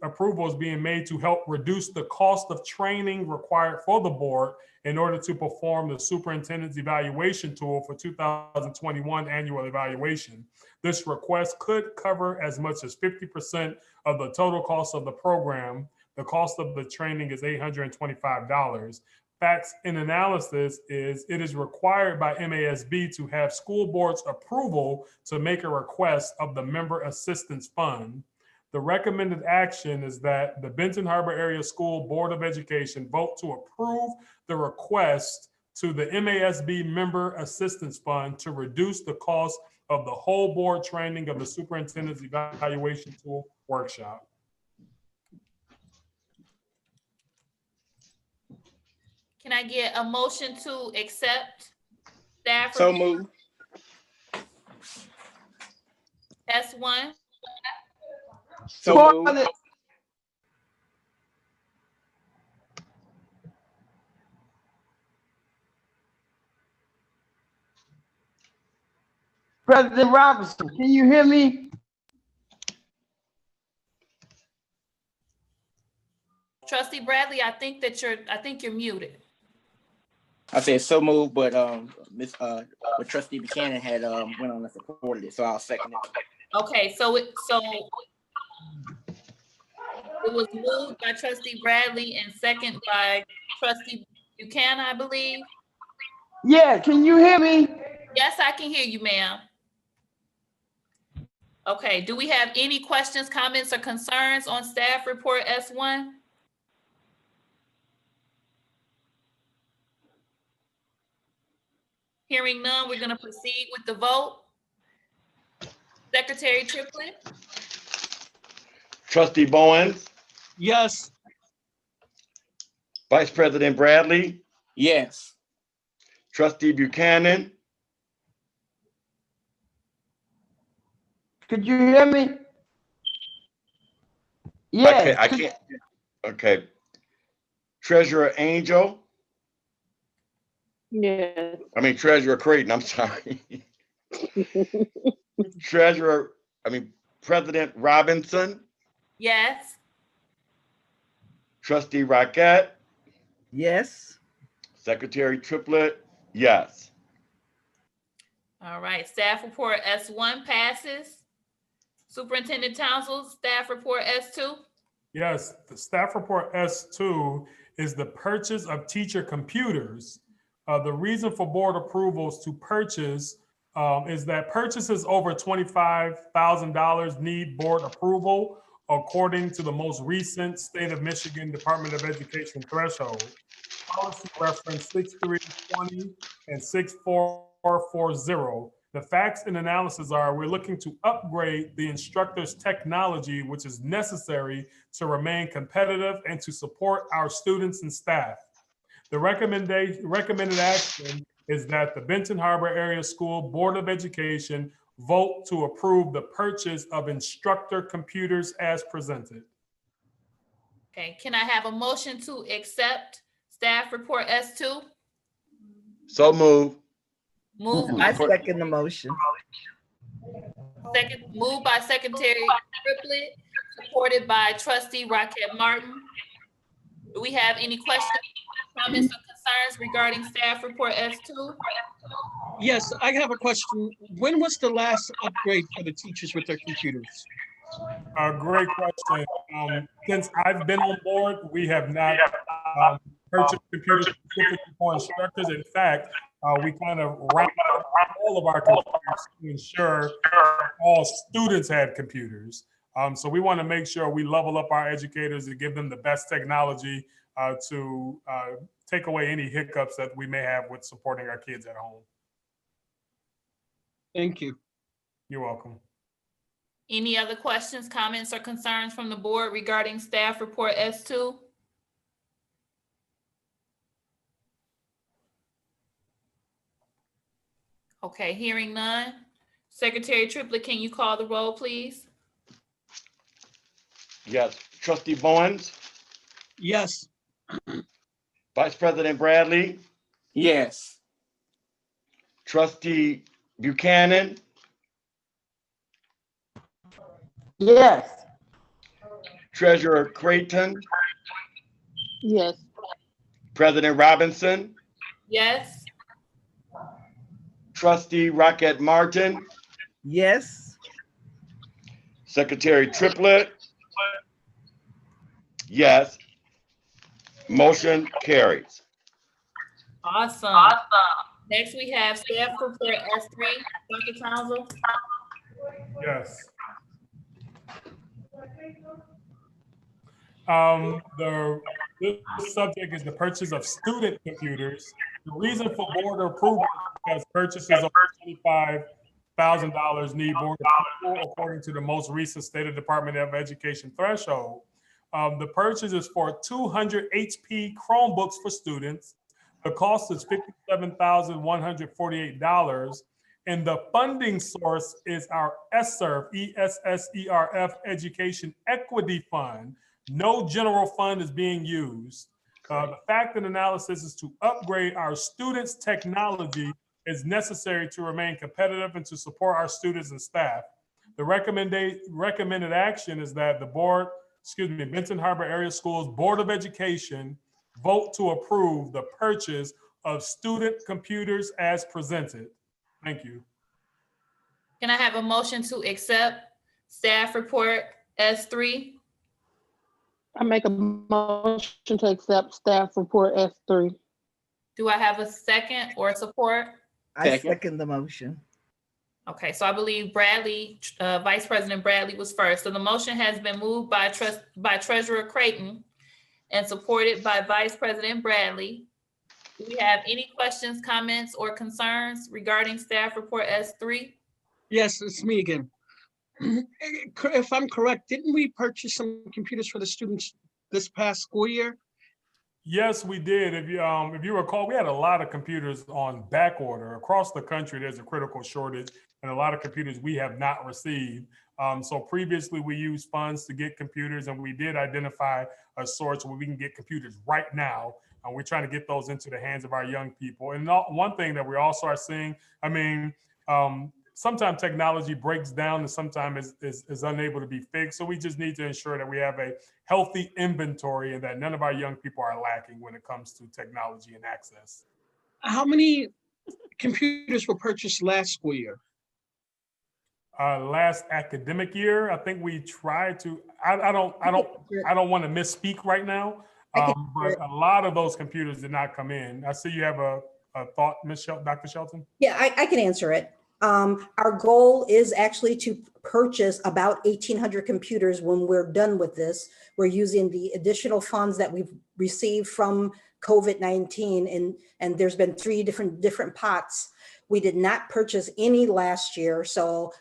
approval is being made to help reduce the cost of training required for the board in order to perform the superintendent's evaluation tool for 2021 annual evaluation. This request could cover as much as 50% of the total cost of the program. The cost of the training is $825. Facts in analysis is it is required by MASB to have school board's approval to make a request of the Member Assistance Fund. The recommended action is that the Benton Harbor Area School Board of Education vote to approve the request to the MASB Member Assistance Fund to reduce the cost of the whole board training of the Superintendent's Evaluation Tool workshop. Can I get a motion to accept staff So report moved. S1? So Support moved. it. President Robinson, can you hear me? Trustee Bradley, I think you're muted. I said so moved, but but Trustee Buchanan had went on and supported it, so I'll second it. Okay, so it was moved by Trustee Bradley and second by Trustee Buchanan, I believe. Yeah, can you hear me? Yes, I can hear you, ma'am. Okay, do we have any questions, comments, or concerns on staff report S1? Hearing none, we're gonna proceed with the vote. Secretary Triplett? Trustee Bowens, Yes. Vice President Bradley, Yes. Trustee Buchanan, Could you hear me? Yes. I can't, okay. Treasurer Angel, Yes. Treasurer Creighton, I'm sorry. President Robinson, Yes. Trustee Rocket, Yes. Secretary Triplett, yes. All right, staff report S1 passes. Superintendent Townsend, staff report S2? Yes, the staff report S2 is the purchase of teacher computers. The reason for board approvals to purchase is that purchases over $25,000 need board approval according to the most recent State of Michigan Department of Education threshold. Policy reference 6320 and 6440. The facts and analysis are we're looking to upgrade the instructor's technology, which is necessary to remain competitive and to support our students and staff. The recommended action is that the Benton Harbor Area School Board of Education vote to approve the purchase of instructor computers as presented. Okay, can I have a motion to accept staff report S2? So move. Moved I by second the motion. moved by Secretary Triplett, supported by Trustee Rocket Martin. Do we have any questions, comments, or concerns regarding staff report S2? Yes, I have a question. When was the last upgrade for the teachers with their computers? Great question. Since I've been on board, we have not purchased computers specifically for instructors. In fact, we kind of rounded up all of our computers to ensure all students had computers. So we want to make sure we level up our educators and give them the best technology to take away any hiccups that we may have with supporting our kids at home. Thank you. You're welcome. Any other questions, comments, or concerns from the board regarding staff report S2? Okay, hearing none. Secretary Triplett, can you call the roll, please? Yes. Trustee Bowens, Yes. Vice President Bradley, Yes. Trustee Buchanan, Yes. Treasurer Creighton, Yes. President Robinson, Yes. Trustee Rocket Martin, Yes. Secretary Triplett, yes. Motion carries. Awesome. Next, we have staff report S3. Dr. Townsend? Yes. This subject is the purchase of student computers. The reason for board approval is because purchases over $25,000 need board approval according to the most recent State of Department of Education threshold. The purchase is for 200 HP Chromebooks for students, The cost is $57,148. And the funding source is our ESSERF, ESSERF Education Equity Fund. No general fund is being used. The fact and analysis is to upgrade our students' technology is necessary to remain competitive and to support our students and staff. The recommended action is that the board, Benton Harbor Area Schools Board of Education vote to approve the purchase of student computers as presented. Thank you. Can I have a motion to accept staff report S3? I make a motion to accept staff report S3. Do I have a second or support? I Second. second the motion. Okay, so I believe Bradley, Vice President Bradley was first. So the motion has been moved by Treasurer Creighton and supported by Vice President Bradley. Do we have any questions, comments, or concerns regarding staff report S3? Yes, it's me again. If I'm correct, didn't we purchase some computers for the students this past school year? Yes, we did. If you recall, we had a lot of computers on back order across the country. There's a critical shortage, and a lot of computers we have not received. So previously, we used funds to get computers, and we did identify a source where we can get computers right now. And we're trying to get those into the hands of our young people. And one thing that we also are seeing, sometimes technology breaks down and sometimes is unable to be fixed. So we just need to ensure that we have a healthy inventory and that none of our young people are lacking when it comes to technology and access. How many computers were purchased last school year? Last academic year, I think we tried to, I don't want to misspeak right now, but a lot of those computers did not come in. I see you have a thought, Dr. Shelton? Yeah, I can answer it. Our goal is actually to purchase about 1,800 computers when we're done with this. We're using the additional funds that we've received from COVID-19, and there's been 3 different pots. We did not purchase any last year, so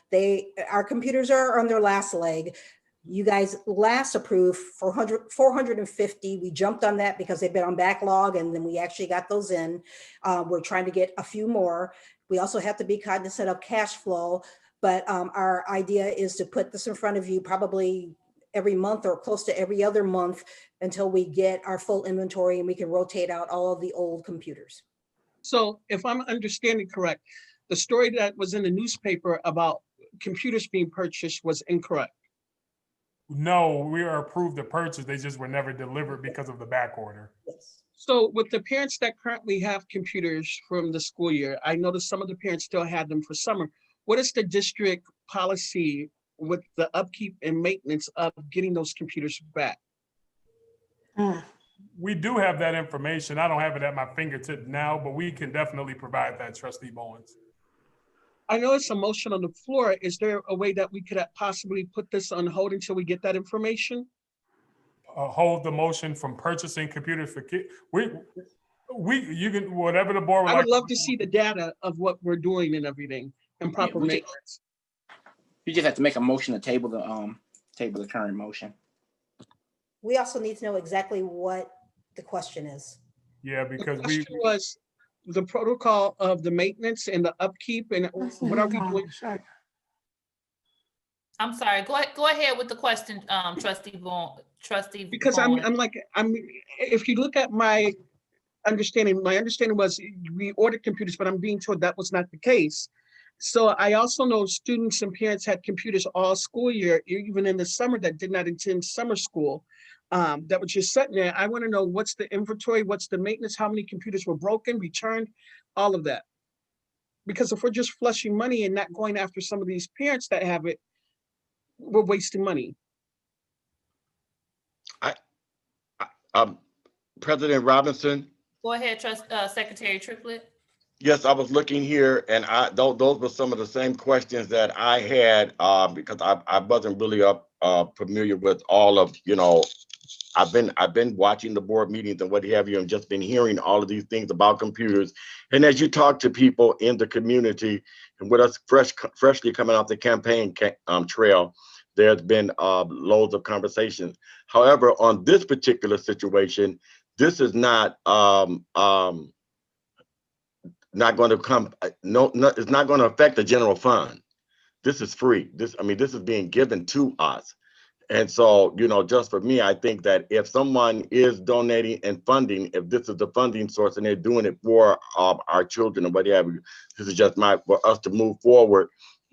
our computers are on their last leg. You guys last approved 450. We jumped on that because they've been on backlog, and then we actually got those in. We're trying to get a few more. We also have to be cognizant of cash flow, but our idea is to put this in front of you probably every month or close to every other month until we get our full inventory and we can rotate out all of the old computers. So if I'm understanding correct, the story that was in the newspaper about computers being purchased was incorrect. No, we are approved to purchase. They just were never delivered because of the back order. Yes. So with the parents that currently have computers from the school year, I noticed some of the parents still had them for summer. What is the district policy with the upkeep and maintenance of getting those computers back? We do have that information. I don't have it at my fingertip now, but we can definitely provide that, Trustee Bowens. I know it's a motion on the floor. Is there a way that we could possibly put this on hold until we get that information? Hold the motion from purchasing computers for kids. You can, whatever the board would I would like. love to see the data of what we're doing and everything and proper maintenance. You just have to make a motion to table the current motion. We also need to know exactly what the question is. Yeah, The because question was the protocol of the maintenance and the upkeep and what are we doing? I'm sorry, go ahead with the question, Trustee Bowens. Because I'm if you look at my understanding was we ordered computers, but I'm being told that was not the case. So I also know students and parents had computers all school year, even in the summer, that did not attend summer school, that was just sitting there. I want to know what's the inventory, what's the maintenance, how many computers were broken, returned, all of that. Because if we're just flushing money and not going after some of these parents that have it, we're wasting money. President Robinson. Go ahead, Secretary Triplett. Yes, I was looking here, and those were some of the same questions that I had because I wasn't really familiar with all of, I've been watching the board meetings and what have you, and just been hearing all of these things about computers. And as you talk to people in the community, and with us freshly coming off the campaign trail, there's been loads of conversations. However, on this particular situation, this is not not going to come, it's not going to affect the general fund. This is free. This is being given to us. And so, just for me, I think that if someone is donating and funding, if this is the funding source and they're doing it for our children or whatever, this is just for us to move forward.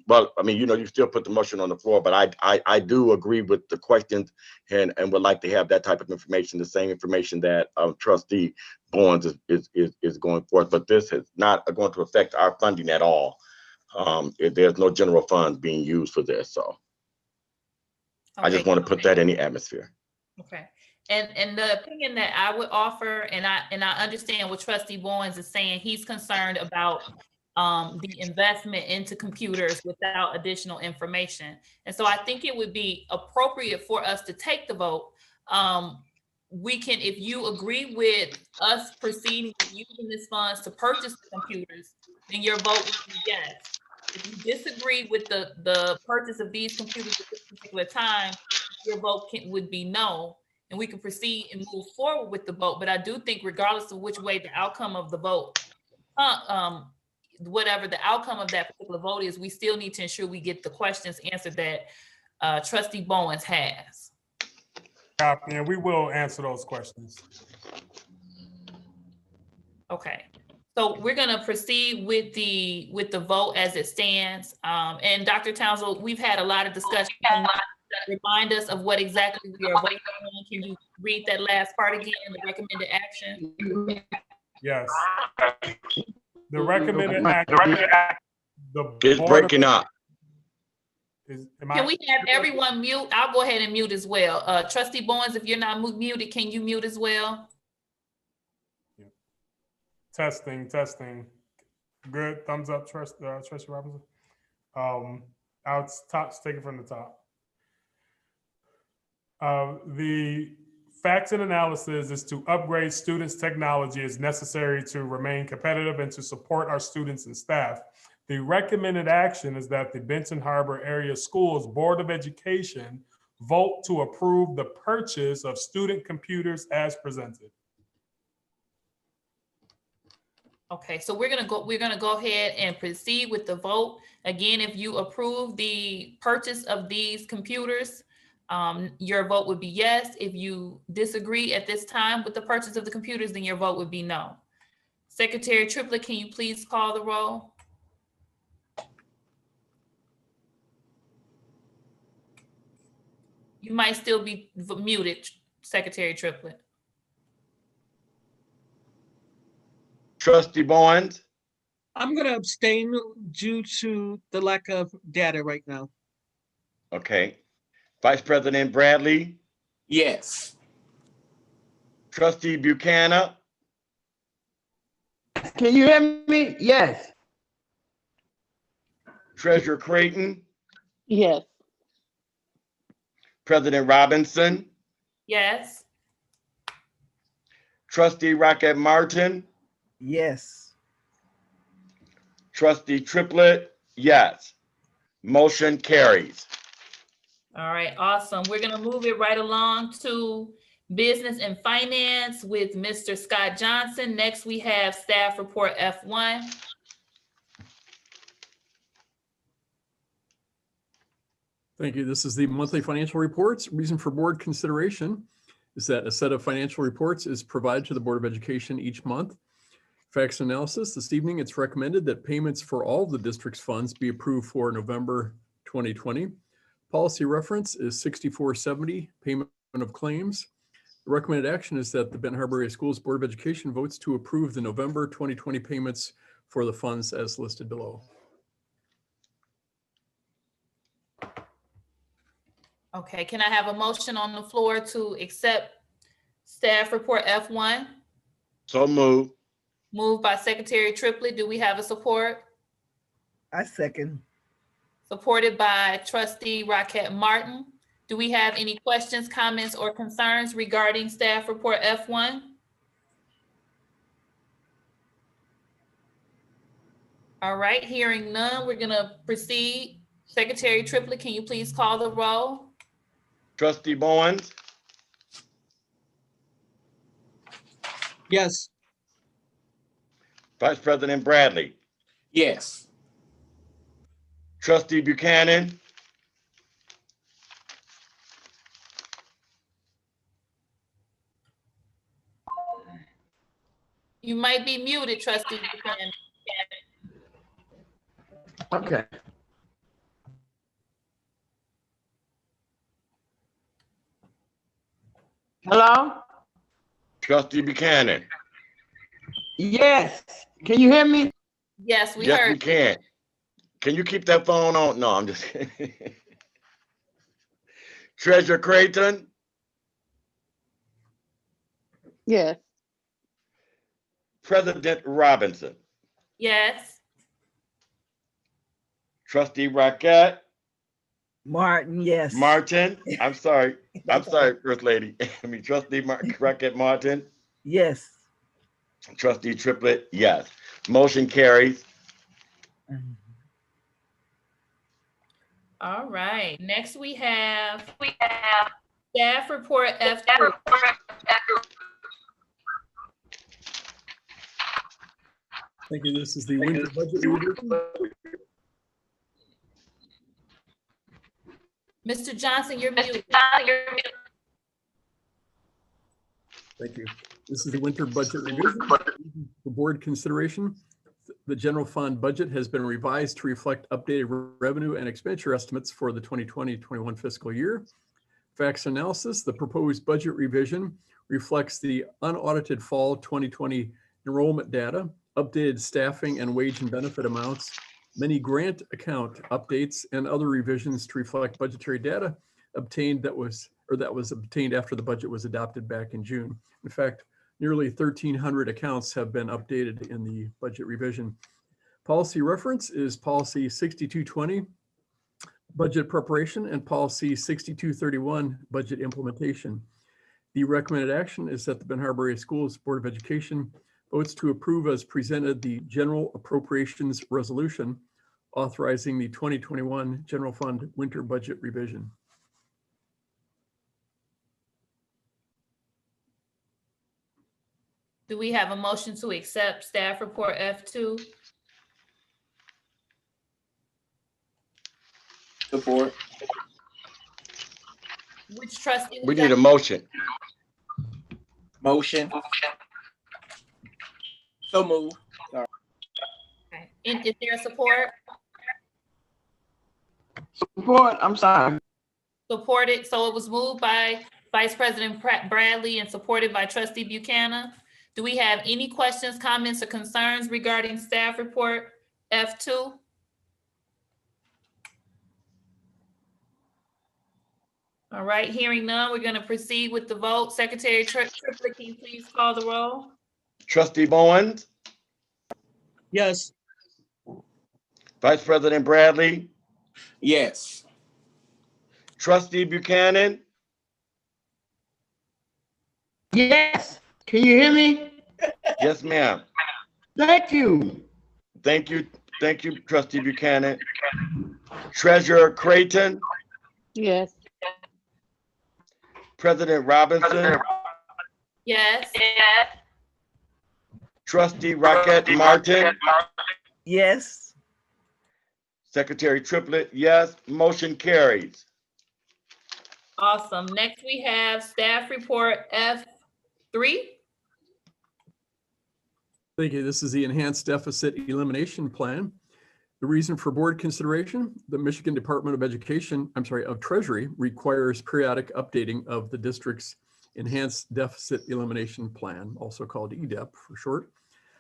Well, you still put the motion on the floor, but I do agree with the questions and would like to have that type of information, the same information that Trustee Bowens is going forth. But this is not going to affect our funding at all. There's no general funds being used for this, so. I just want to put that in the atmosphere. Okay. And the opinion that I would offer, and I understand what Trustee Bowens is saying, he's concerned about the investment into computers without additional information. And so I think it would be appropriate for us to take the vote. We can, if you agree with us proceeding with using these funds to purchase the computers, then your vote would be yes. If you disagree with the purchase of these computers at this particular time, your vote would be no, and we can proceed and move forward with the vote. But I do think regardless of which way the outcome of the vote, whatever the outcome of that particular vote is, we still need to ensure we get the questions answered that Trustee Bowens has. Copy, and we will answer those questions. Okay. So we're going to proceed with the vote as it stands. And Dr. Townsend, we've had a lot of discussion. Remind us of what exactly we are voting on. Can you read that last part again, the recommended action? Yes. The recommended action. It's breaking up. Can we have everyone mute? I'll go ahead and mute as well. Trustee Bowens, if you're not muted, can you mute as well? Testing. Good. Thumbs up, Trustee Robinson. Take it from the top. The facts and analysis is to upgrade students' technology as necessary to remain competitive and to support our students and staff. The recommended action is that the Benton Harbor Area Schools Board of Education vote to approve the purchase of student computers as presented. Okay, so we're gonna go ahead and proceed with the vote. Again, if you approve the purchase of these computers, your vote would be yes. If you disagree at this time with the purchase of the computers, then your vote would be no. Secretary Triplett, can you please call the roll? You might still be muted, Secretary Triplett. Trustee Bowens? I'm going to abstain due to the lack of data right now. Okay. Vice President Bradley? Yes. Trustee Buchanan? Can you hear me? Yes. Treasurer Creighton? Yes. President Robinson? Yes. Trustee Rocket Martin? Yes. Trustee Triplett? Yes. Motion carries. All right, awesome. We're gonna move it right along to business and finance with Mr. Scott Johnson. Next, we have staff report F1. Thank you. This is the monthly financial reports. Reason for board consideration is that a set of financial reports is provided to the Board of Education each month. Facts analysis. This evening, it's recommended that payments for all of the district's funds be approved for November 2020. Policy reference is 6470, payment of claims. The recommended action is that the Benton Harbor Area Schools Board of Education votes to approve the November 2020 payments for the funds as listed below. Okay, can I have a motion on the floor to accept staff report F1? So moved. Moved by Secretary Triplett. Do we have a support? I second. Supported by Trustee Rocket Martin. Do we have any questions, comments, or concerns regarding staff report F1? All right, hearing none, we're gonna proceed. Secretary Triplett, can you please call the roll? Trustee Bowens? Yes. Vice President Bradley, Yes. Trustee Buchanan, You might be muted, Trustee Buchanan. Okay. Hello? Trustee Buchanan. Yes. Can you hear me? Yes, we Yes, we heard. can. Can you keep that phone on? No, I'm just kidding. Treasurer Creighton, Yes. President Robinson, Yes. Trustee Rocket, Martin, yes. Martin, I'm sorry, That's all right. First Lady. I mean, Trustee Rocket Martin, Yes. Trustee Triplett, yes. Motion carries. All right. Next we have staff report F2. Thank you. This is the winter budget revision. Mr. Johnson, you're muted. Thank you. This is the winter budget revision for board consideration. The general fund budget has been revised to reflect updated revenue and expenditure estimates for the 2020-21 fiscal year. Facts analysis, the proposed budget revision reflects the unaudited fall 2020 enrollment data, updated staffing and wage and benefit amounts, many grant account updates, and other revisions to reflect budgetary data obtained that was obtained after the budget was adopted back in June. In fact, nearly 1,300 accounts have been updated in the budget revision. Policy reference is policy 6220, budget preparation, and policy 6231, budget implementation. The recommended action is that the Ben Harbor Area Schools Board of Education votes to approve as presented the general appropriations resolution authorizing the 2021 general fund winter budget revision. Do we have a motion to accept staff report F2? Support. Which trustee? We need a motion. Motion. So move. Okay. And is there support? Support, I'm sorry. Supported. So it was moved by Vice President Bradley and supported by Trustee Buchanan. Do we have any questions, comments, or concerns regarding staff report F2? All right, hearing none, we're going to proceed with the vote. Secretary Triplett, can you please call the roll? Trustee Bowens, Yes. Vice President Bradley, Yes. Trustee Buchanan, Yes. Can you hear me? yes, ma'am. Thank you. Thank you, Trustee Buchanan. Treasurer Creighton, Yes. President Robinson, Yes. Trustee Rocket Martin, Yes. Secretary Triplett, yes. Motion carries. Awesome. Next, we have staff report F3. Thank you. This is the Enhanced Deficit Elimination Plan. The reason for board consideration, the Michigan Department of of Treasury requires periodic updating of the district's Enhanced Deficit Elimination Plan, also called EDEP for short.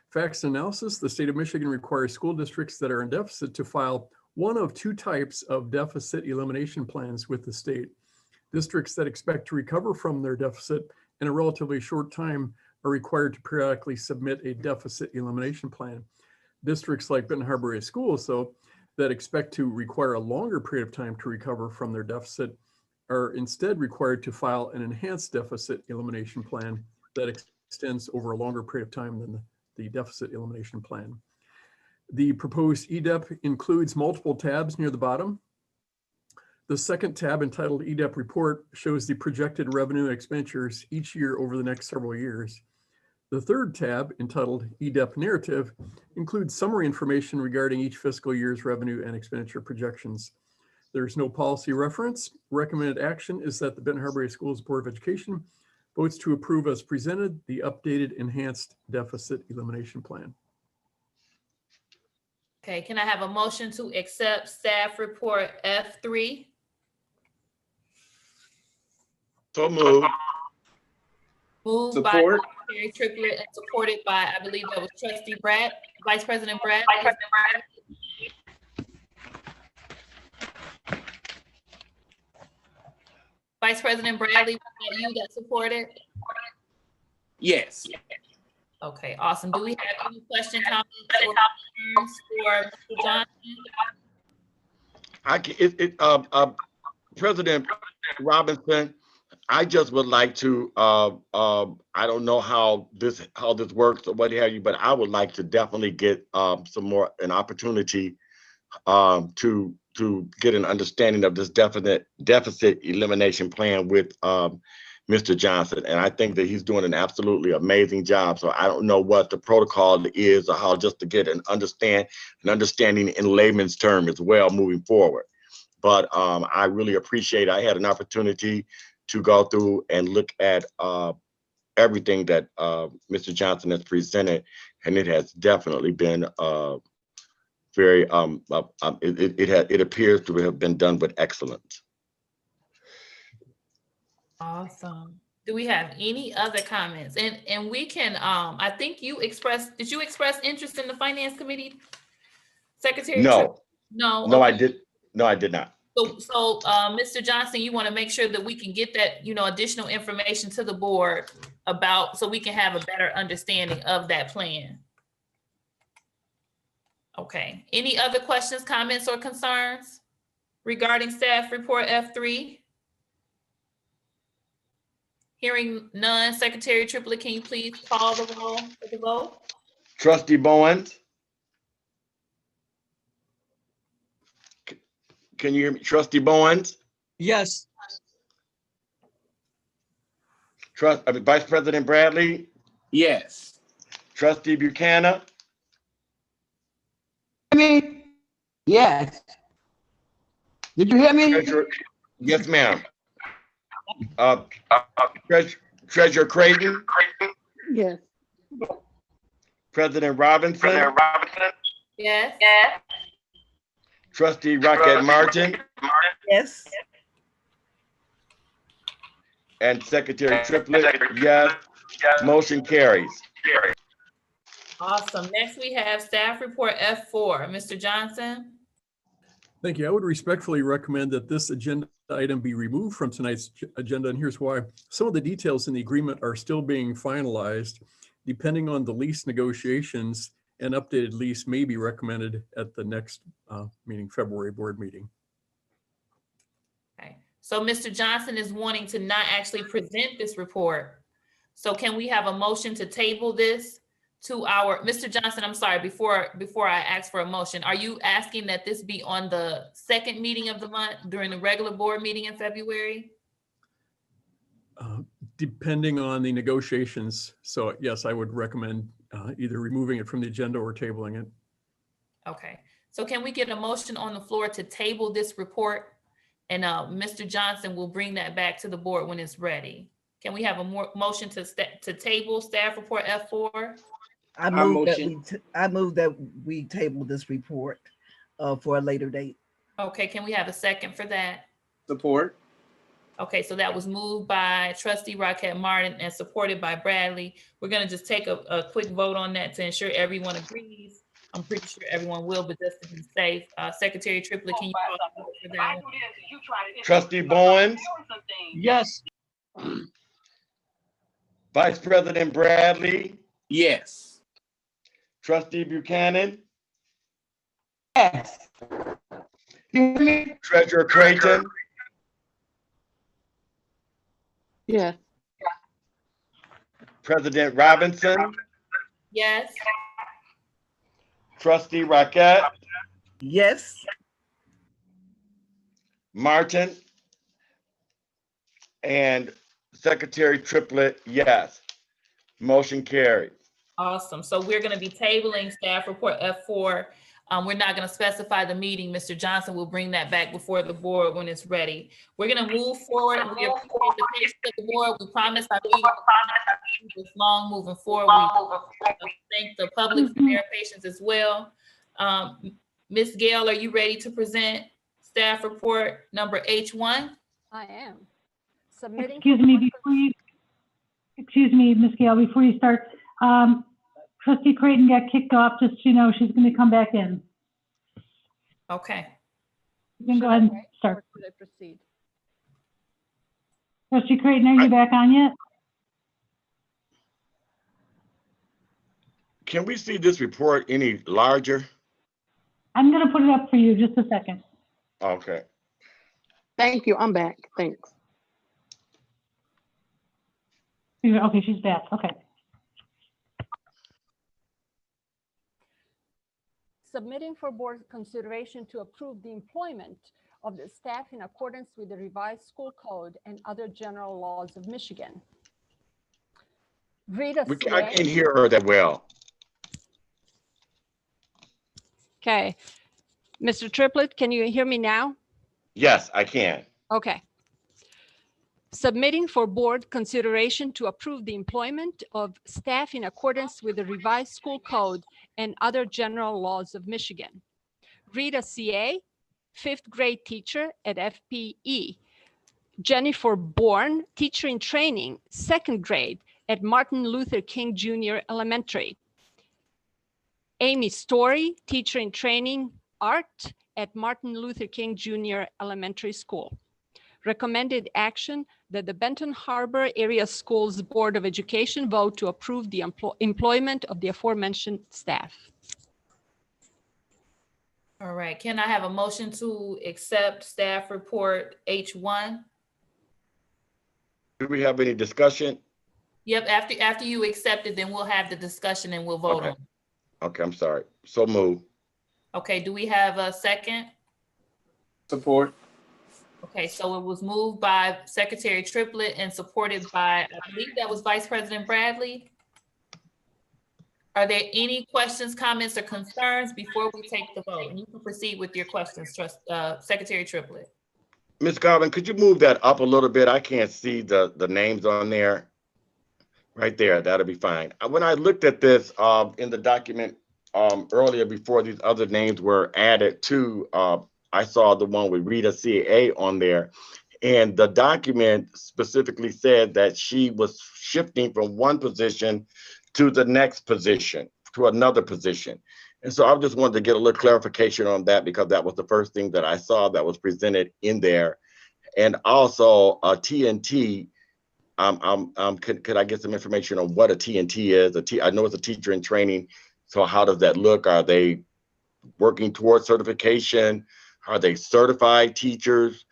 Facts analysis, the state of Michigan requires school districts that are in deficit to file one of two types of deficit elimination plans with the state. Districts that expect to recover from their deficit in a relatively short time are required to periodically submit a deficit elimination plan. Districts like Ben Harbor Area Schools, though, that expect to require a longer period of time to recover from their deficit are instead required to file an enhanced deficit elimination plan that extends over a longer period of time than the deficit elimination plan. The proposed EDEP includes multiple tabs near the bottom. The second tab, entitled EDEP Report, shows the projected revenue and expenditures each year over the next several years. The third tab, entitled EDEP Narrative, includes summary information regarding each fiscal year's revenue and expenditure projections. There's no policy reference. Recommended action is that the Benton Harbor Area Schools Board of Education votes to approve as presented the updated enhanced deficit elimination plan. Okay, can I have a motion to accept staff report F3? So moved. Moved by Support. Secretary Triplett and supported by, I believe that was Trustee Brad, Vice President Brad. Vice President Bradley, was that you that supported? Yes. Okay, awesome. Do we have any question, comments, or concerns for Mr. Johnson? President Robinson, I just would like to, I don't know how this works or what have you, but I would like to definitely get an opportunity to get an understanding of this deficit elimination plan with Mr. Johnson. And I think that he's doing an absolutely amazing job. So I don't know what the protocol is or how just to get an understanding in layman's terms as well moving forward. But I really appreciate, I had an opportunity to go through and look at everything that Mr. Johnson has presented, and it has definitely been very, it appears to have been done with excellence. Awesome. Do we have any other comments? And we can, I think did you express interest in the Finance Committee? Secretary? No. No. No, okay. I did not. So, Mr. Johnson, you want to make sure that we can get that, additional information to the board so we can have a better understanding of that plan. Okay. Any other questions, comments, or concerns regarding staff report F3? Hearing none, Secretary Triplett, can you please call the roll for the vote? Trustee Bowens? Can you hear me? Trustee Bowens? Yes. Vice President Bradley? Yes. Trustee Buchanan? Me? Yes. Did you hear me? Yes, ma'am. Treasurer Creighton? Yes. President Robinson? Yes. Trustee Rocket Martin? Yes. And Secretary Triplett? Yes. Motion carries. Awesome. Next, we have staff report F4. Mr. Johnson? Thank you. I would respectfully recommend that this agenda item be removed from tonight's agenda, and here's why. Some of the details in the agreement are still being finalized. Depending on the lease negotiations, an updated lease may be recommended at the next February board meeting. Okay. So Mr. Johnson is wanting to not actually present this report. So can we have a motion to table this to Mr. Johnson, I'm sorry, before I ask for a motion, are you asking that this be on the second meeting of the month during the regular board meeting in February? Depending on the negotiations. So yes, I would recommend either removing it from the agenda or tabling it. Okay. So can we get a motion on the floor to table this report? And Mr. Johnson will bring that back to the board when it's ready. Can we have a motion to table staff report F4? I move that we table this report for a later date. Okay, can we have a second for that? Support. Okay, so that was moved by Trustee Rocket Martin and supported by Bradley. We're gonna just take a quick vote on that to ensure everyone agrees. I'm pretty sure everyone will, but just to be safe, Secretary Triplett, can you call the vote for that? Trustee Bowens? Yes. Vice President Bradley? Yes. Trustee Buchanan? Yes. You hear me? Treasurer Creighton? Yes. President Robinson? Yes. Trustee Rocket? Yes. Martin? And Secretary Triplett, yes. Motion carried. Awesome. So we're going to be tabling staff report F4. We're not going to specify the meeting. Mr. Johnson will bring that back before the board when it's ready. We're going to move forward. We appreciate the patience of the board. We promise our meeting is long moving forward. We thank the public for their patience as well. Ms. Gail, are you ready to present staff report number H1? I am. Submitting. Excuse me, Ms. Gale, before you start, Trustee Creighton got kicked off, just so you know, she's going to come back in. Okay. You can go ahead and start. Or should I proceed? Trustee Creighton, are you back on yet? Can we see this report any larger? I'm going to put it up for you, just a second. Okay. Thank you. I'm back. Thanks. Okay, she's back. Okay. Submitting for board consideration to approve the employment of the staff in accordance with the revised school code and other general laws of Michigan. Rita I can't hear her that well. Okay. Mr. Triplett, can you hear me now? Yes, I can. Okay. Submitting for board consideration to approve the employment of staff in accordance with the revised school code and other general laws of Michigan. Rita CA, 5th grade teacher at FPE. Jennifer Bourne, teacher in training, 2nd grade at Martin Luther King Jr. Elementary. Amy Story, teacher in training, art at Martin Luther King Jr. Elementary School. Recommended action that the Benton Harbor Area Schools Board of Education vote to approve the employment of the aforementioned staff. All right. Can I have a motion to accept staff report H1? Do we have any discussion? Yep. After you accept it, then we'll have the discussion and we'll vote on it. Okay, I'm sorry. So move. Okay. Do we have a second? Support. Okay, so it was moved by Secretary Triplett and supported by, I believe that was Vice President Bradley. Are there any questions, comments, or concerns before we take the vote? And you can proceed with your questions, Secretary Triplett. Ms. Garvin, could you move that up a little bit? I can't see the names on there. Right there, that'll be fine. When I looked at this in the document earlier before these other names were added to, I saw the one with Rita CA on there, and the document specifically said that she was shifting from one position to the next position, to another position. And so I just wanted to get a little clarification on that because that was the first thing that I saw that was presented in there. And also TNT, could I get some information on what a TNT is? I know it's a teacher in training, so how does that look? Are they working towards certification? Are they certified teachers,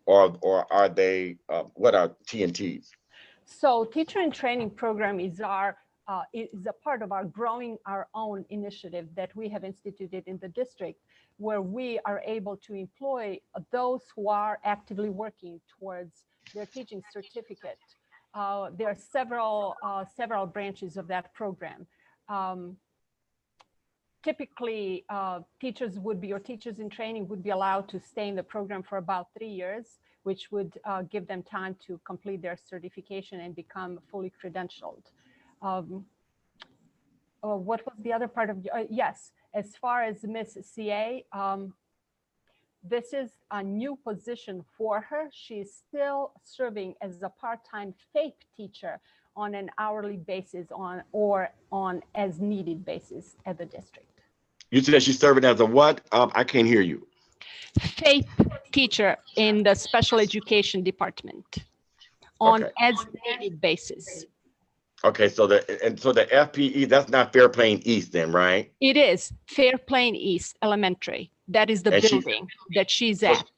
or are they, what are TNTs? So teacher in training program is a part of our growing our own initiative that we have instituted in the district, where we are able to employ those who are actively working towards their teaching certificate. There are several branches of that program. Typically, teachers in training would be allowed to stay in the program for about 3 years, which would give them time to complete their certification and become fully credentialed. What was the other part of, yes, as far as Ms. CA, this is a new position for her. She's still serving as a part-time FAPE teacher on an hourly basis or on as needed basis at the district. You said she's serving as a what? I can't hear you. FAPE teacher in the special education department on as needed basis. Okay, so the FPE, that's not Fair Plain East then, right? It is Fair Plain East Elementary. That is the building that she's at.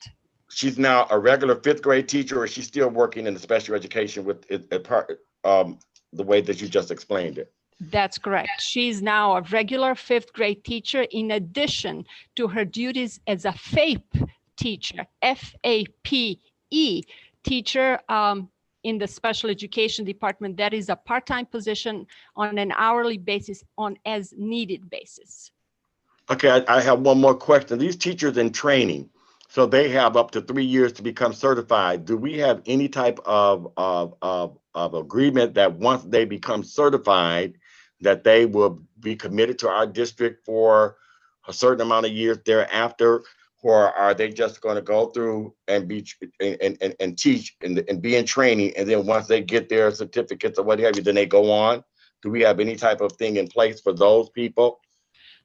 She's now a regular 5th grade teacher, or is she still working in the special education with the way that you just explained it? That's correct. She's now a regular 5th grade teacher in addition to her duties as a FAPE teacher, FAPE teacher in the special education department. That is a part-time position on an hourly basis on as needed basis. Okay, I have one more question. These teachers in training, so they have up to 3 years to become certified. Do we have any type of agreement that once they become certified, that they will be committed to our district for a certain amount of years thereafter? Or are they just going to go through and be and teach and be in training, and then once they get their certificates or what have you, then they go on? Do we have any type of thing in place for those people?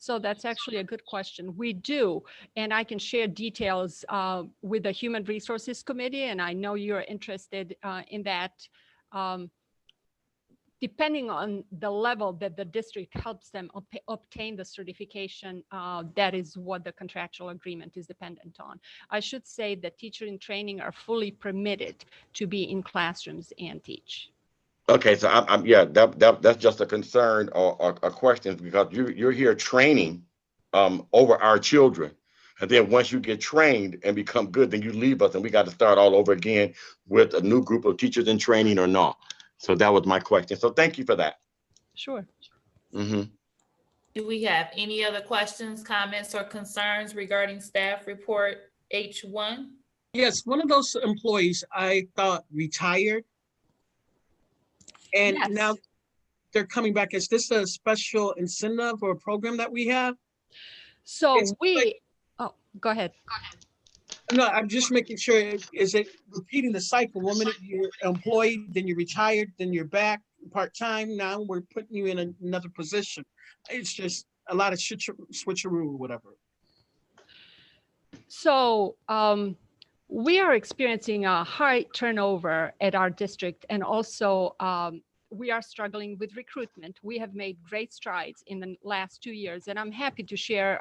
So that's actually a good question. We do, and I can share details with the Human Resources Committee, and I know you're interested in that. Depending on the level that the district helps them obtain the certification, that is what the contractual agreement is dependent on. I should say that teachers in training are fully permitted to be in classrooms and teach. Okay, so yeah, that's just a concern or a question, because you're here training over our children, and then once you get trained and become good, then you leave us and we got to start all over again with a new group of teachers in training or not. So that was my question. So thank you for that. Sure. Mm-hmm. Do we have any other questions, comments, or concerns regarding staff report H1? Yes, one of those employees I thought retired, and Yes. now they're coming back. Is this a special incentive or a program that we have? So It's like, oh, go ahead. no, I'm just making sure. Is it repeating the cycle? 1 minute you're employed, then you're retired, then you're back part-time. Now we're putting you in another position. It's just a lot of switcheroo or whatever. So we are experiencing a high turnover at our district, and also we are struggling with recruitment. We have made great strides in the last 2 years, and I'm happy to share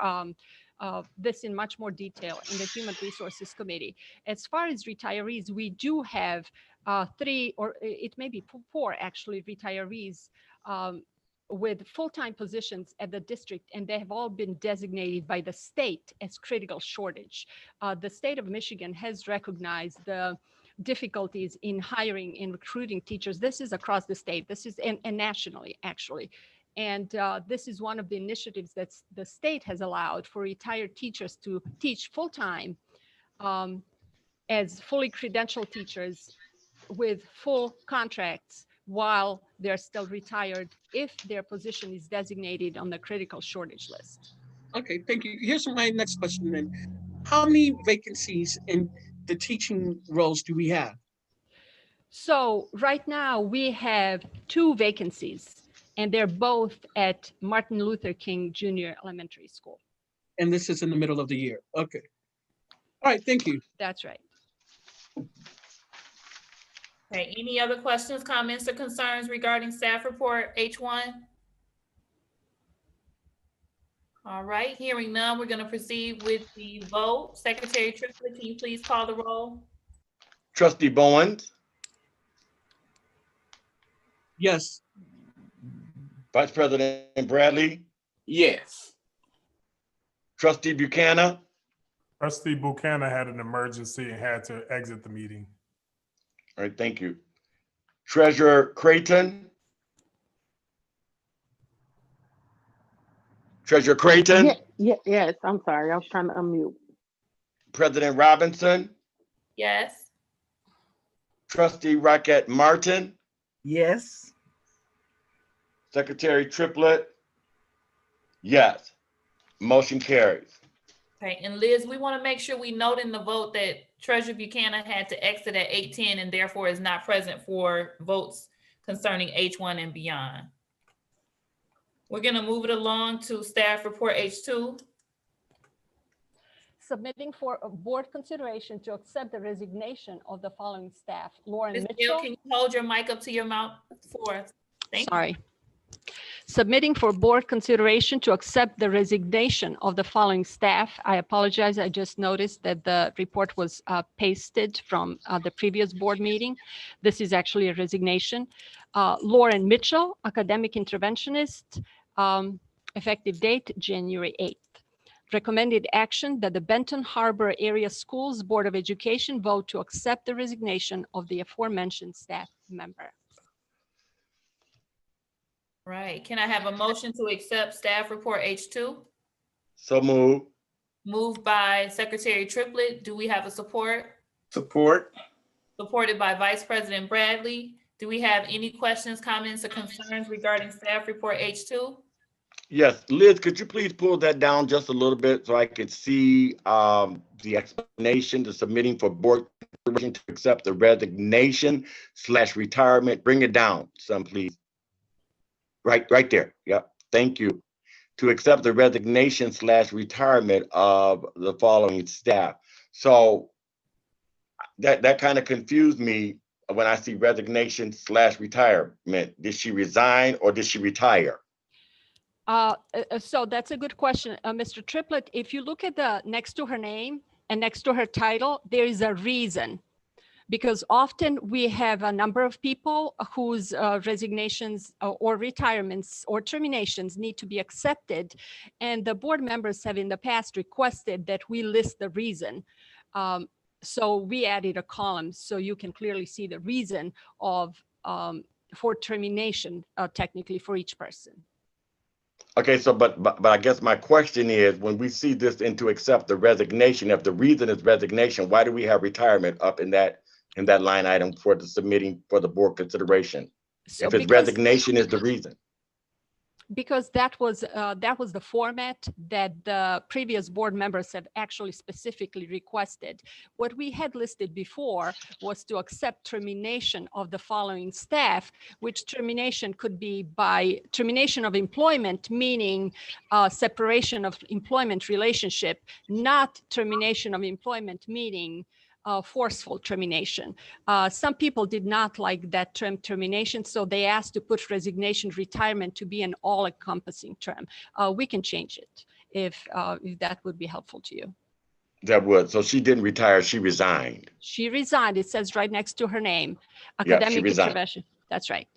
this in much more detail in the Human Resources Committee. As far as retirees, we do have 3, or it may be 4 actually, retirees with full-time positions at the district, and they have all been designated by the state as critical shortage. The state of Michigan has recognized the difficulties in hiring and recruiting teachers. This is across the state. This is and nationally, actually. And this is one of the initiatives that the state has allowed for retired teachers to teach full-time as fully credentialed teachers with full contracts while they're still retired if their position is designated on the critical shortage list. Okay, thank you. Here's my next question then. How many vacancies in the teaching roles do we have? So right now we have 2 vacancies, and they're both at Martin Luther King Jr. Elementary School. And this is in the middle of the year. Okay. All right, thank you. That's right. Okay, any other questions, comments, or concerns regarding staff report H1? All right, hearing none, we're going to proceed with the vote. Secretary Triplett, can you please call the roll? Trustee Bowens, Yes. Vice President Bradley, Yes. Trustee Buchanan, Trustee Buchanan had an emergency and had to exit the meeting. all right, thank you. Treasurer Creighton. Treasurer Creighton. Yes, I'm sorry. I was trying to unmute. President Robinson. Yes. Trustee Rocket Martin. Yes. Secretary Triplett. Yes. Motion carries. Okay, and Liz, we want to make sure we note in the vote that Treasurer Buchanan had to exit at 8:10 and therefore is not present for votes concerning H1 and beyond. We're going to move it along to staff report H2. Submitting for a board consideration to accept the resignation of the following staff. Lauren Ms. Mitchell. Gill, can you hold your mic up to your mouth for us? Thank you. Sorry. Submitting for board consideration to accept the resignation of the following staff. I apologize. I just noticed that the report was pasted from the previous board meeting. This is actually a resignation. Lauren Mitchell, academic interventionist, effective date January 8th. Recommended action that the Benton Harbor Area Schools Board of Education vote to accept the resignation of the aforementioned staff member. Right, can I have a motion to accept staff report H2? So move. Moved by Secretary Triplett. Do we have a support? Support. Supported by Vice President Bradley. Do we have any questions, comments, or concerns regarding staff report H2? Yes, Liz, could you please pull that down just a little bit so I could see the explanation, the submitting for board to accept the resignation / retirement. Bring it down some, please. Right there. Yep. Thank you. To accept the resignation / retirement of the following staff. So that kind of confused me when I see resignation / retirement. Did she resign or did she retire? So that's a good question. Mr. Triplett, if you look at the next to her name and next to her title, there is a reason. Because often we have a number of people whose resignations or retirements or terminations need to be accepted. And the board members have in the past requested that we list the reason. So we added a column so you can clearly see the reason of for termination technically for each person. Okay, so but I guess my question is, when we see this into accept the resignation, if the reason is resignation, why do we have retirement up in that line item for the submitting for the board consideration? So if it's resignation is the reason. Because that was the format that the previous board members have actually specifically requested. What we had listed before was to accept termination of the following staff, which termination could be by termination of employment, meaning separation of employment relationship, not termination of employment, meaning forceful termination. Some people did not like that term termination, so they asked to put resignation retirement to be an all-encompassing term. We can change it if that would be helpful to you. That would. So she didn't retire, she resigned. She resigned. It says right next to her name. Yeah, Academic she resigned. intervention. That's right.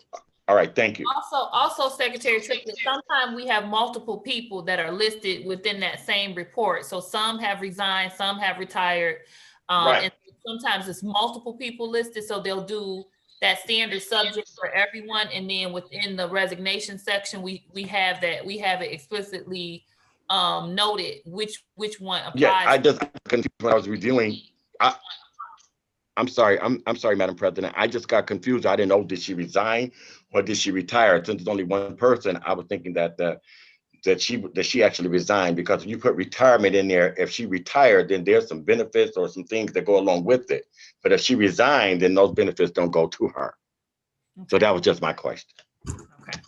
All right, thank you. Also, Secretary Triplett, sometimes we have multiple people that are listed within that same report. So some have resigned, some have retired. Right. And sometimes it's multiple people listed, so they'll do that standard subject for everyone, and then within the resignation section, we have it explicitly noted which one applies. Yeah, I just confused when I was reviewing. I'm sorry, Madam President. I just got confused. I didn't know, did she resign or did she retire? Since it's only one person, I was thinking that she actually resigned, because if you put retirement in there, if she retired, then there's some benefits or some things that go along with it. But if she resigned, then those benefits don't go to her. Okay. So that was just my question. Okay.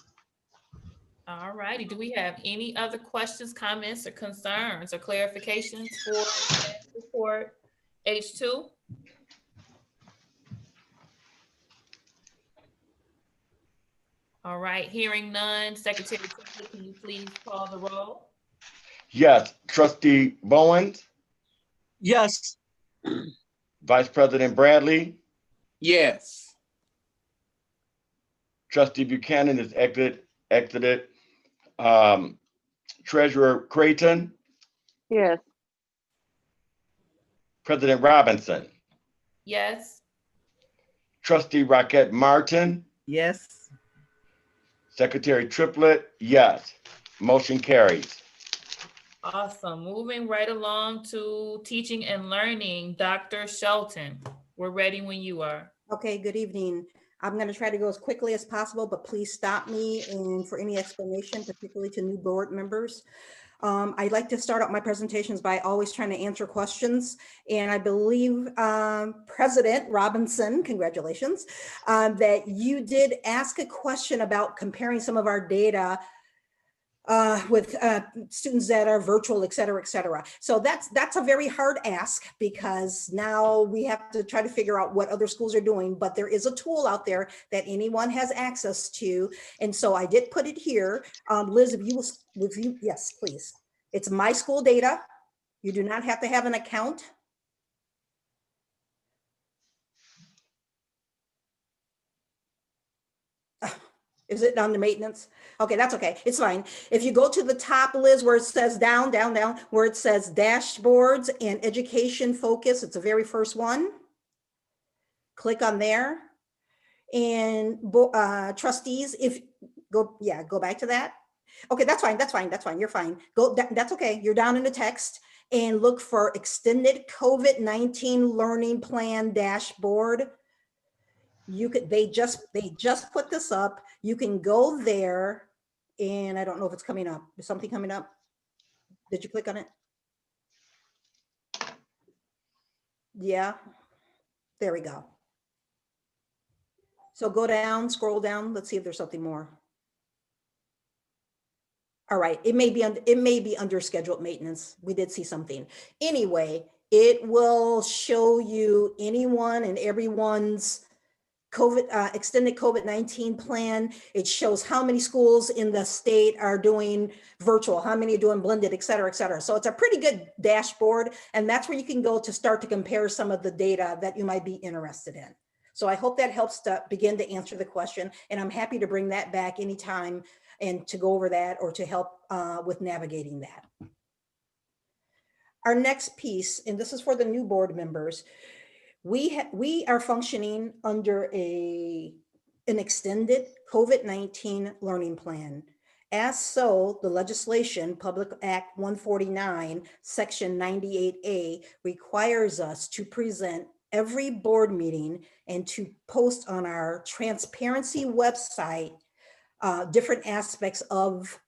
All righty. Do we have any other questions, comments, or concerns or clarifications for report H2? All right, hearing none. Secretary, can you please call the roll? Yes, Trustee Bowens. Yes. Vice President Bradley. Yes. Trustee Buchanan is exited. Treasurer Creighton. Yes. President Robinson. Yes. Trustee Rockette Martin. Yes. Secretary Triplett, yes. Motion carries. Awesome. Moving right along to teaching and learning, Dr. Shelton. We're ready when you are. Okay, good evening. I'm going to try to go as quickly as possible, but please stop me and for any explanation, particularly to new board members. I'd like to start out my presentations by always trying to answer questions. And I believe President Robinson, congratulations, that you did ask a question about comparing some of our data with students that are virtual, et cetera, et cetera. So that's a very hard ask, because now we have to try to figure out what other schools are doing, but there is a tool out there that anyone has access to. And so I did put it here. Liz, if you, yes, please. It's My School Data. You do not have to have an account. Is it under maintenance? Okay, that's okay. It's fine. If you go to the top, Liz, where it says down, where it says dashboards and education focus, it's the very first one. Click on there. And trustees, go back to that. Okay, that's fine. You're fine. That's okay. You're down in the text and look for extended COVID-19 learning plan dashboard. They just put this up. You can go there, and I don't know if it's coming up. Is something coming up? Did you click on it? Yeah, there we go. So go down, scroll down. Let's see if there's something more. All right, it may be under scheduled maintenance. We did see something. Anyway, it will show you anyone and everyone's extended COVID-19 plan. It shows how many schools in the state are doing virtual, how many are doing blended, et cetera, et cetera. So it's a pretty good dashboard, and that's where you can go to start to compare some of the data that you might be interested in. So I hope that helps to begin to answer the question, and I'm happy to bring that back anytime and to go over that or to help with navigating that. Our next piece, and this is for the new board members, we are functioning under an extended COVID-19 learning plan. As so, the legislation, Public Act 149, Section 98A, requires us to present every board meeting and to post on our transparency website different aspects of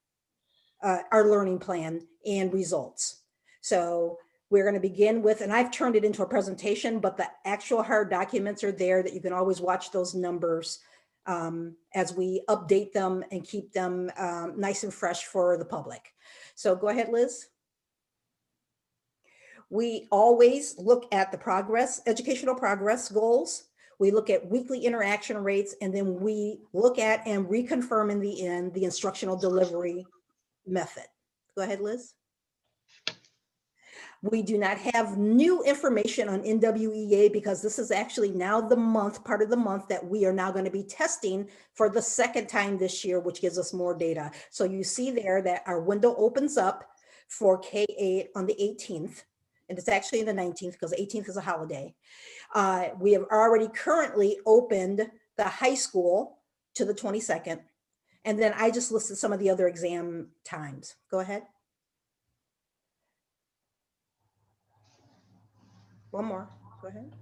our learning plan and results. So we're going to begin with, and I've turned it into a presentation, but the actual hard documents are there that you can always watch those numbers as we update them and keep them nice and fresh for the public. So go ahead, Liz. We always look at the progress, educational progress goals. We look at weekly interaction rates, and then we look at and reconfirm in the end the instructional delivery method. Go ahead, Liz. We do not have new information on NWEA because this is actually now the month, part of the month that we are now going to be testing for the second time this year, which gives us more data. So you see there that our window opens up for K-8 on the 18th, and it's actually the 19th because the 18th is a holiday. We have already currently opened the high school to the 22nd. And then I just listed some of the other exam times. Go ahead. One more, go ahead.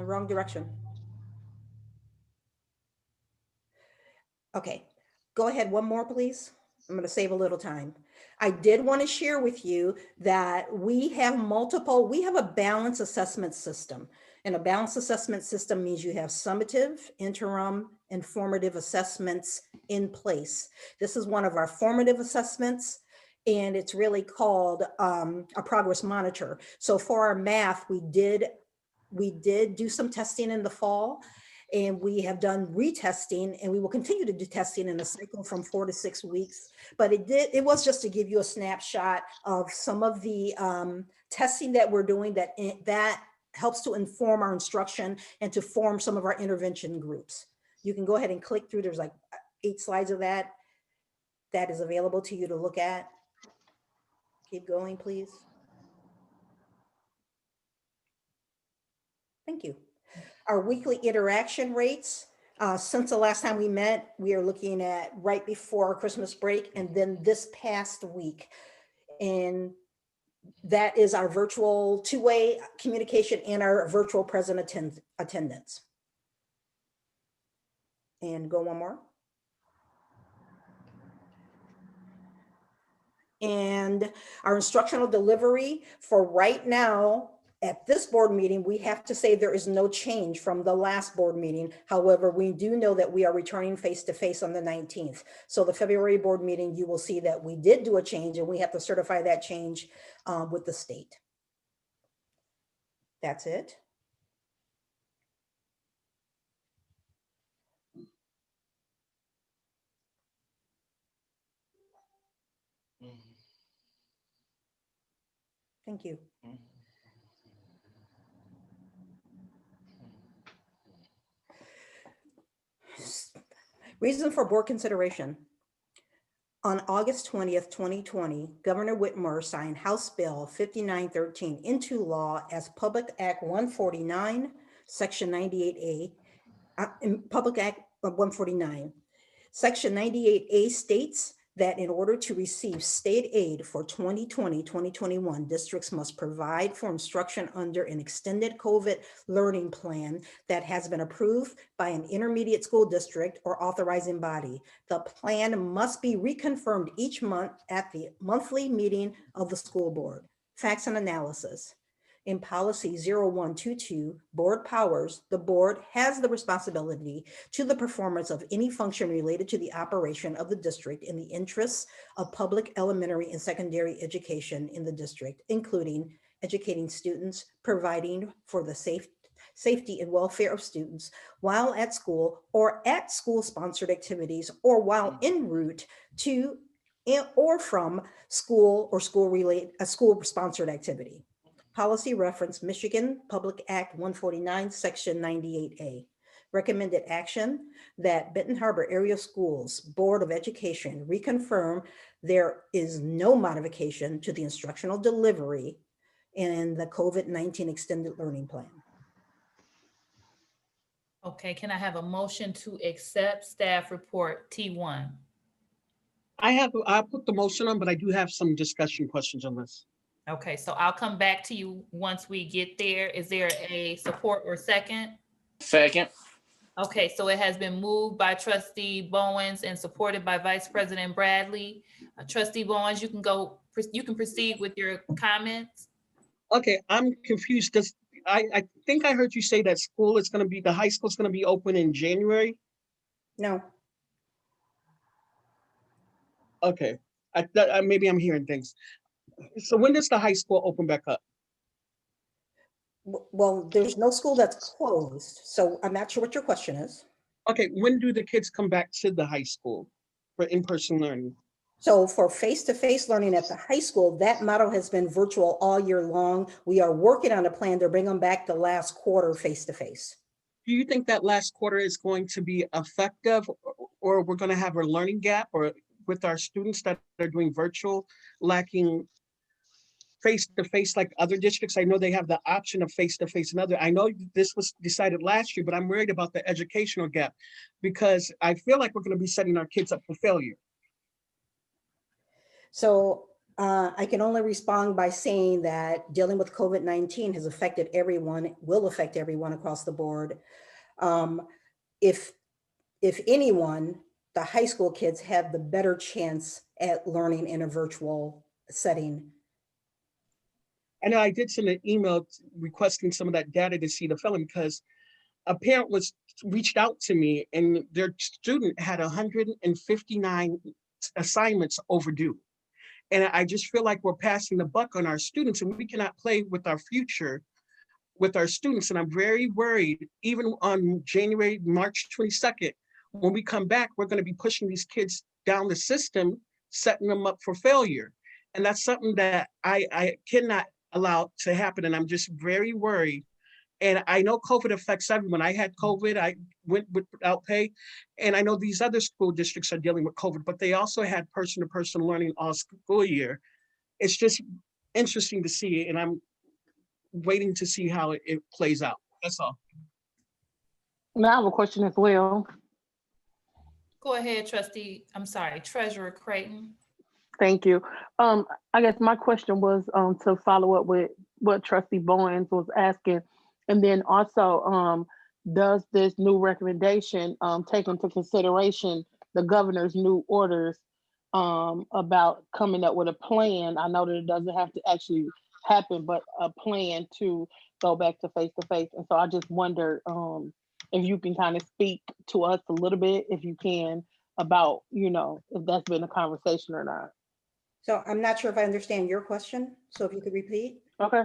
Wrong direction. Okay, go ahead, one more, please. I'm gonna save a little time. I did want to share with you that we have a balanced assessment system. And a balanced assessment system means you have summative, interim, and formative assessments in place. This is one of our formative assessments, and it's really called a progress monitor. So for our math, we did do some testing in the fall, and we have done retesting, and we will continue to do testing in a cycle from 4 to 6 weeks. But it was just to give you a snapshot of some of the testing that we're doing that helps to inform our instruction and to form some of our intervention groups. You can go ahead and click through. There's like 8 slides of that is available to you to look at. Keep going, please. Thank you. Our weekly interaction rates, since the last time we met, we are looking at right before Christmas break and then this past week. And that is our virtual two-way communication and our virtual present attendance. And go one more. And our instructional delivery for right now, at this board meeting, we have to say there is no change from the last board meeting. However, we do know that we are returning face-to-face on the 19th. So the February board meeting, you will see that we did do a change and we have to certify that change with the state. That's it. Thank you. Reason for board consideration. On August 20th, 2020, Governor Whitmer signed House Bill 5913 into law as Public Act 149, Section 98A, in Public Act 149. Section 98A states that in order to receive state aid for 2020-2021, districts must provide for instruction under an extended COVID learning plan that has been approved by an intermediate school district or authorizing body. The plan must be reconfirmed each month at the monthly meeting of the school board. Facts and analysis. In policy 0122, board powers, the board has the responsibility to the performance of any function related to the operation of the district in the interests of public elementary and secondary education in the district, including educating students, providing for the safety and welfare of students while at school or at school-sponsored activities or while en route to or from school or school-related a school-sponsored activity. Policy reference Michigan Public Act 149, Section 98A. Recommended action that Benton Harbor Area Schools Board of Education reconfirm there is no modification to the instructional delivery in the COVID-19 extended learning plan. Okay, can I have a motion to accept staff report T1? I'll put the motion on, but I do have some discussion questions on this. Okay, so I'll come back to you once we get there. Is there a support or second? Second. Okay, so it has been moved by trustee Bowens and supported by Vice President Bradley. Trustee Bowens, you can proceed with your comments. Okay, I'm confused. I think I heard you say that the high school is going to be open in January. No. Okay, maybe I'm hearing things. So when does the high school open back up? Well, there's no school that's closed, so I'm not sure what your question is. Okay, when do the kids come back to the high school for in-person learning? So for face-to-face learning at the high school, that model has been virtual all year long. We are working on a plan to bring them back the last quarter face-to-face. Do you think that last quarter is going to be effective, or we're going to have a learning gap, or with our students that are doing virtual, lacking face-to-face like other districts? I know they have the option of face-to-face and other. I know this was decided last year, but I'm worried about the educational gap because I feel like we're going to be setting our kids up for failure. So I can only respond by saying that dealing with COVID-19 has affected everyone, will affect everyone across the board. If anyone, the high school kids have the better chance at learning in a virtual setting. And I did send an email requesting some of that data to see the film because a parent reached out to me and their student had 159 assignments overdue. And I just feel like we're passing the buck on our students and we cannot play with our future with our students. And I'm very worried, even on March 22nd, when we come back, we're going to be pushing these kids down the system, setting them up for failure. And that's something that I cannot allow to happen. And I'm just very worried. And I know COVID affects everyone. I had COVID, I went without pay. And I know these other school districts are dealing with COVID, but they also had person-to-person learning all school year. It's just interesting to see it. And I'm waiting to see how it plays out. That's all. Now I have a question as well. Go ahead, Treasurer Creighton. Thank you. I guess my question was to follow up with what Trustee Bowens was asking. And then also, does this new recommendation take into consideration the governor's new orders about coming up with a plan? I know that it doesn't have to actually happen, but a plan to go back to face-to-face. And so I just wonder if you can kind of speak to us a little bit, if you can, about, if that's been a conversation or not. So I'm not sure if I understand your question. So if you could repeat. Okay.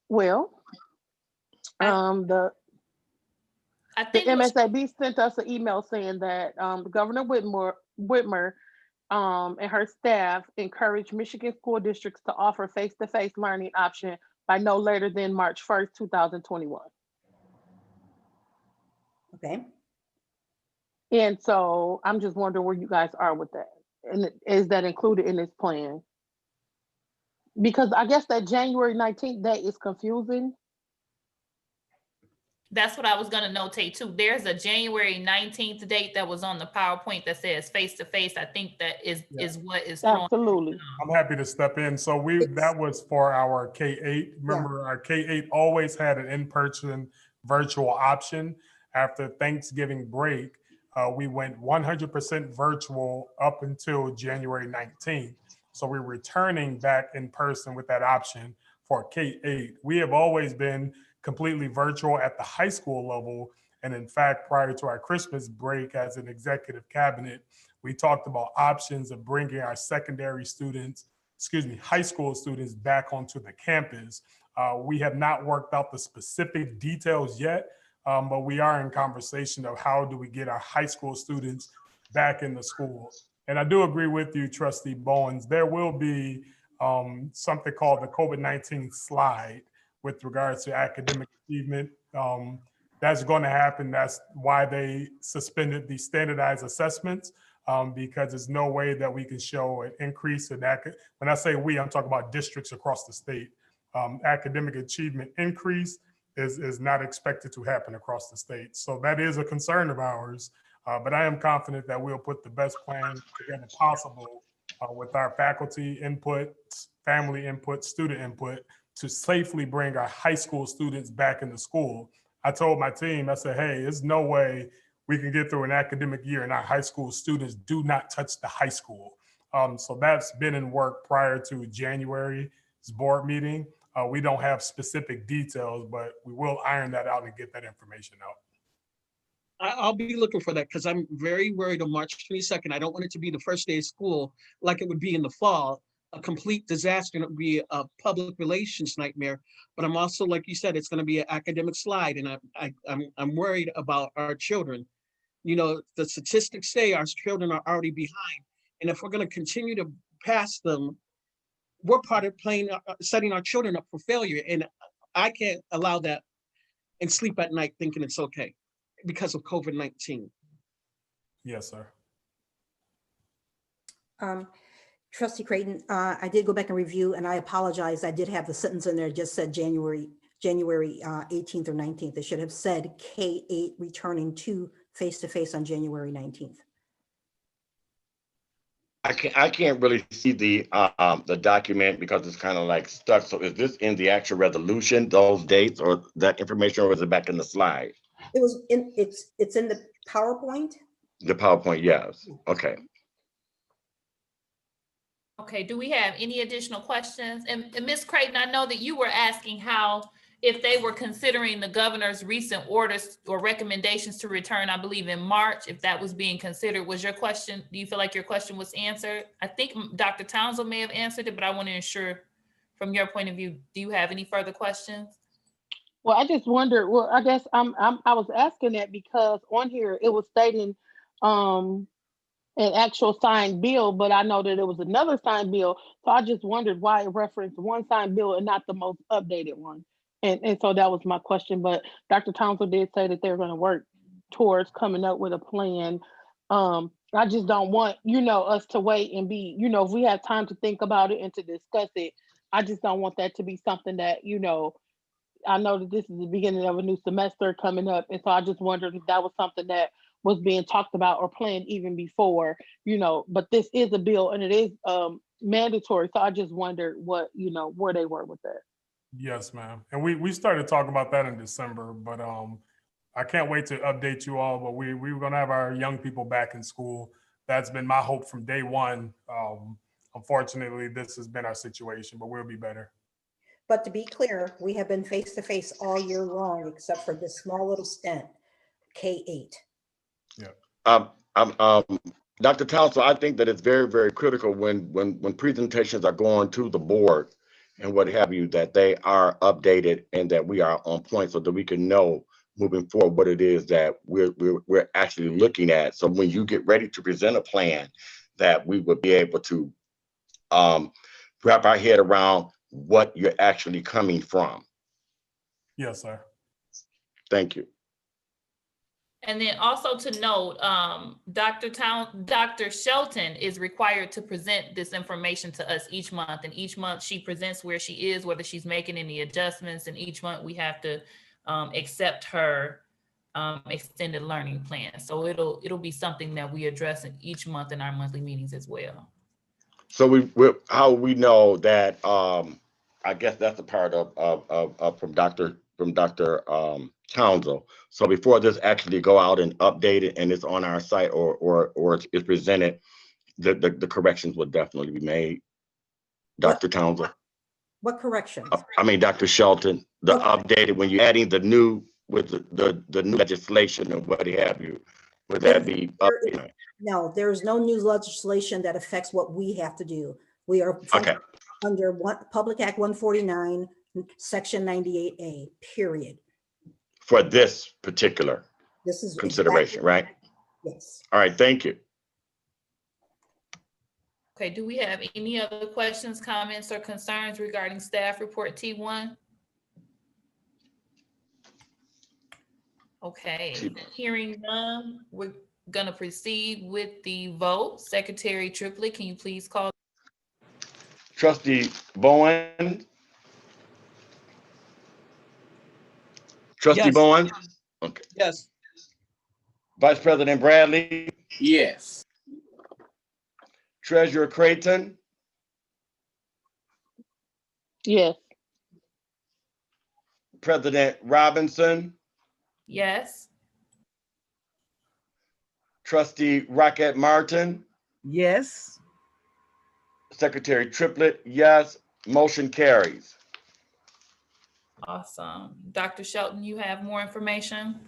Well, the MSAB sent us an email saying that Governor Whitmer and her staff encourage Michigan school districts to offer face-to-face learning option by no later than March 1st, 2021. Okay. And so I'm just wondering where you guys are with that. And is that included in this plan? Because I guess that January 19th date is confusing. That's what I was gonna notate too. There's a January 19th date that was on the PowerPoint that says face-to-face. I think that is what is throwing. Absolutely. I'm happy to step in. So that was for our K-8. Remember, our K-8 always had an in-person virtual option. After Thanksgiving break, we went 100% virtual up until January 19th. So we're returning back in person with that option for K-8. We have always been completely virtual at the high school level. And in fact, prior to our Christmas break as an executive cabinet, we talked about options of bringing our secondary students, high school students back onto the campus. We have not worked out the specific details yet, but we are in conversation of how do we get our high school students back in the school. And I do agree with you, Trustee Bowens. There will be something called the COVID-19 slide with regards to academic achievement. That's going to happen. That's why they suspended the standardized assessments, because there's no way that we can show an increase in when I say we, I'm talking about districts across the state. Academic achievement increase is not expected to happen across the state. So that is a concern of ours, but I am confident that we'll put the best plan together possible with our faculty input, family input, student input, to safely bring our high school students back into school. I told my team, I said, hey, there's no way we can get through an academic year and our high school students do not touch the high school. So that's been in work prior to January's board meeting. We don't have specific details, but we will iron that out and get that information out. I'll be looking for that because I'm very worried on March 22nd. I don't want it to be the first day of school like it would be in the fall, a complete disaster, and it would be a public relations nightmare. But I'm also, like you said, it's going to be an academic slide, and I'm worried about our children. You know, the statistics say our children are already behind, and if we're going to continue to pass them, we're part of setting our children up for failure, and I can't allow that and sleep at night thinking it's okay because of COVID-19. Yes, sir. Trustee Creighton, I did go back and review, and I apologize. I did have the sentence in there just said January 18th or 19th. It should have said K-8 returning to face-to-face on January 19th. I can't really see the document because it's kind of like stuck. So is this in the actual resolution, those dates, or that information, or is it back in the slide? It was in, it's in the PowerPoint. The PowerPoint, yes. Okay. Okay, do we have any additional questions? And Ms. Creighton, I know that you were asking how, if they were considering the governor's recent orders or recommendations to return, I believe in March, if that was being considered, was your question, do you feel like your question was answered? I think Dr. Townsend may have answered it, but I want to ensure from your point of view, do you have any further questions? Well, I just wondered, well, I guess I was asking that because on here it was stating an actual signed bill, but I know that it was another signed bill. So I just wondered why it referenced one signed bill and not the most updated one. And so that was my question. But Dr. Townsend did say that they're going to work towards coming up with a plan. I just don't want, us to wait and be, if we have time to think about it and to discuss it, I just don't want that to be something that, I know that this is the beginning of a new semester coming up. And so I just wondered if that was something that was being talked about or planned even before, but this is a bill and it is mandatory. So I just wondered what, where they were with that. Yes, ma'am. And we started talking about that in December, but I can't wait to update you all, but we were gonna have our young people back in school. That's been my hope from day one. Unfortunately, this has been our situation, but we'll be better. But to be clear, we have been face-to-face all year long, except for this small little stint, K-8. Yeah. Dr. Townsend, I think that it's very, very critical when presentations are going to the board and what have you, that they are updated and that we are on point so that we can know moving forward what it is that we're actually looking at. So when you get ready to present a plan, that we would be able to wrap our head around what you're actually coming from. Yes, sir. Thank you. And then also to note, Dr. Shelton is required to present this information to us each month. And each month she presents where she is, whether she's making any adjustments. And each month we have to accept her extended learning plan. So it'll be something that we address in each month in our monthly meetings as well. So how we know that, I guess that's a part of from Dr. Townsend. So before this actually go out and update it and it's on our site or it's presented, the corrections will definitely be made. Dr. Townsend. What corrections? I mean, Dr. Shelton, the updated, when you're adding the new with the new legislation and what have you, would that be updated? No, there's no new legislation that affects what we have to do. We are Okay. under Public Act 149, Section 98A, period. For this particular This is consideration, exactly, right? yes. All right, thank you. Okay, do we have any other questions, comments, or concerns regarding staff report T1? Okay, hearing none, we're gonna proceed with the vote. Secretary Triplett, can you please call? Trustee Bowen. Trustee Yes. Bowen. Okay. Yes. Vice President Bradley. Yes. Treasurer Creighton. Yes. President Robinson. Yes. Trustee Rocket Martin. Yes. Secretary Triplett, yes. Motion carries. Awesome. Dr. Shelton, you have more information?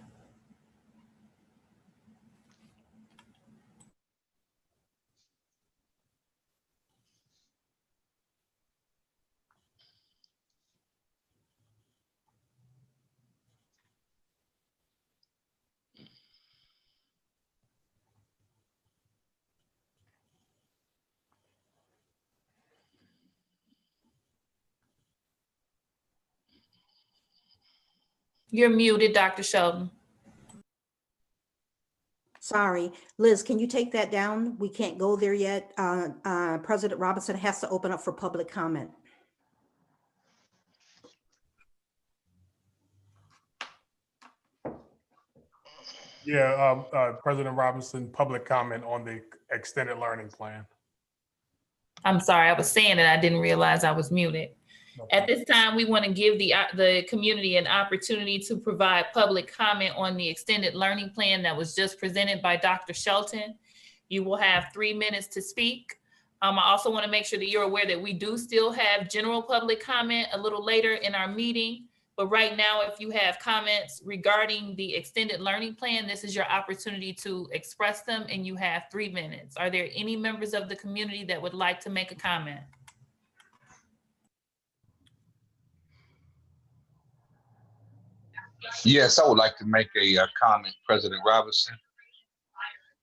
You're muted, Dr. Shelton. Sorry, Liz, can you take that down? We can't go there yet. President Robinson has to open up for public comment. Yeah, President Robinson, public comment on the extended learning plan. I'm sorry, I was saying it. I didn't realize I was muted. At this time, we want to give the community an opportunity to provide public comment on the extended learning plan that was just presented by Dr. Shelton. You will have 3 minutes to speak. I also want to make sure that you're aware that we do still have general public comment a little later in our meeting. But right now, if you have comments regarding the extended learning plan, this is your opportunity to express them, and you have 3 minutes. Are there any members of the community that would like to make a comment? Yes, I would like to make a comment, President Robinson.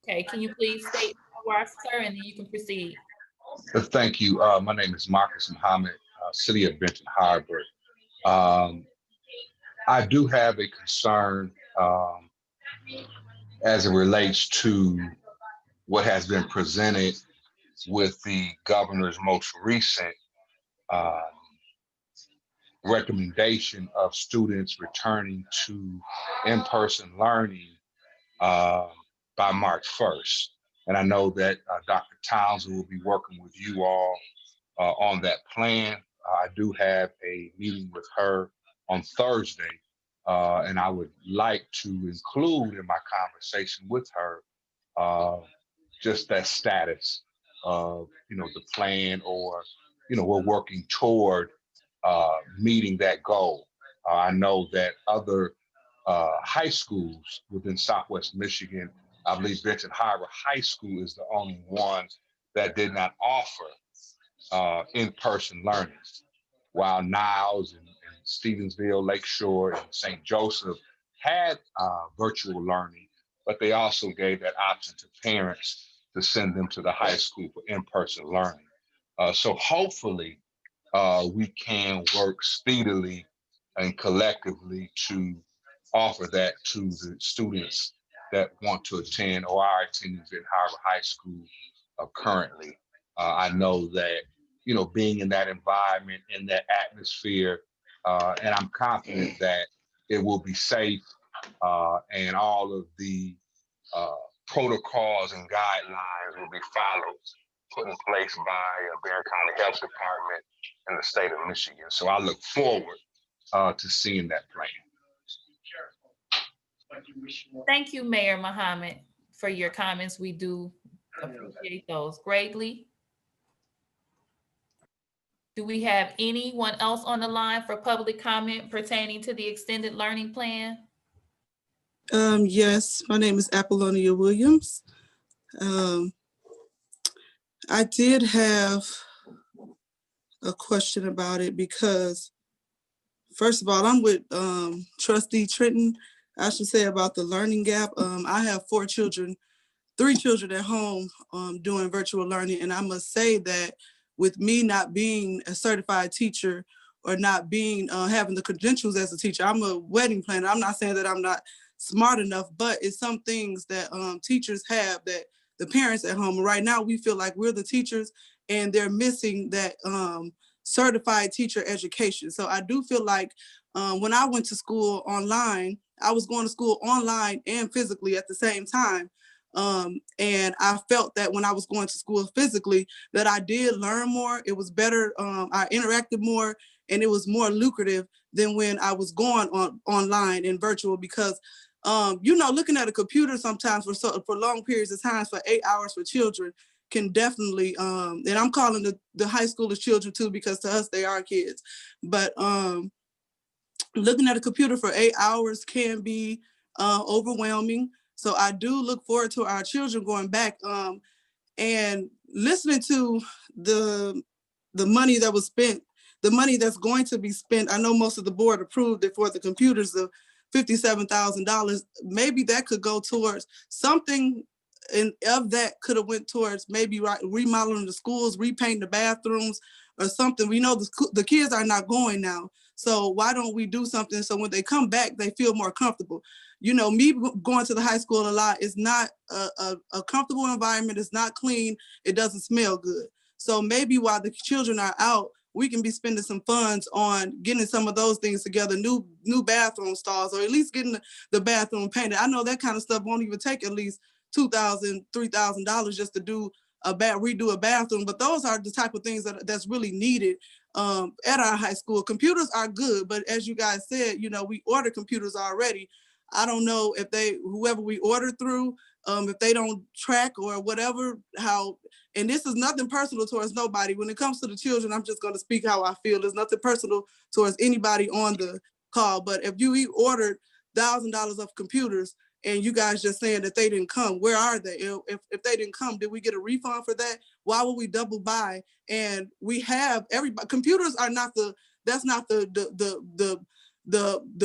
Okay, can you please state who you are, sir, and then you can proceed. Thank you. My name is Marcus Muhammad, City of Benton Harbor. I do have a concern as it relates to what has been presented with the governor's most recent recommendation of students returning to in-person learning by March 1st. And I know that Dr. Townsend will be working with you all on that plan. I do have a meeting with her on Thursday, and I would like to include in my conversation with her just that status of, the plan, or, we're working toward meeting that goal. I know that other high schools within Southwest Michigan, I believe Benton Harbor High School is the only one that did not offer in-person learning, while Niles and Stevensville, Lakeshore, and St. Joseph had virtual learning, but they also gave that option to parents to send them to the high school for in-person learning. So hopefully we can work speedily and collectively to offer that to the students that want to attend or are attending Benton Harbor High School currently. I know that, you know, being in that environment, in that atmosphere, and I'm confident that it will be safe, and all of the protocols and guidelines will be followed, put in place by Barron County Health Department and the state of Michigan. So I look forward to seeing that plan. Thank you, Mayor Muhammad, for your comments. We do appreciate those greatly. Do we have anyone else on the line for public comment pertaining to the extended learning plan? Yes, my name is Apollonia Williams. I did have a question about it because, first of all, I'm with Trustee Trenton. I should say about the learning gap. I have 3 children at home doing virtual learning. And I must say that with me not being a certified teacher or not being having the credentials as a teacher, I'm a wedding planner. I'm not saying that I'm not smart enough, but it's some things that teachers have that the parents at home. Right now, we feel like we're the teachers and they're missing that certified teacher education. So I do feel like when I went to school online, I was going to school online and physically at the same time. And I felt that when I was going to school physically, that I did learn more. It was better. I interacted more, and it was more lucrative than when I was going online and virtual because, you know, looking at a computer sometimes for long periods of time, for 8 hours for children can definitely, and I'm calling the high schoolers children too, because to us, they are kids. But looking at a computer for 8 hours can be overwhelming. So I do look forward to our children going back and listening to the money that was spent, the money that's going to be spent. I know most of the board approved it for the computers, the $57,000. Maybe that could go towards something, and of that could have went towards maybe remodeling the schools, repainting the bathrooms or something. We know the kids are not going now. So why don't we do something so when they come back, they feel more comfortable? You know, me going to the high school a lot is not a comfortable environment. It's not clean. It doesn't smell good. So maybe while the children are out, we can be spending some funds on getting some of those things together, new bathroom stalls, or at least getting the bathroom painted. I know that kind of stuff won't even take at least $2,000, $3,000 just to do redo a bathroom. But those are the type of things that's really needed at our high school. Computers are good, but as you guys said, you know, we order computers already. I don't know if whoever we order through, if they don't track or whatever, and this is nothing personal towards nobody. When it comes to the children, I'm just going to speak how I feel. There's nothing personal towards anybody on the call, but if you ordered $1,000 of computers and you guys just saying that they didn't come, where are they? If they didn't come, did we get a refund for that? Why would we double buy? And we have everybody, computers are not that's not the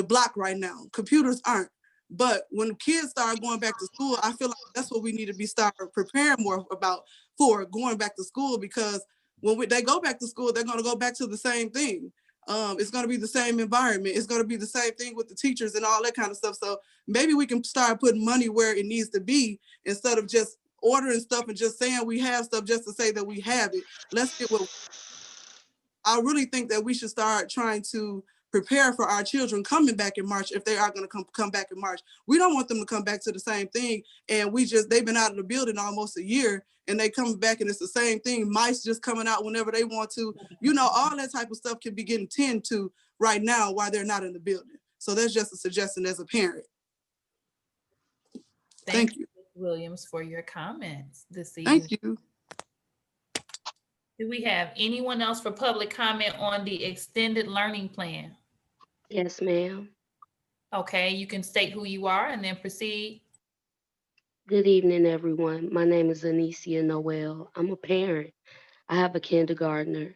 block right now. Computers aren't. But when kids start going back to school, I feel like that's what we need to be preparing more about for going back to school, because when they go back to school, they're going to go back to the same thing. It's going to be the same environment. It's going to be the same thing with the teachers and all that kind of stuff. So maybe we can start putting money where it needs to be instead of just ordering stuff and just saying we have stuff just to say that we have it. Let's get what I really think that we should start trying to prepare for our children coming back in March if they are going to come back in March. We don't want them to come back to the same thing. And they've been out of the building almost a year and they come back and it's the same thing. Mice just coming out whenever they want to. You know, all that type of stuff can be getting tended to right now while they're not in the building. So that's just a suggestion as a parent. Thank you. Williams, for your comments this evening. Thank you. Do we have anyone else for public comment on the extended learning plan? Yes, ma'am. Okay, you can state who you are and then proceed. Good evening, everyone. My name is Anicia Noel. I'm a parent. I have a kindergartner.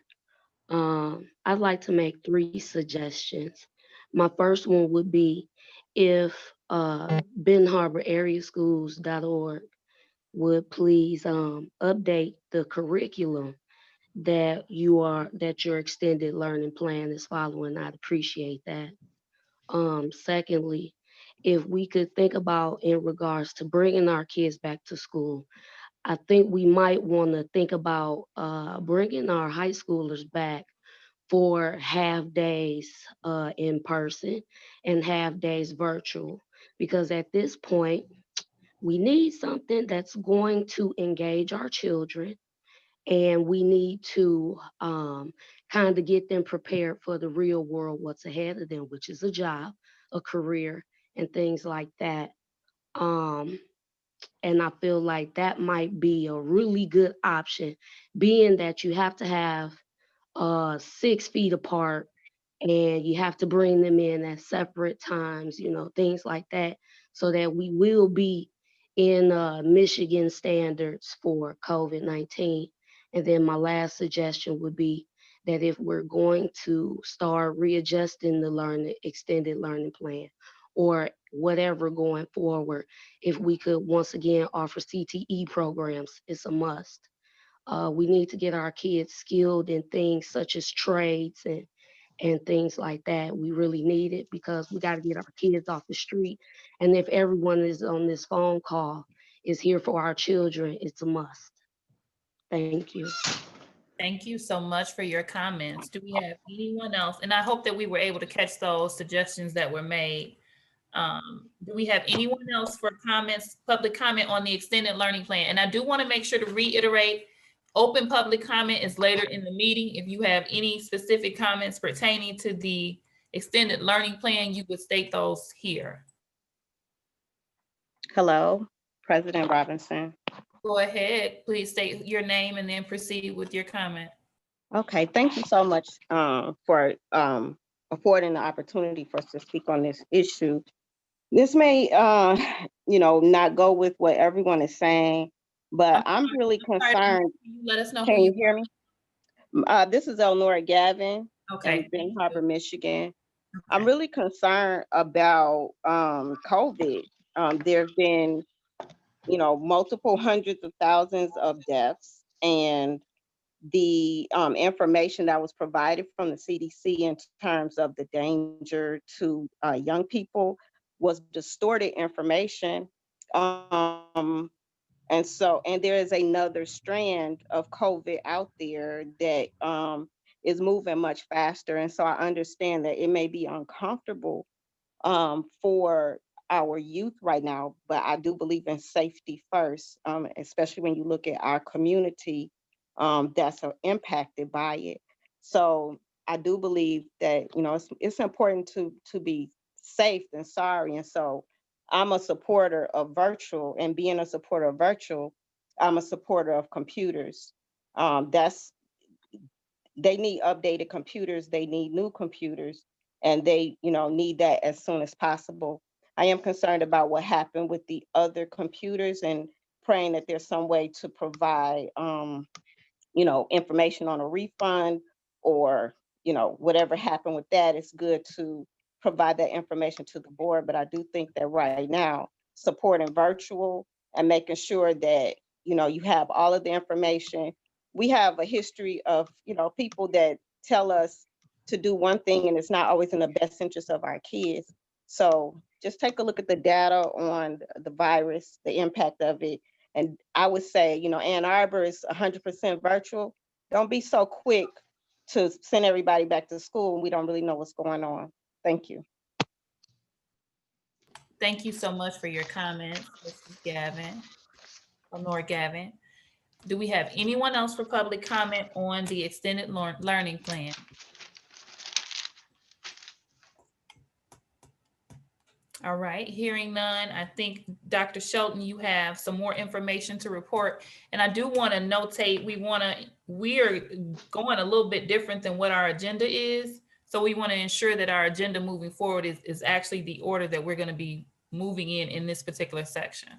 I'd like to make 3 suggestions. My first one would be if Benton Harbor Area Schools.org would please update the curriculum that your extended learning plan is following. I'd appreciate that. Secondly, if we could think about in regards to bringing our kids back to school, I think we might want to think about bringing our high schoolers back for half days in person and half days virtual. Because at this point, we need something that's going to engage our children, and we need to kind of get them prepared for the real world, what's ahead of them, which is a job, a career, and things like that. And I feel like that might be a really good option, being that you have to have 6 feet apart and you have to bring them in at separate times, you know, things like that, so that we will be in Michigan standards for COVID-19. And then my last suggestion would be that if we're going to start readjusting the extended learning plan or whatever going forward, if we could once again offer CTE programs, it's a must. We need to get our kids skilled in things such as trades and things like that. We really need it because we got to get our kids off the street. And if everyone is on this phone call is here for our children, it's a must. Thank you. Thank you so much for your comments. Do we have anyone else? And I hope that we were able to catch those suggestions that were made. Do we have anyone else for comments, public comment on the extended learning plan? And I do want to make sure to reiterate, open public comment is later in the meeting. If you have any specific comments pertaining to the extended learning plan, you would state those here. Hello, President Robinson. Go ahead, please state your name and then proceed with your comment. Okay, thank you so much for affording the opportunity for us to speak on this issue. This may, not go with what everyone is saying, but I'm really concerned. Let us know. Can you hear me? This is Elnora Gavin. Okay. In Benton Harbor, Michigan. Okay. I'm really concerned about COVID. There have been, multiple hundreds of thousands of deaths, and the information that was provided from the CDC in terms of the danger to young people was distorted information. And there is another strand of COVID out there that is moving much faster. And so I understand that it may be uncomfortable for our youth right now, but I do believe in safety first, especially when you look at our community that's impacted by it. So I do believe that, it's important to be safe and sorry. And so I'm a supporter of virtual, and being a supporter of virtual, I'm a supporter of computers. They need updated computers, they need new computers, and they, need that as soon as possible. I am concerned about what happened with the other computers and praying that there's some way to provide, information on a refund or, whatever happened with that. It's good to provide that information to the board, but I do think that right now, supporting virtual and making sure that, you have all of the information. We have a history of, people that tell us to do one thing and it's not always in the best interest of our kids. So just take a look at the data on the virus, the impact of it. And I would say, Ann Arbor is 100% virtual. Don't be so quick to send everybody back to school when we don't really know what's going on. Thank you. Thank you so much for your comments, Mrs. Gavin, Elnora Gavin. Do we have anyone else for public comment on the extended learning plan? All right, hearing none, I think Dr. Shelton, you have some more information to report. And I do want to notate, we are going a little bit different than what our agenda is. So we want to ensure that our agenda moving forward is actually the order that we're going to be moving in this particular section.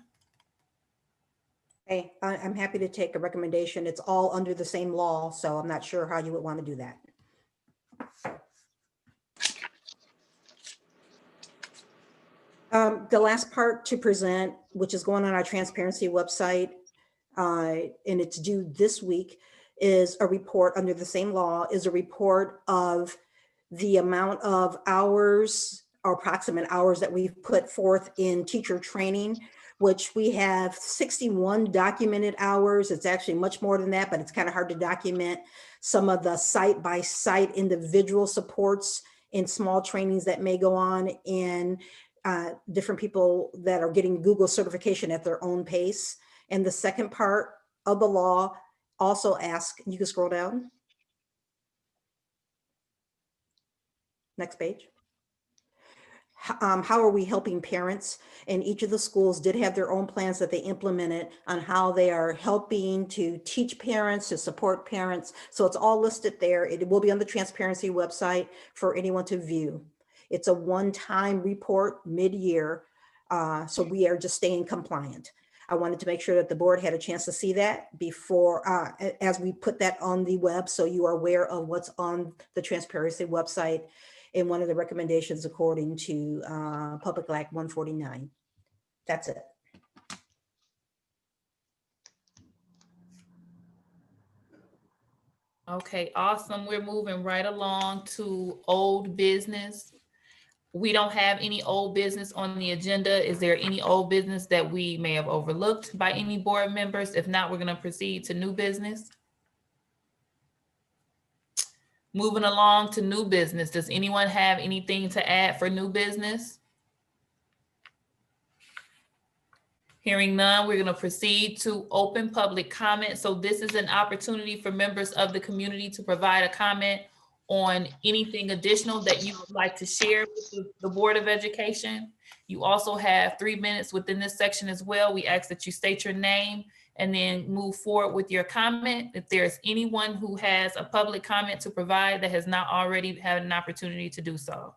Hey, I'm happy to take a recommendation. It's all under the same law, so I'm not sure how you would want to do that. The last part to present, which is going on our transparency website, and it's due this week, is a report under the same law, is a report of the amount of hours approximate hours that we've put forth in teacher training, which we have 61 documented hours. It's actually much more than that, but it's kind of hard to document some of the site-by-site individual supports in small trainings that may go on in different people that are getting Google certification at their own pace. And the second part of the law also asks, you can scroll down. Next page. How are we helping parents? And each of the schools did have their own plans that they implemented on how they are helping to teach parents, to support parents. So it's all listed there. It will be on the transparency website for anyone to view. It's a one-time report mid-year. So we are just staying compliant. I wanted to make sure that the board had a chance to see that before, as we put that on the web, so you are aware of what's on the transparency website and one of the recommendations according to Public Act 149. That's it. Okay, awesome. We're moving right along to old business. We don't have any old business on the agenda. Is there any old business that we may have overlooked by any board members? If not, we're going to proceed to new business. Moving along to new business. Does anyone have anything to add for new business? Hearing none, we're going to proceed to open public comment. So this is an opportunity for members of the community to provide a comment on anything additional that you would like to share with the Board of Education. You also have 3 minutes within this section as well. We ask that you state your name and then move forward with your comment. If there's anyone who has a public comment to provide that has not already had an opportunity to do so.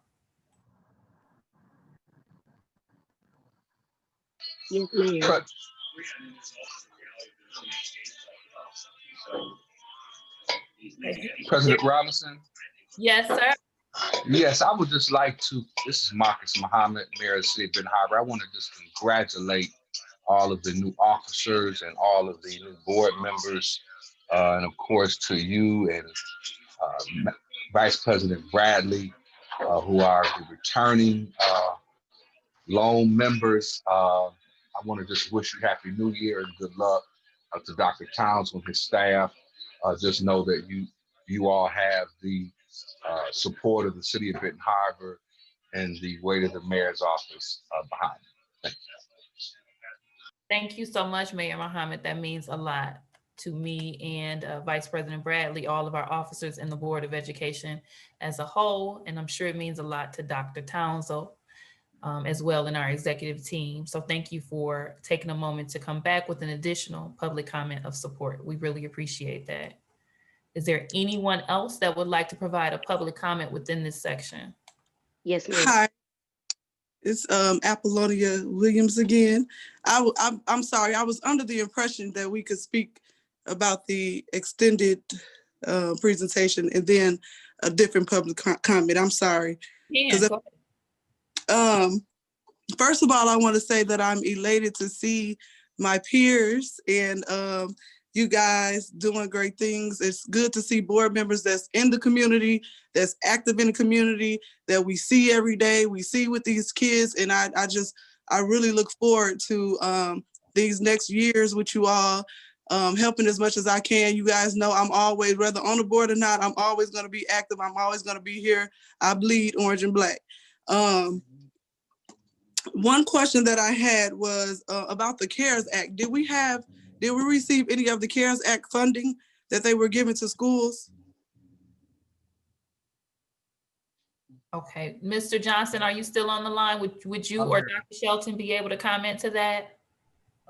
Yes, ma'am. President Robinson? Yes, sir. Yes, I would just like to, this is Marcus Muhammad, Mayor of the City of Benton Harbor. I want to just congratulate all of the new officers and all of the new board members, and of course to you and Vice President Bradley, who are the returning loan members. I want to just wish you Happy New Year and good luck to Dr. Towns and his staff. Just know that you all have the support of the City of Benton Harbor and the weight of the mayor's office behind you. Thank you. Thank you so much, Mayor Muhammad. That means a lot to me and Vice President Bradley, all of our officers and the Board of Education as a whole. And I'm sure it means a lot to Dr. Townsend as well in our executive team. So thank you for taking a moment to come back with an additional public comment of support. We really appreciate that. Is there anyone else that would like to provide a public comment within this section? Yes, ma'am. Hi, it's Apollonia Williams again. I'm sorry, I was under the impression that we could speak about the extended presentation and then a different public comment. I'm sorry. Yeah, go ahead. First of all, I want to say that I'm elated to see my peers and you guys doing great things. It's good to see board members that's in the community, that's active in the community, that we see every day, we see with these kids. And I really look forward to these next years with you all, helping as much as I can. You guys know I'm always, whether on the board or not, I'm always going to be active. I'm always going to be here. I bleed orange and black. One question that I had was about the CARES Act. Did we receive any of the CARES Act funding that they were given to schools? Okay, Mr. Johnson, are you still on the line? Would you or Dr. Shelton be able to comment to that?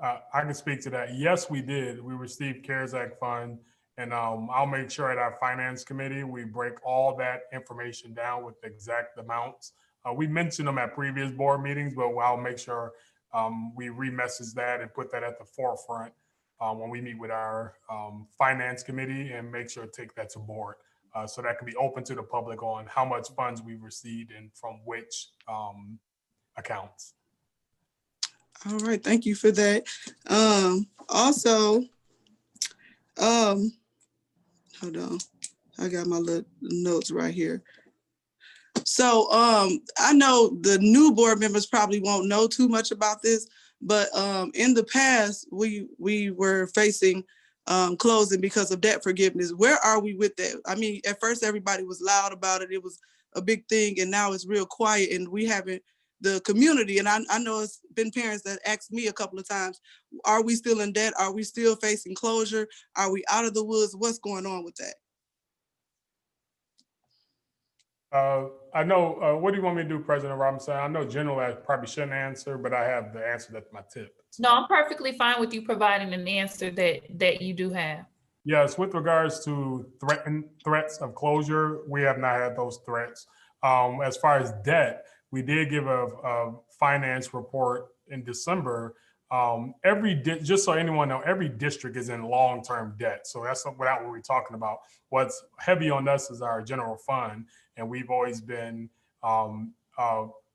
I can speak to that. Yes, we did. We received CARES Act fund, and I'll make sure at our finance committee, we break all that information down with the exact amounts. We mentioned them at previous board meetings, but I'll make sure we re-message that and put that at the forefront when we meet with our finance committee and make sure to take that to board. So that can be open to the public on how much funds we received and from which accounts. All right, thank you for that. Also, hold on, I got my little notes right here. So I know the new board members probably won't know too much about this, but in the past, we were facing closing because of debt forgiveness. Where are we with that? I mean, at first everybody was loud about it. It was a big thing, and now it's real quiet, and we haven't, the community, and I know it's been parents that asked me a couple of times, are we still in debt? Are we still facing closure? Are we out of the woods? What's going on with that? I know, what do you want me to do, President Robinson? I know generally I probably shouldn't answer, but I have the answer at my tip. No, I'm perfectly fine with you providing an answer that you do have. Yes, with regards to threats of closure, we have not had those threats. As far as debt, we did give a finance report in December. Just so anyone know, every district is in long-term debt. So that's not what we're talking about. What's heavy on us is our general fund, and we've always been, in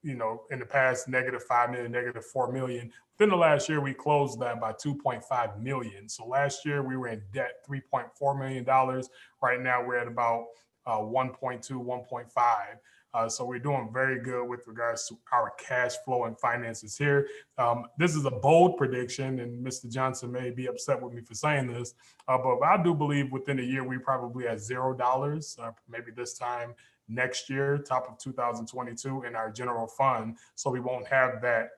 the past, -5 million, -4 million. Within the last year, we closed that by 2.5 million. So last year we were in debt $3.4 million. Right now we're at about 1.2, 1.5. So we're doing very good with regards to our cash flow and finances here. This is a bold prediction, and Mr. Johnson may be upset with me for saying this, but I do believe within a year we probably at $0, maybe this time next year, top of 2022, in our general fund. So we won't have that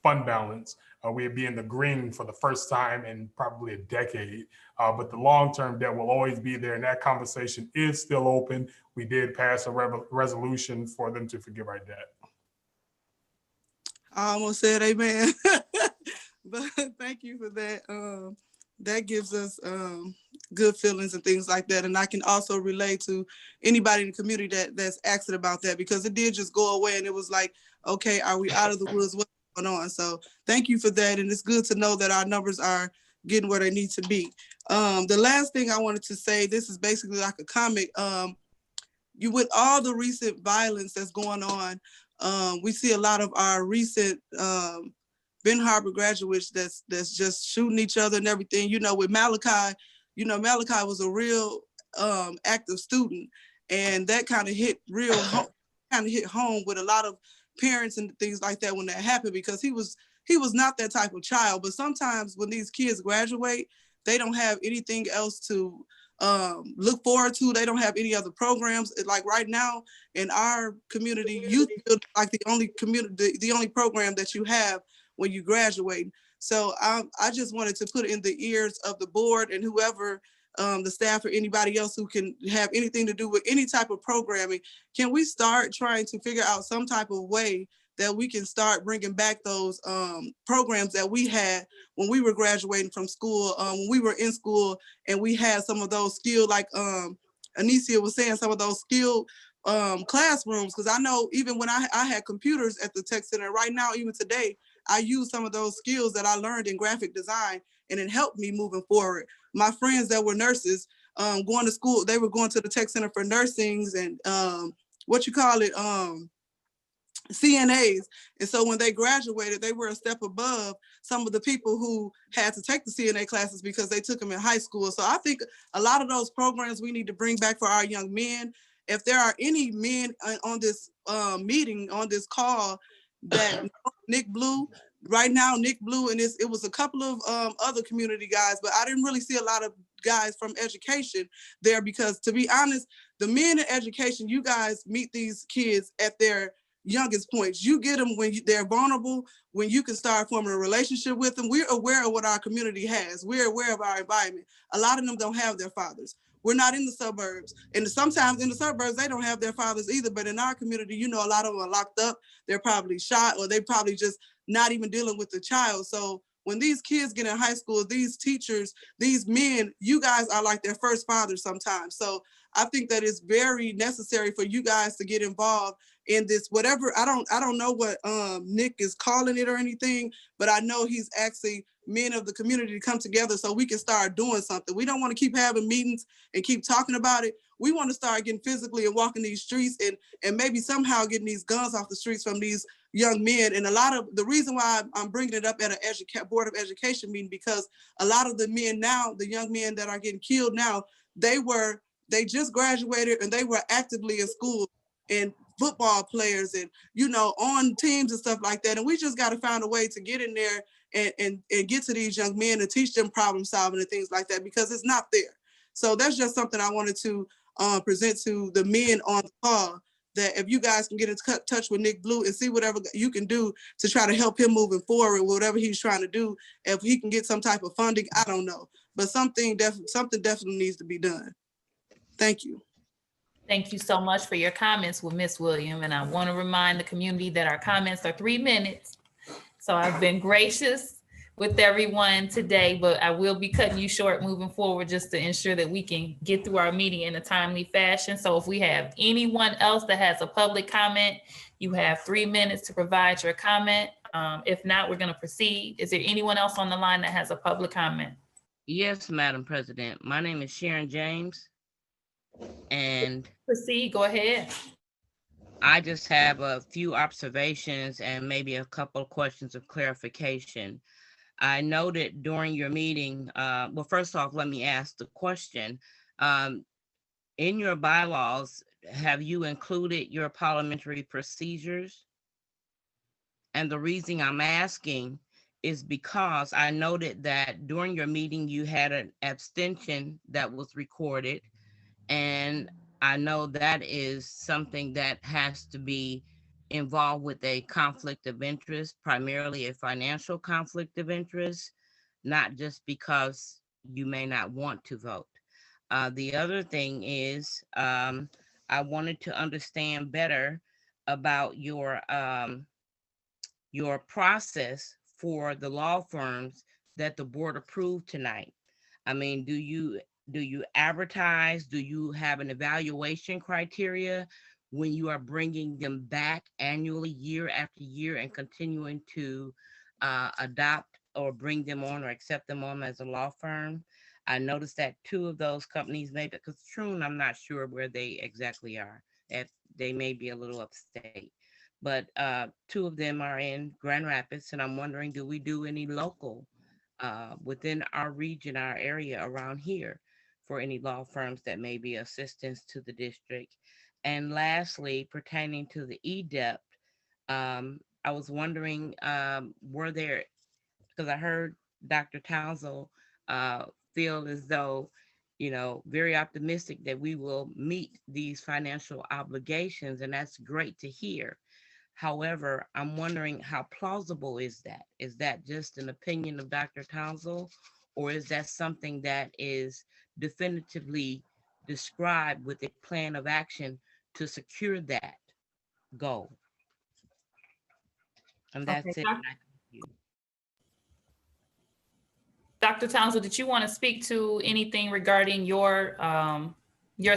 fund balance. We'll be in the green for the first time in probably a decade. But the long-term debt will always be there, and that conversation is still open. We did pass a resolution for them to forgive our debt. I almost said amen, but thank you for that. That gives us good feelings and things like that. And I can also relate to anybody in the community that's asking about that, because it did just go away and it was like, okay, are we out of the woods? What's going on? So thank you for that. And it's good to know that our numbers are getting where they need to be. The last thing I wanted to say, this is basically like a comment. With all the recent violence that's going on, we see a lot of our recent Ben Harbor graduates that's just shooting each other and everything. With Malachi, Malachi was a real active student, and that kind of hit home with a lot of parents and things like that when that happened, because he was not that type of child. But sometimes when these kids graduate, they don't have anything else to look forward to. They don't have any other programs. Like right now in our community, youth is like the only program that you have when you graduate. So I just wanted to put it in the ears of the board and whoever, the staff or anybody else who can have anything to do with any type of programming. Can we start trying to figure out some type of way that we can start bringing back those programs that we had when we were graduating from school, when we were in school, and we had some of those skilled, like Anicia was saying, some of those skilled classrooms. Because I know even when I had computers at the tech center, right now, even today, I use some of those skills that I learned in graphic design, and it helped me moving forward. My friends that were nurses going to school, they were going to the tech center for nursings and CNAs. And so when they graduated, they were a step above some of the people who had to take the CNA classes because they took them in high school. So I think a lot of those programs we need to bring back for our young men. If there are any men on this meeting, on this call, that Nick Blue, right now, Nick Blue, and it was a couple of other community guys, but I didn't really see a lot of guys from education there, because to be honest, the men in education, you guys meet these kids at their youngest points. You get them when they're vulnerable, when you can start forming a relationship with them. We're aware of what our community has. We're aware of our environment. A lot of them don't have their fathers. We're not in the suburbs. And sometimes in the suburbs, they don't have their fathers either. But in our community, a lot of them are locked up. They're probably shot, or they probably just not even dealing with the child. So when these kids get in high school, these teachers, these men, you guys are like their first fathers sometimes. So I think that it's very necessary for you guys to get involved in this, whatever. I don't know what Nick is calling it or anything, but I know he's asking men of the community to come together so we can start doing something. We don't want to keep having meetings and keep talking about it. We want to start getting physically and walking these streets and maybe somehow getting these guns off the streets from these young men. And a lot of the reason why I'm bringing it up at a Board of Education meeting, because a lot of the men now, the young men that are getting killed now, they just graduated and they were actively in school and football players and, on teams and stuff like that. And we just got to find a way to get in there and get to these young men and teach them problem solving and things like that, because it's not there. So that's just something I wanted to present to the men on the call, that if you guys can get in touch with Nick Blue and see whatever you can do to try to help him moving forward, whatever he's trying to do, if he can get some type of funding, I don't know. But something definitely needs to be done. Thank you. Thank you so much for your comments with Ms. William. And I want to remind the community that our comments are 3 minutes. So I've been gracious with everyone today, but I will be cutting you short moving forward just to ensure that we can get through our meeting in a timely fashion. So if we have anyone else that has a public comment, you have 3 minutes to provide your comment. If not, we're going to proceed. Is there anyone else on the line that has a public comment? Yes, Madam President. My name is Sharon James. And proceed, go ahead. I just have a few observations and maybe a couple of questions of clarification. I noted during your meeting, well, first off, let me ask the question. In your bylaws, have you included your parliamentary procedures? And the reason I'm asking is because I noted that during your meeting, you had an abstention that was recorded. And I know that is something that has to be involved with a conflict of interest, primarily a financial conflict of interest, not just because you may not want to vote. The other thing is, I wanted to understand better about your process for the law firms that the board approved tonight. I mean, do you advertise? Do you have an evaluation criteria when you are bringing them back annually, year after year, and continuing to adopt or bring them on or accept them on as a law firm? I noticed that 2 of those companies, maybe because Troon, I'm not sure where they exactly are. They may be a little upstate, but 2 of them are in Grand Rapids, and I'm wondering, do we do any local within our region, our area around here, for any law firms that may be assistance to the district? And lastly, pertaining to the EDEP, I was wondering, were there, because I heard Dr. Townsend feel as though, very optimistic that we will meet these financial obligations, and that's great to hear. However, I'm wondering, how plausible is that? Is that just an opinion of Dr. Townsend, or is that something that is definitively described with a plan of action to secure that goal? And that's Okay, it. Dr. Townsend, did you want to speak to anything regarding your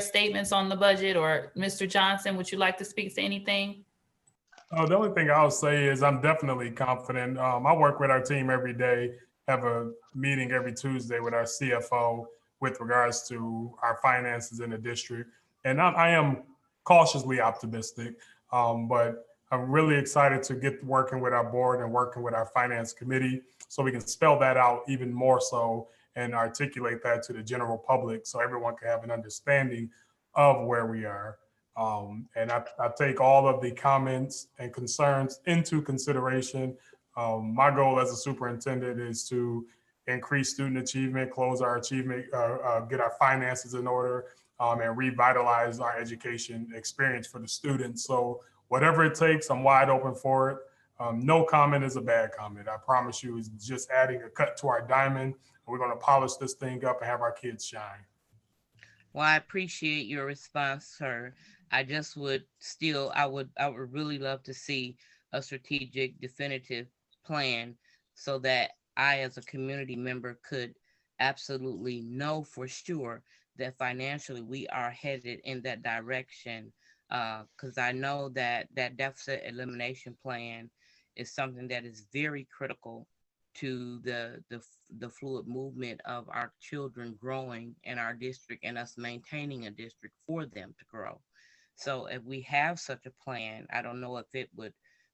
statements on the budget, or Mr. Johnson, would you like to speak to anything? The only thing I'll say is I'm definitely confident. I work with our team every day, have a meeting every Tuesday with our CFO with regards to our finances in the district. And I am cautiously optimistic, but I'm really excited to get working with our board and working with our finance committee so we can spell that out even more so and articulate that to the general public so everyone can have an understanding of where we are. And I take all of the comments and concerns into consideration. My goal as a superintendent is to increase student achievement, close our achievement, get our finances in order, and revitalize our education experience for the students. So whatever it takes, I'm wide open for it. No comment is a bad comment. I promise you, it's just adding a cut to our diamond. And we're going to polish this thing up and have our kids shine. Well, I appreciate your response, sir. I just would still, I would really love to see a strategic, definitive plan so that I, as a community member, could absolutely know for sure that financially we are headed in that direction. Because I know that that deficit elimination plan is something that is very critical to the fluid movement of our children growing in our district and us maintaining a district for them to grow. So if we have such a plan, I don't know if it would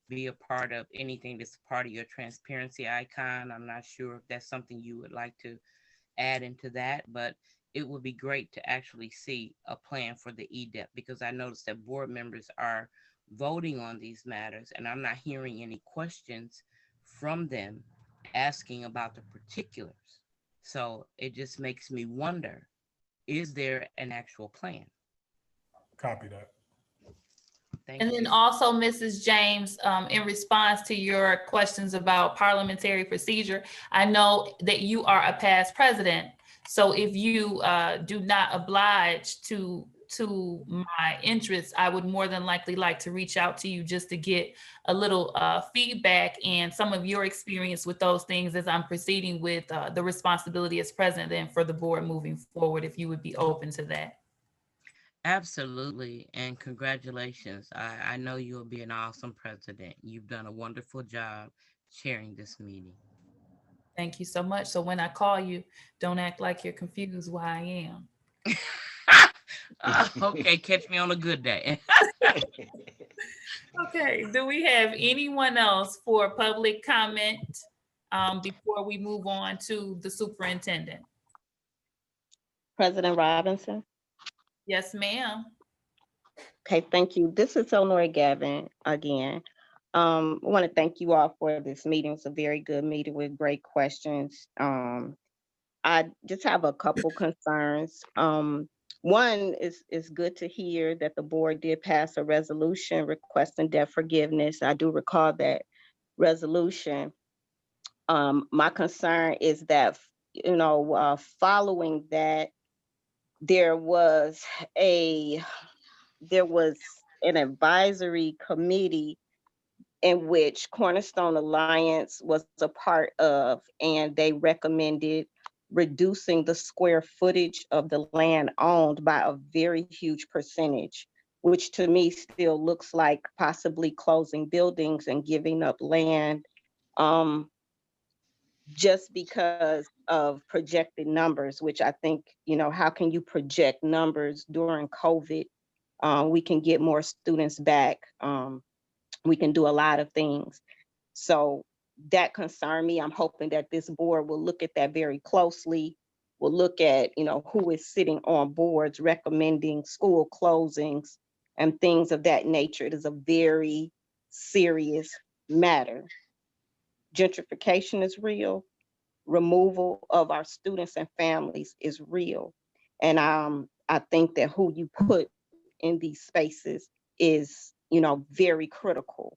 be a part of anything that's part of your transparency icon. I'm not sure if that's something you would like to add into that, but it would be great to actually see a plan for the EDEP, because I noticed that board members are voting on these matters and I'm not hearing any questions from them asking about the particulars. So it just makes me wonder, is there an actual plan? Copy that. Thank And then you. also, Mrs. James, in response to your questions about parliamentary procedure, I know that you are a past president. So if you do not oblige to my interests, I would more than likely like to reach out to you just to get a little feedback and some of your experience with those things as I'm proceeding with the responsibility as president and for the board moving forward, if you would be open to that. Absolutely, and congratulations. I know you'll be an awesome president. You've done a wonderful job chairing this meeting. Thank you so much. So when I call you, don't act like you're confused why I am. Okay, catch me on a good day. Okay, do we have anyone else for public comment before we move on to the superintendent? President Robinson. Yes, ma'am. Okay, thank you. This is Eleanor Gavin again. I want to thank you all for this meeting. It's a very good meeting with great questions. I just have a couple concerns. One is good to hear that the board did pass a resolution requesting debt forgiveness. I do recall that resolution. My concern is that, following that, there was an advisory committee in which Cornerstone Alliance was a part of, and they recommended reducing the square footage of the land owned by a very huge percentage, which to me still looks like possibly closing buildings and giving up land just because of projected numbers, which I think, how can you project numbers during COVID? We can get more students back. We can do a lot of things. So that concerned me. I'm hoping that this board will look at that very closely. We'll look at, who is sitting on boards recommending school closings and things of that nature. It is a very serious matter. Gentrification is real. Removal of our students and families is real. And I think that who you put in these spaces is, very critical.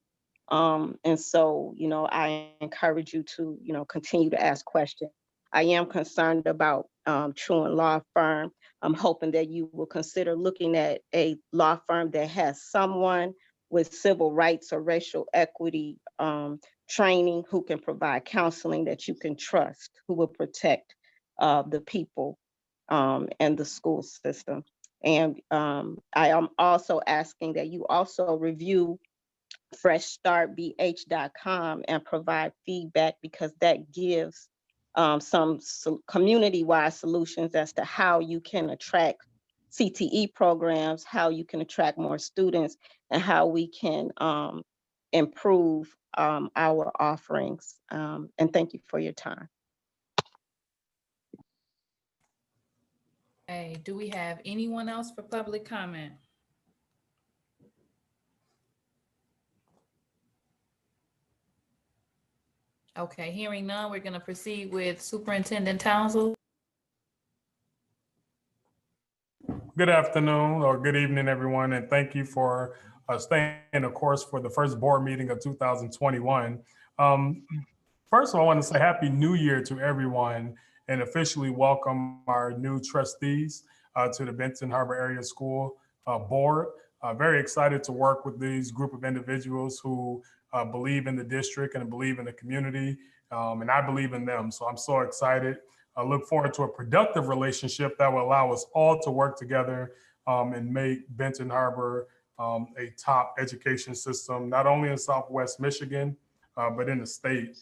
And so, I encourage you to, continue to ask questions. I am concerned about Truant Law Firm. I'm hoping that you will consider looking at a law firm that has someone with civil rights or racial equity training who can provide counseling that you can trust, who will protect the people and the school system. And I am also asking that you also review freshstartbh.com and provide feedback, because that gives some community-wide solutions as to how you can attract CTE programs, how you can attract more students, and how we can improve our offerings. And thank you for your time. Hey, do we have anyone else for public comment? Okay, hearing none, we're going to proceed with Superintendent Townsend. Good afternoon or good evening, everyone, and thank you for staying the course for the first board meeting of 2021. First of all, I want to say Happy New Year to everyone and officially welcome our new trustees to the Benton Harbor Area School Board. Very excited to work with these group of individuals who believe in the district and believe in the community, and I believe in them. So I'm so excited. I look forward to a productive relationship that will allow us all to work together and make Benton Harbor a top education system, not only in Southwest Michigan, but in the state.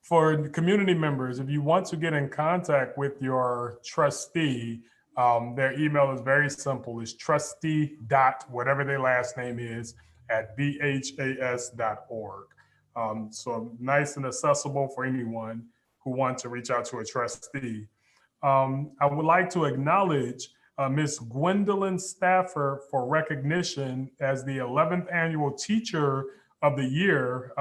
For the community members, if you want to get in contact with your trustee, their email is very simple. It's trustee dot whatever their last name is at BHAS.org. So nice and accessible for anyone who wants to reach out to a trustee. I would like to acknowledge Ms. Gwendolyn Stafford for recognition as the 11th Annual Teacher of the Year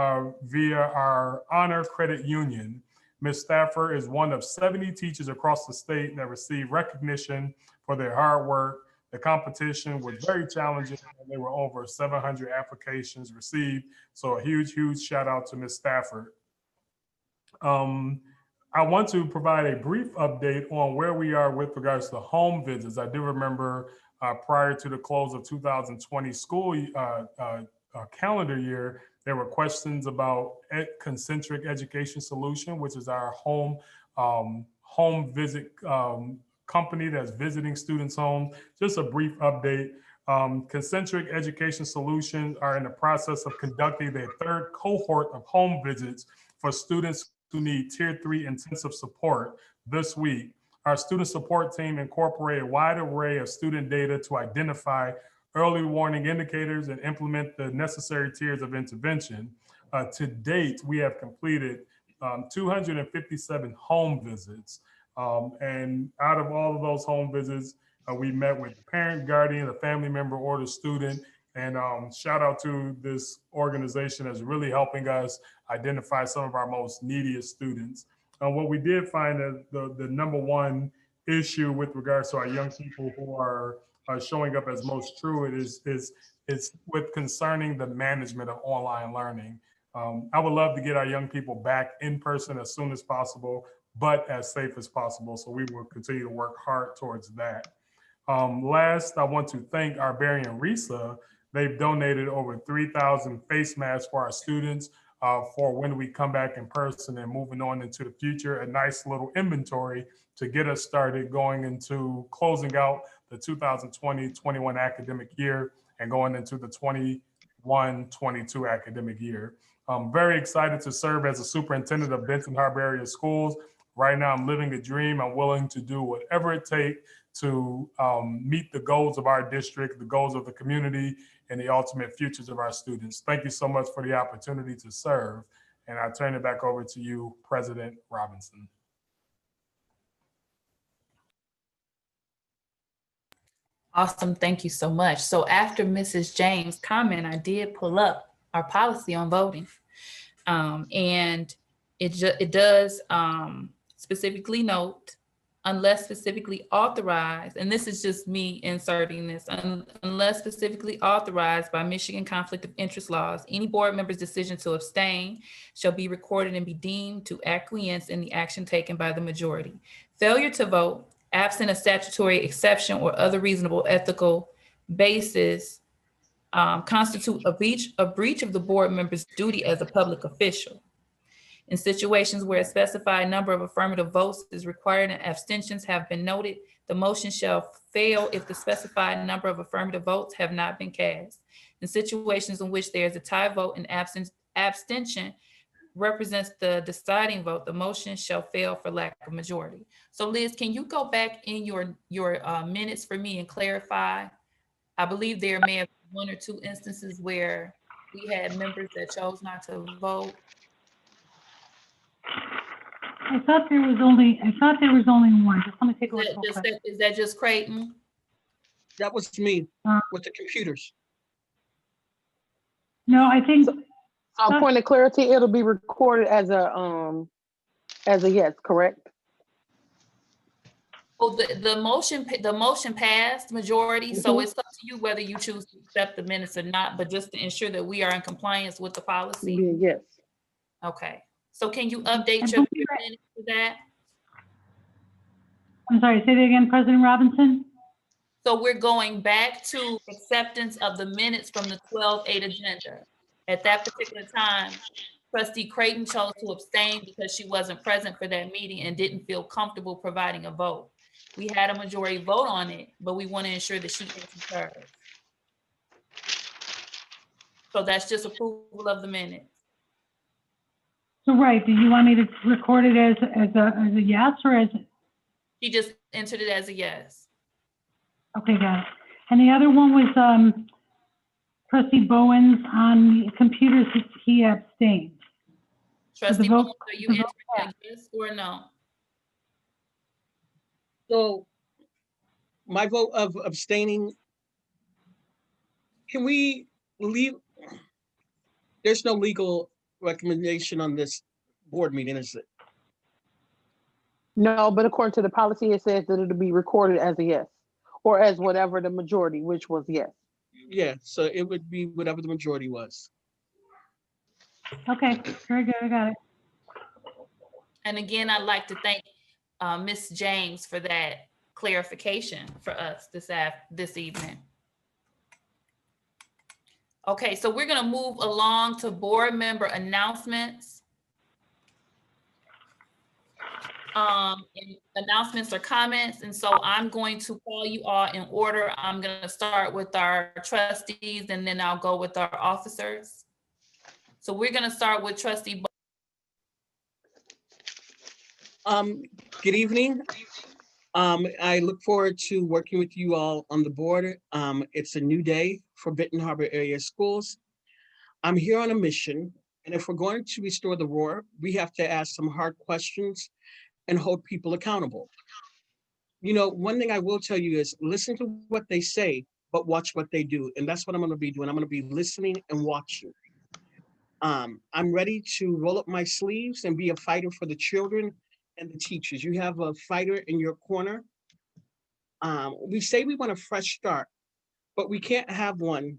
via our Honor Credit Union. Ms. Stafford is one of 70 teachers across the state that receive recognition for their hard work. The competition was very challenging, and there were over 700 applications received. So a huge, huge shout out to Ms. Stafford. I want to provide a brief update on where we are with regards to home visits. I do remember prior to the close of 2020 school calendar year, there were questions about Concentric Education Solution, which is our home visit company that's visiting students' homes. Just a brief update. Concentric Education Solutions are in the process of conducting their third cohort of home visits for students who need Tier 3 intensive support this week. Our student support team incorporated a wide array of student data to identify early warning indicators and implement the necessary tiers of intervention. To date, we have completed 257 home visits. And out of all of those home visits, we met with the parent, guardian, a family member, or the student. And shout out to this organization that's really helping us identify some of our most neediest students. What we did find that the number one issue with regards to our young people who are showing up as most truant is with concerning the management of online learning. I would love to get our young people back in person as soon as possible, but as safe as possible. So we will continue to work hard towards that. Last, I want to thank our Barry and Risa. They've donated over 3,000 face masks for our students for when we come back in person and moving on into the future, a nice little inventory to get us started going into closing out the 2020-21 academic year and going into the 21-22 academic year. I'm very excited to serve as a superintendent of Benton Harbor area schools. Right now, I'm living a dream. I'm willing to do whatever it takes to meet the goals of our district, the goals of the community, and the ultimate futures of our students. Thank you so much for the opportunity to serve. And I turn it back over to you, President Robinson. Awesome, thank you so much. So after Mrs. James' comment, I did pull up our policy on voting. And it does specifically note, unless specifically authorized, and this is just me inserting this, unless specifically authorized by Michigan conflict of interest laws, any board member's decision to abstain shall be recorded and be deemed to acquiesce in the action taken by the majority. Failure to vote, absent a statutory exception or other reasonable ethical basis, constitute a breach of the board member's duty as a public official. In situations where a specified number of affirmative votes is required and abstentions have been noted, the motion shall fail if the specified number of affirmative votes have not been cast. In situations in which there is a tie vote and abstention represents the deciding vote, the motion shall fail for lack of majority. So Liz, can you go back in your minutes for me and clarify? I believe there may have been one or two instances where we had members that chose not to vote. I thought there was only one. Just let me take a look real quick. Is that just Creighton? That was me with the computers. No, I think. So point of clarity, it'll be recorded as a yes, correct? Well, the motion passed majority, so it's up to you whether you choose to accept the minutes or not, but just to ensure that we are in compliance with the policy. Yes. Okay, so can you update your minutes for that? I'm sorry, say that again, President Robinson? So we're going back to acceptance of the minutes from the 12-8 agenda. At that particular time, Trustee Creighton chose to abstain because she wasn't present for that meeting and didn't feel comfortable providing a vote. We had a majority vote on it, but we want to ensure that she can serve. So that's just approval of the minutes. So right, do you want me to record it as a yes or as? She just entered it as a yes. Okay, got it. And the other one was Trustee Bowens on the computers, he abstained. Trustee Bowens, are you entering a yes or no? So my vote of abstaining, can we leave? There's no legal recommendation on this board meeting, is it? No, but according to the policy, it says that it'll be recorded as a yes, or as whatever the majority, which was yes. Yeah, so it would be whatever the majority was. Okay, very good, I got it. And again, I'd like to thank Ms. James for that clarification for us this evening. Okay, so we're gonna move along to board member announcements. And announcements or comments. And so I'm going to call you all in order. I'm gonna start with our trustees and then I'll go with our officers. So we're gonna start with trustee. Good evening. I look forward to working with you all on the board. It's a new day for Benton Harbor area schools. I'm here on a mission, and if we're going to restore the roar, we have to ask some hard questions and hold people accountable. You know, one thing I will tell you is listen to what they say, but watch what they do. And that's what I'm going to be doing. I'm going to be listening and watching. I'm ready to roll up my sleeves and be a fighter for the children and the teachers. You have a fighter in your corner. We say we want a fresh start, but we can't have one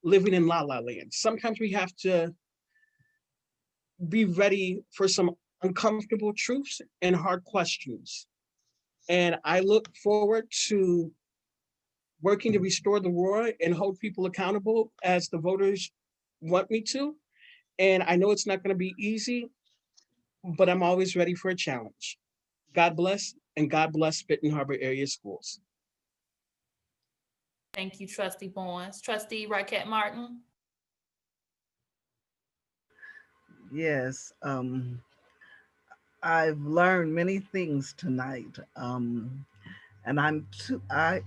living in la la land. Sometimes we have to be ready for some uncomfortable truths and hard questions. And I look forward to working to restore the roar and hold people accountable as the voters want me to. And I know it's not going to be easy, but I'm always ready for a challenge. God bless, and God bless Benton Harbor area schools. Thank you, trustee Bowens. Trustee Raquette Martin. Yes, I've learned many things tonight, and I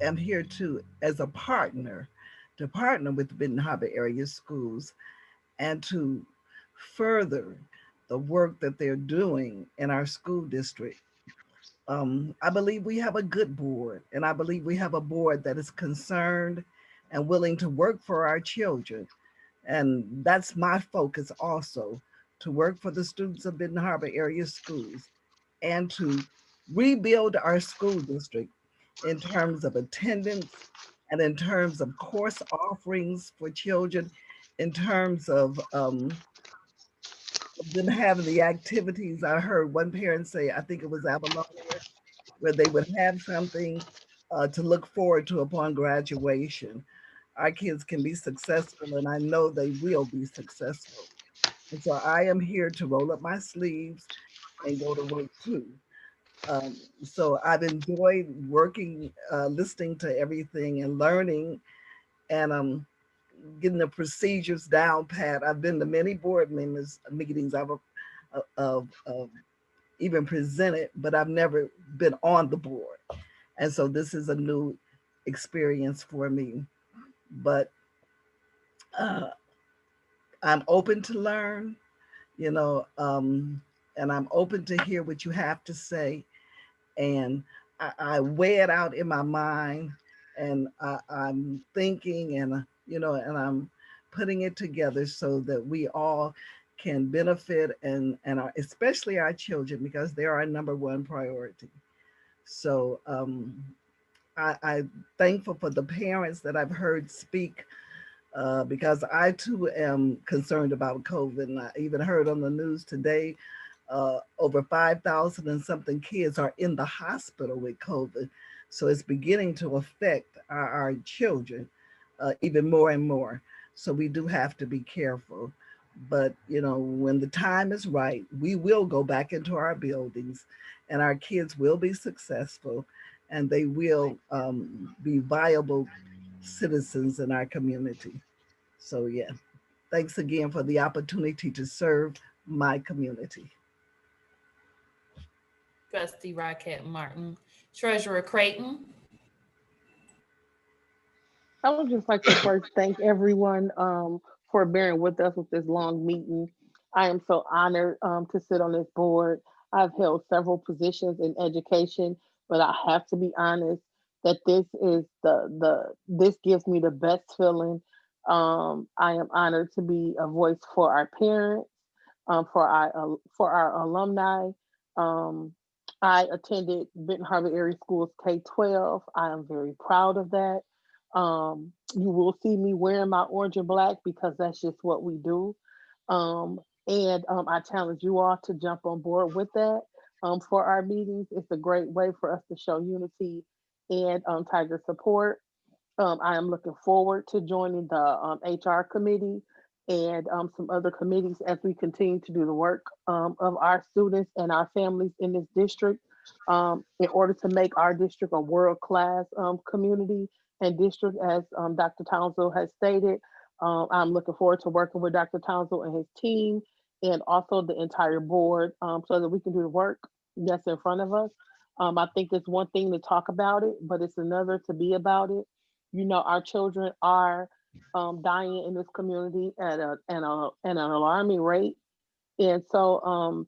am here too as a partner to partner with Benton Harbor area schools and to further the work that they're doing in our school district. I believe we have a good board, and I believe we have a board that is concerned and willing to work for our children. And that's my focus also, to work for the students of Benton Harbor area schools and to rebuild our school district in terms of attendance and in terms of course offerings for children, in terms of them having the activities. I heard one parent say, I think it was Avalonia, where they would have something to look forward to upon graduation. Our kids can be successful, and I know they will be successful. And so I am here to roll up my sleeves and go to work too. So I've enjoyed working, listening to everything and learning, and getting the procedures down pat. I've been to many board members meetings of even presented, but I've never been on the board. And so this is a new experience for me. But I'm open to learn, you know, and I'm open to hear what you have to say. And I weigh it out in my mind, and I'm thinking, and you know, and I'm putting it together so that we all can benefit, and especially our children, because they're our number one priority. So I'm thankful for the parents that I've heard speak, because I too am concerned about COVID. And I even heard on the news today, over 5,000 and something kids are in the hospital with COVID. So it's beginning to affect our children even more and more. So we do have to be careful. But, you know, when the time is right, we will go back into our buildings and our kids will be successful, and they will be viable citizens in our community. So yeah, thanks again for the opportunity to serve my community. Trustee Raquette Martin. Treasurer Creighton. I would just like to first thank everyone for bearing with us with this long meeting. I am so honored to sit on this board. I've held several positions in education, but I have to be honest that this is this gives me the best feeling. I am honored to be a voice for our parents, for our alumni. Um, I attended Benton Harbor Area Schools K-12. I am very proud of that. You will see me wearing my orange and black because that's just what we do. And I challenge you all to jump on board with that for our meetings. It's a great way for us to show unity and Tiger support. I am looking forward to joining the HR committee and some other committees as we continue to do the work of our students and our families in this district in order to make our district a world-class community and district, as Dr. Townsend has stated. I'm looking forward to working with Dr. Townsend and his team and also the entire board so that we can do the work that's in front of us. I think it's one thing to talk about it, but it's another to be about it. You know, our children are dying in this community at an alarming rate. And so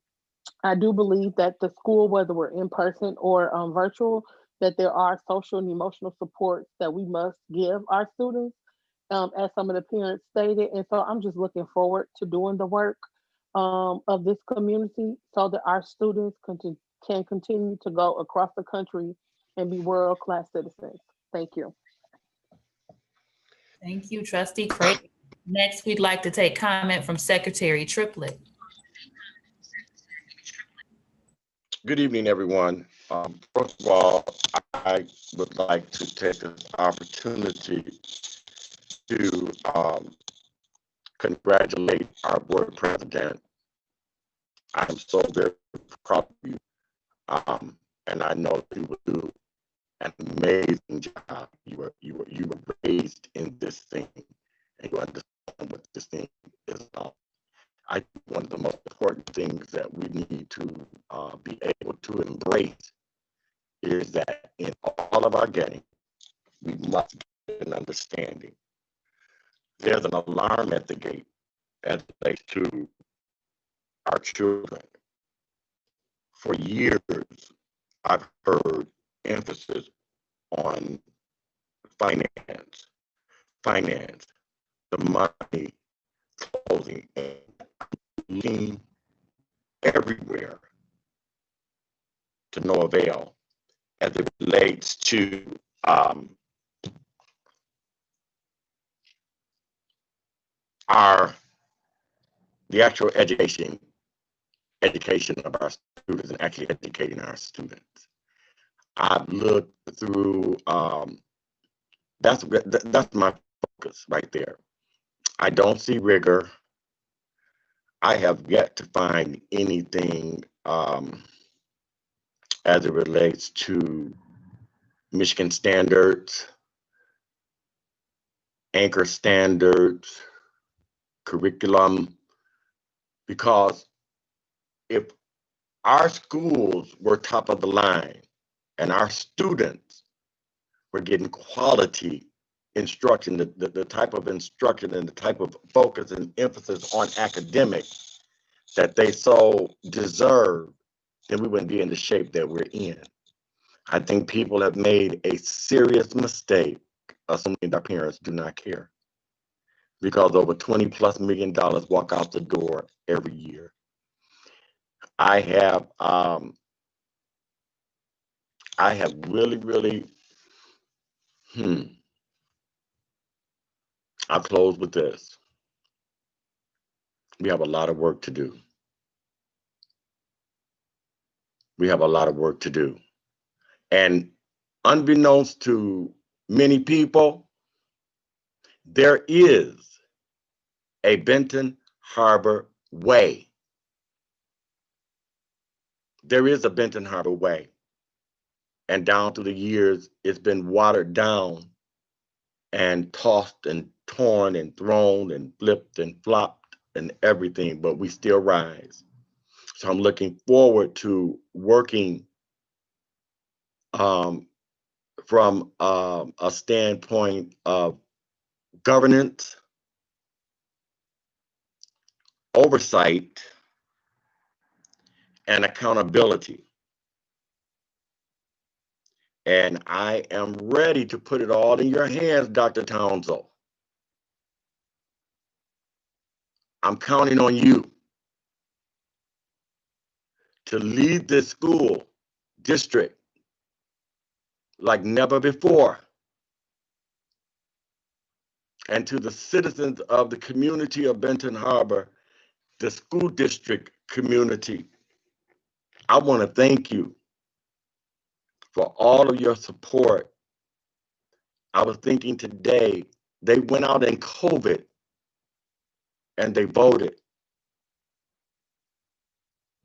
I do believe that the school, whether we're in person or virtual, that there are social and emotional supports that we must give our students, as some of the parents stated. And so I'm just looking forward to doing the work of this community so that our students can continue to go across the country and be world-class citizens. Thank you. Thank you, Trustee Craig. Next, we'd like to take comment from Secretary Triplett. Good evening, everyone. First of all, I would like to take this opportunity to congratulate our board president. I'm so very proud of you, and I know you will do an amazing job. You were raised in this thing, and you understand what this thing is about. I think one of the most important things that we need to be able to embrace is that in all of our getting, we must get an understanding. There's an alarm at the gate as it relates to our children. For years, I've heard emphasis on finance, the money closing, and lean everywhere to no avail as it relates to the actual education of our students and actually educating our students. I've looked through, that's my focus right there. I don't see rigor. I have yet to find anything as it relates to Michigan standards, anchor standards, curriculum, because if our schools were top of the line and our students were getting quality instruction, the type of instruction and the type of focus and emphasis on academics that they so deserve, then we wouldn't be in the shape that we're in. I think people have made a serious mistake assuming that parents do not care, because over $20+ million walk out the door every year. I have really, I'll close with this. We have a lot of work to do. We have a lot of work to do. And unbeknownst to many people, there is a Benton Harbor way. There is a Benton Harbor way. And down through the years, it's been watered down and tossed and torn and thrown and flipped and flopped and everything, but we still rise. So I'm looking forward to working from a standpoint of governance, oversight, and accountability. And I am ready to put it all in your hands, Dr. Townsend. I'm counting on you to lead this school district like never before. And to the citizens of the community of Benton Harbor, the school district community, I want to thank you for all of your support. I was thinking today, they went out in COVID and they voted.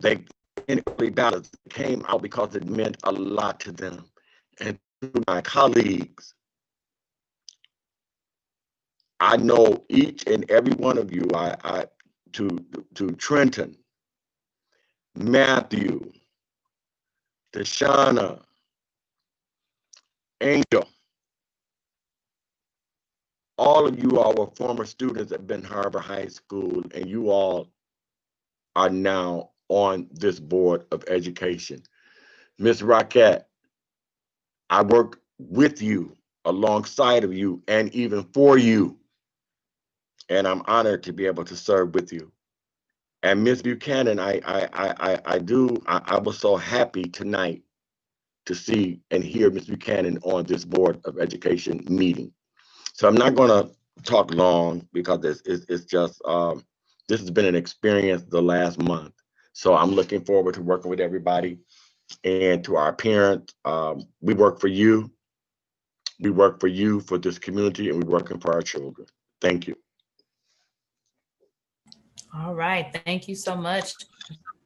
They early ballots came out because it meant a lot to them. And to my colleagues, I know each and every one of you, to Trenton, Matthew, Deshauna, Angel, all of you all were former students at Benton Harbor High School, and you all are now on this board of education. Ms. Rockette, I worked with you, alongside of you, and even for you. And I'm honored to be able to serve with you. And Ms. Buchanan, I was so happy tonight to see and hear Ms. Buchanan on this Board of Education meeting. So I'm not gonna talk long because it's just, this has been an experience the last month. So I'm looking forward to working with everybody. And to our parents, we work for you. We work for you, for this community, and we're working for our children. Thank you. All right, thank you so much,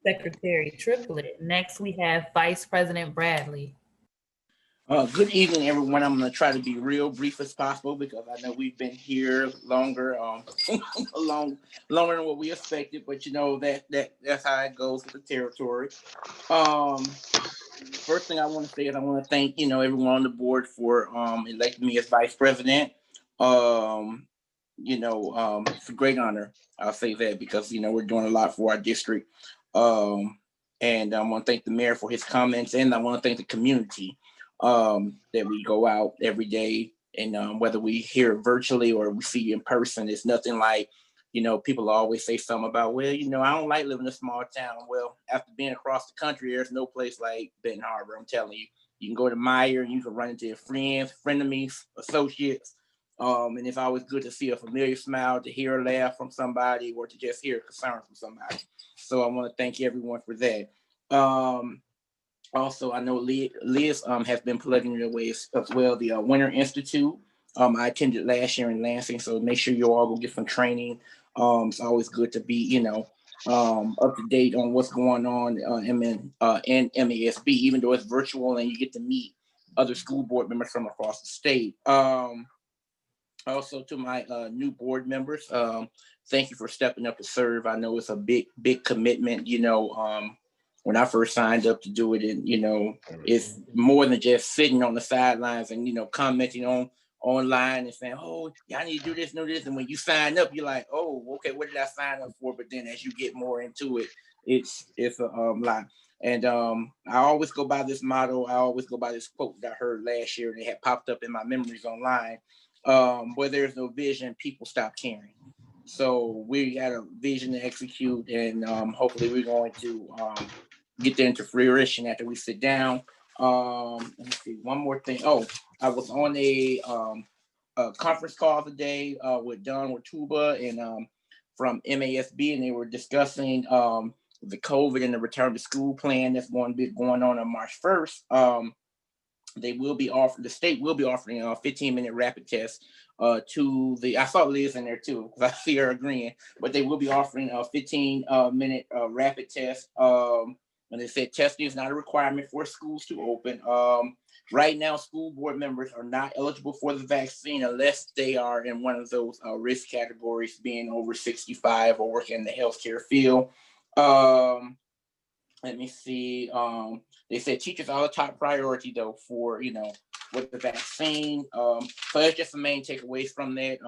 Secretary Triplett. Next, we have Vice President Bradley. Good evening, everyone. I'm going to try to be real brief as possible because I know we've been here longer, longer than what we expected. But you know that's how it goes with the territory. First thing I want to say is I want to thank everyone on the board for electing me as vice president. It's a great honor. I'll say that because we're doing a lot for our district. And I want to thank the mayor for his comments, and I want to thank the community that we go out every day, and whether we hear it virtually or we see you in person, it's nothing like, people always say something about, well, I don't like living in a small town. Well, after being across the country, there's no place like Benton Harbor. I'm telling you, you can go to Meyer and you can run into your friends, frenemies, associates. And it's always good to see a familiar smile, to hear a laugh from somebody, or to just hear a concern from somebody. So I want to thank everyone for that. Also, I know Liz has been plugging your ways as well, the Winter Institute. I attended last year in Lansing, so make sure you all go get some training. It's always good to be, up to date on what's going on in MASB, even though it's virtual and you get to meet other school board members from across the state. Also, to my new board members, thank you for stepping up to serve. I know it's a big commitment, when I first signed up to do it, and it's more than just sitting on the sidelines and commenting online and saying, oh yeah, I need to do this, and when you sign up, you're like, oh, okay, what did I sign up for? But then as you get more into it, it's a lot. And I always go by this motto. I always go by this quote that I heard last year, and it had popped up in my memories online. Where there's no vision, people stop caring. So we had a vision to execute, and hopefully we're going to get that into fruition after we sit down. Let me see, one more thing. Oh, I was on a conference call today with Don Watuba and from MASB, and they were discussing the COVID and the return to school plan that's going to be going on March 1st. The state will be offering a 15-minute rapid test I saw Liz in there too, because I see her agreeing, but they will be offering a 15-minute rapid test. And they said testing is not a requirement for schools to open. Right now, school board members are not eligible for the vaccine unless they are in one of those risk categories, being over 65 or working in the healthcare field. Let me see. They said teachers are the top priority though for with the vaccine. So that's just the main takeaways from that.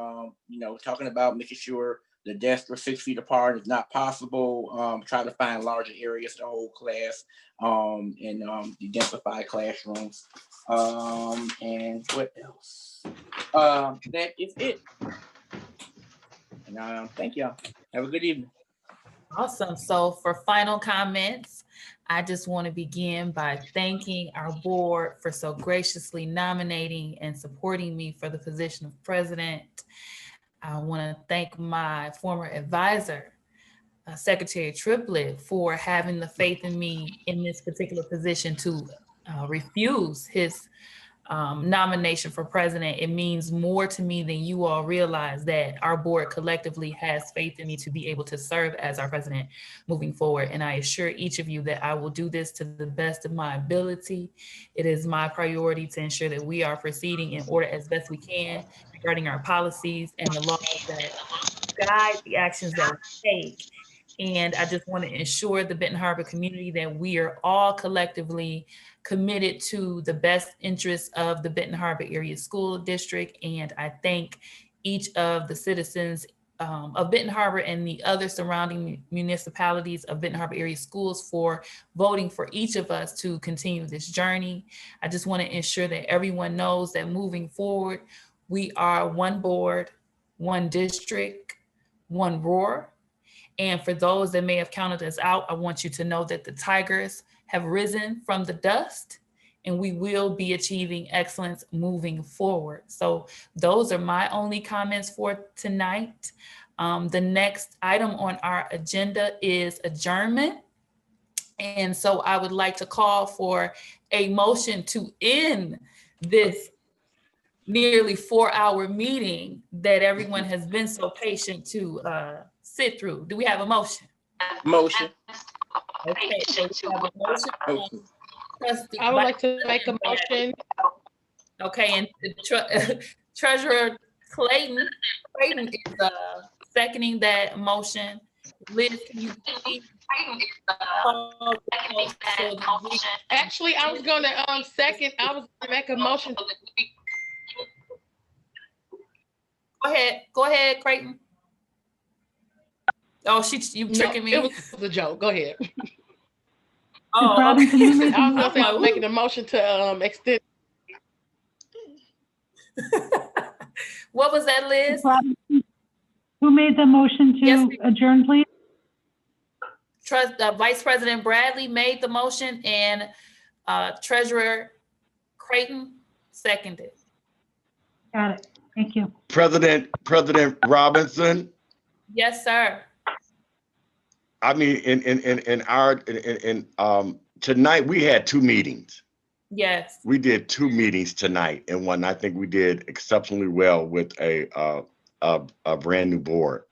Talking about making sure the desks are 6 feet apart. It's not possible. Try to find larger areas to hold class and densify classrooms. And what else? That is it. And thank y'all. Have a good evening. Awesome. So for final comments, I just want to begin by thanking our board for so graciously nominating and supporting me for the position of president. I want to thank my former advisor, Secretary Triplett, for having the faith in me in this particular position to refuse his nomination for president. It means more to me than you all realize that our board collectively has faith in me to be able to serve as our president moving forward. And I assure each of you that I will do this to the best of my ability. It is my priority to ensure that we are proceeding in order as best we can regarding our policies and the laws that guide the actions that we take. And I just want to ensure the Benton Harbor community that we are all collectively committed to the best interests of the Benton Harbor Area School District. And I thank each of the citizens of Benton Harbor and the other surrounding municipalities of Benton Harbor Area Schools for voting for each of us to continue this journey. I just want to ensure that everyone knows that moving forward, we are one board, one district, one roar. And for those that may have counted us out, I want you to know that the Tigers have risen from the dust and we will be achieving excellence moving forward. So those are my only comments for tonight. The next item on our agenda is adjournment. And so I would like to call for a motion to end this nearly 4-hour meeting that everyone has been so patient to sit through. Do we have a motion? Motion. Okay, so we have a motion. Trustee I would like to make a motion. Okay, and the Treasurer Clayton is seconding that motion. Liz, can you please? Actually, I was going to second. I was going to make a motion. Go ahead, Creighton. Oh, you tricking me. It was a joke. Go ahead. Oh, Robinson, okay. who made the I was going to say I motion? was making a motion to extend. What was that, Liz? Robinson, who made the motion to adjourn, please? Vice President Bradley made the motion and Treasurer Creighton seconded. Got it. Thank you. President Robinson. Yes, sir. I mean, tonight we had 2 meetings. Yes. We did 2 meetings tonight, and one I think we did exceptionally well with a brand new board.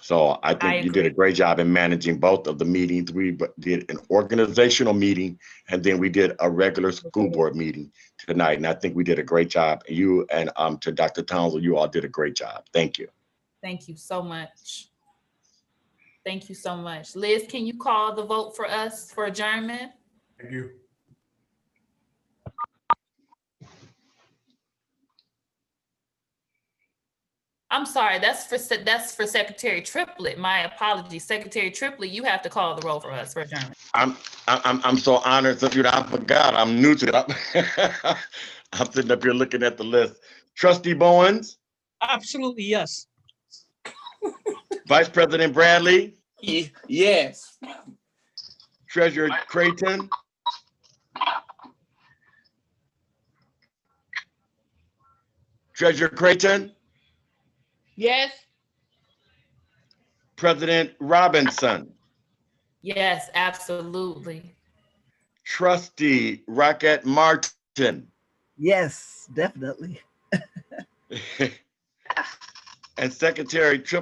So I think you did a great job in managing both of the meetings. We did an organizational meeting, and then we did a regular school board meeting tonight. And I think we did a great job. You and to Dr. Townsend, you all did a great job. Thank you. Thank you so much. Thank you so much. Liz, can you call the vote for us for adjournment? Thank you. I'm sorry, that's for Secretary Triplett. My apologies, Secretary Triplett. You have to call the roll for us for adjournment. I'm so honored, I forgot. I'm new to it. I'm sitting up here looking at the list. Trustee Bowens. Absolutely, yes. Vice President Bradley. Yes. Treasurer Creighton. Treasurer Creighton. Yes. President Robinson. Yes, absolutely. Trustee Rocket Martin. Yes, definitely. And Secretary Triplett.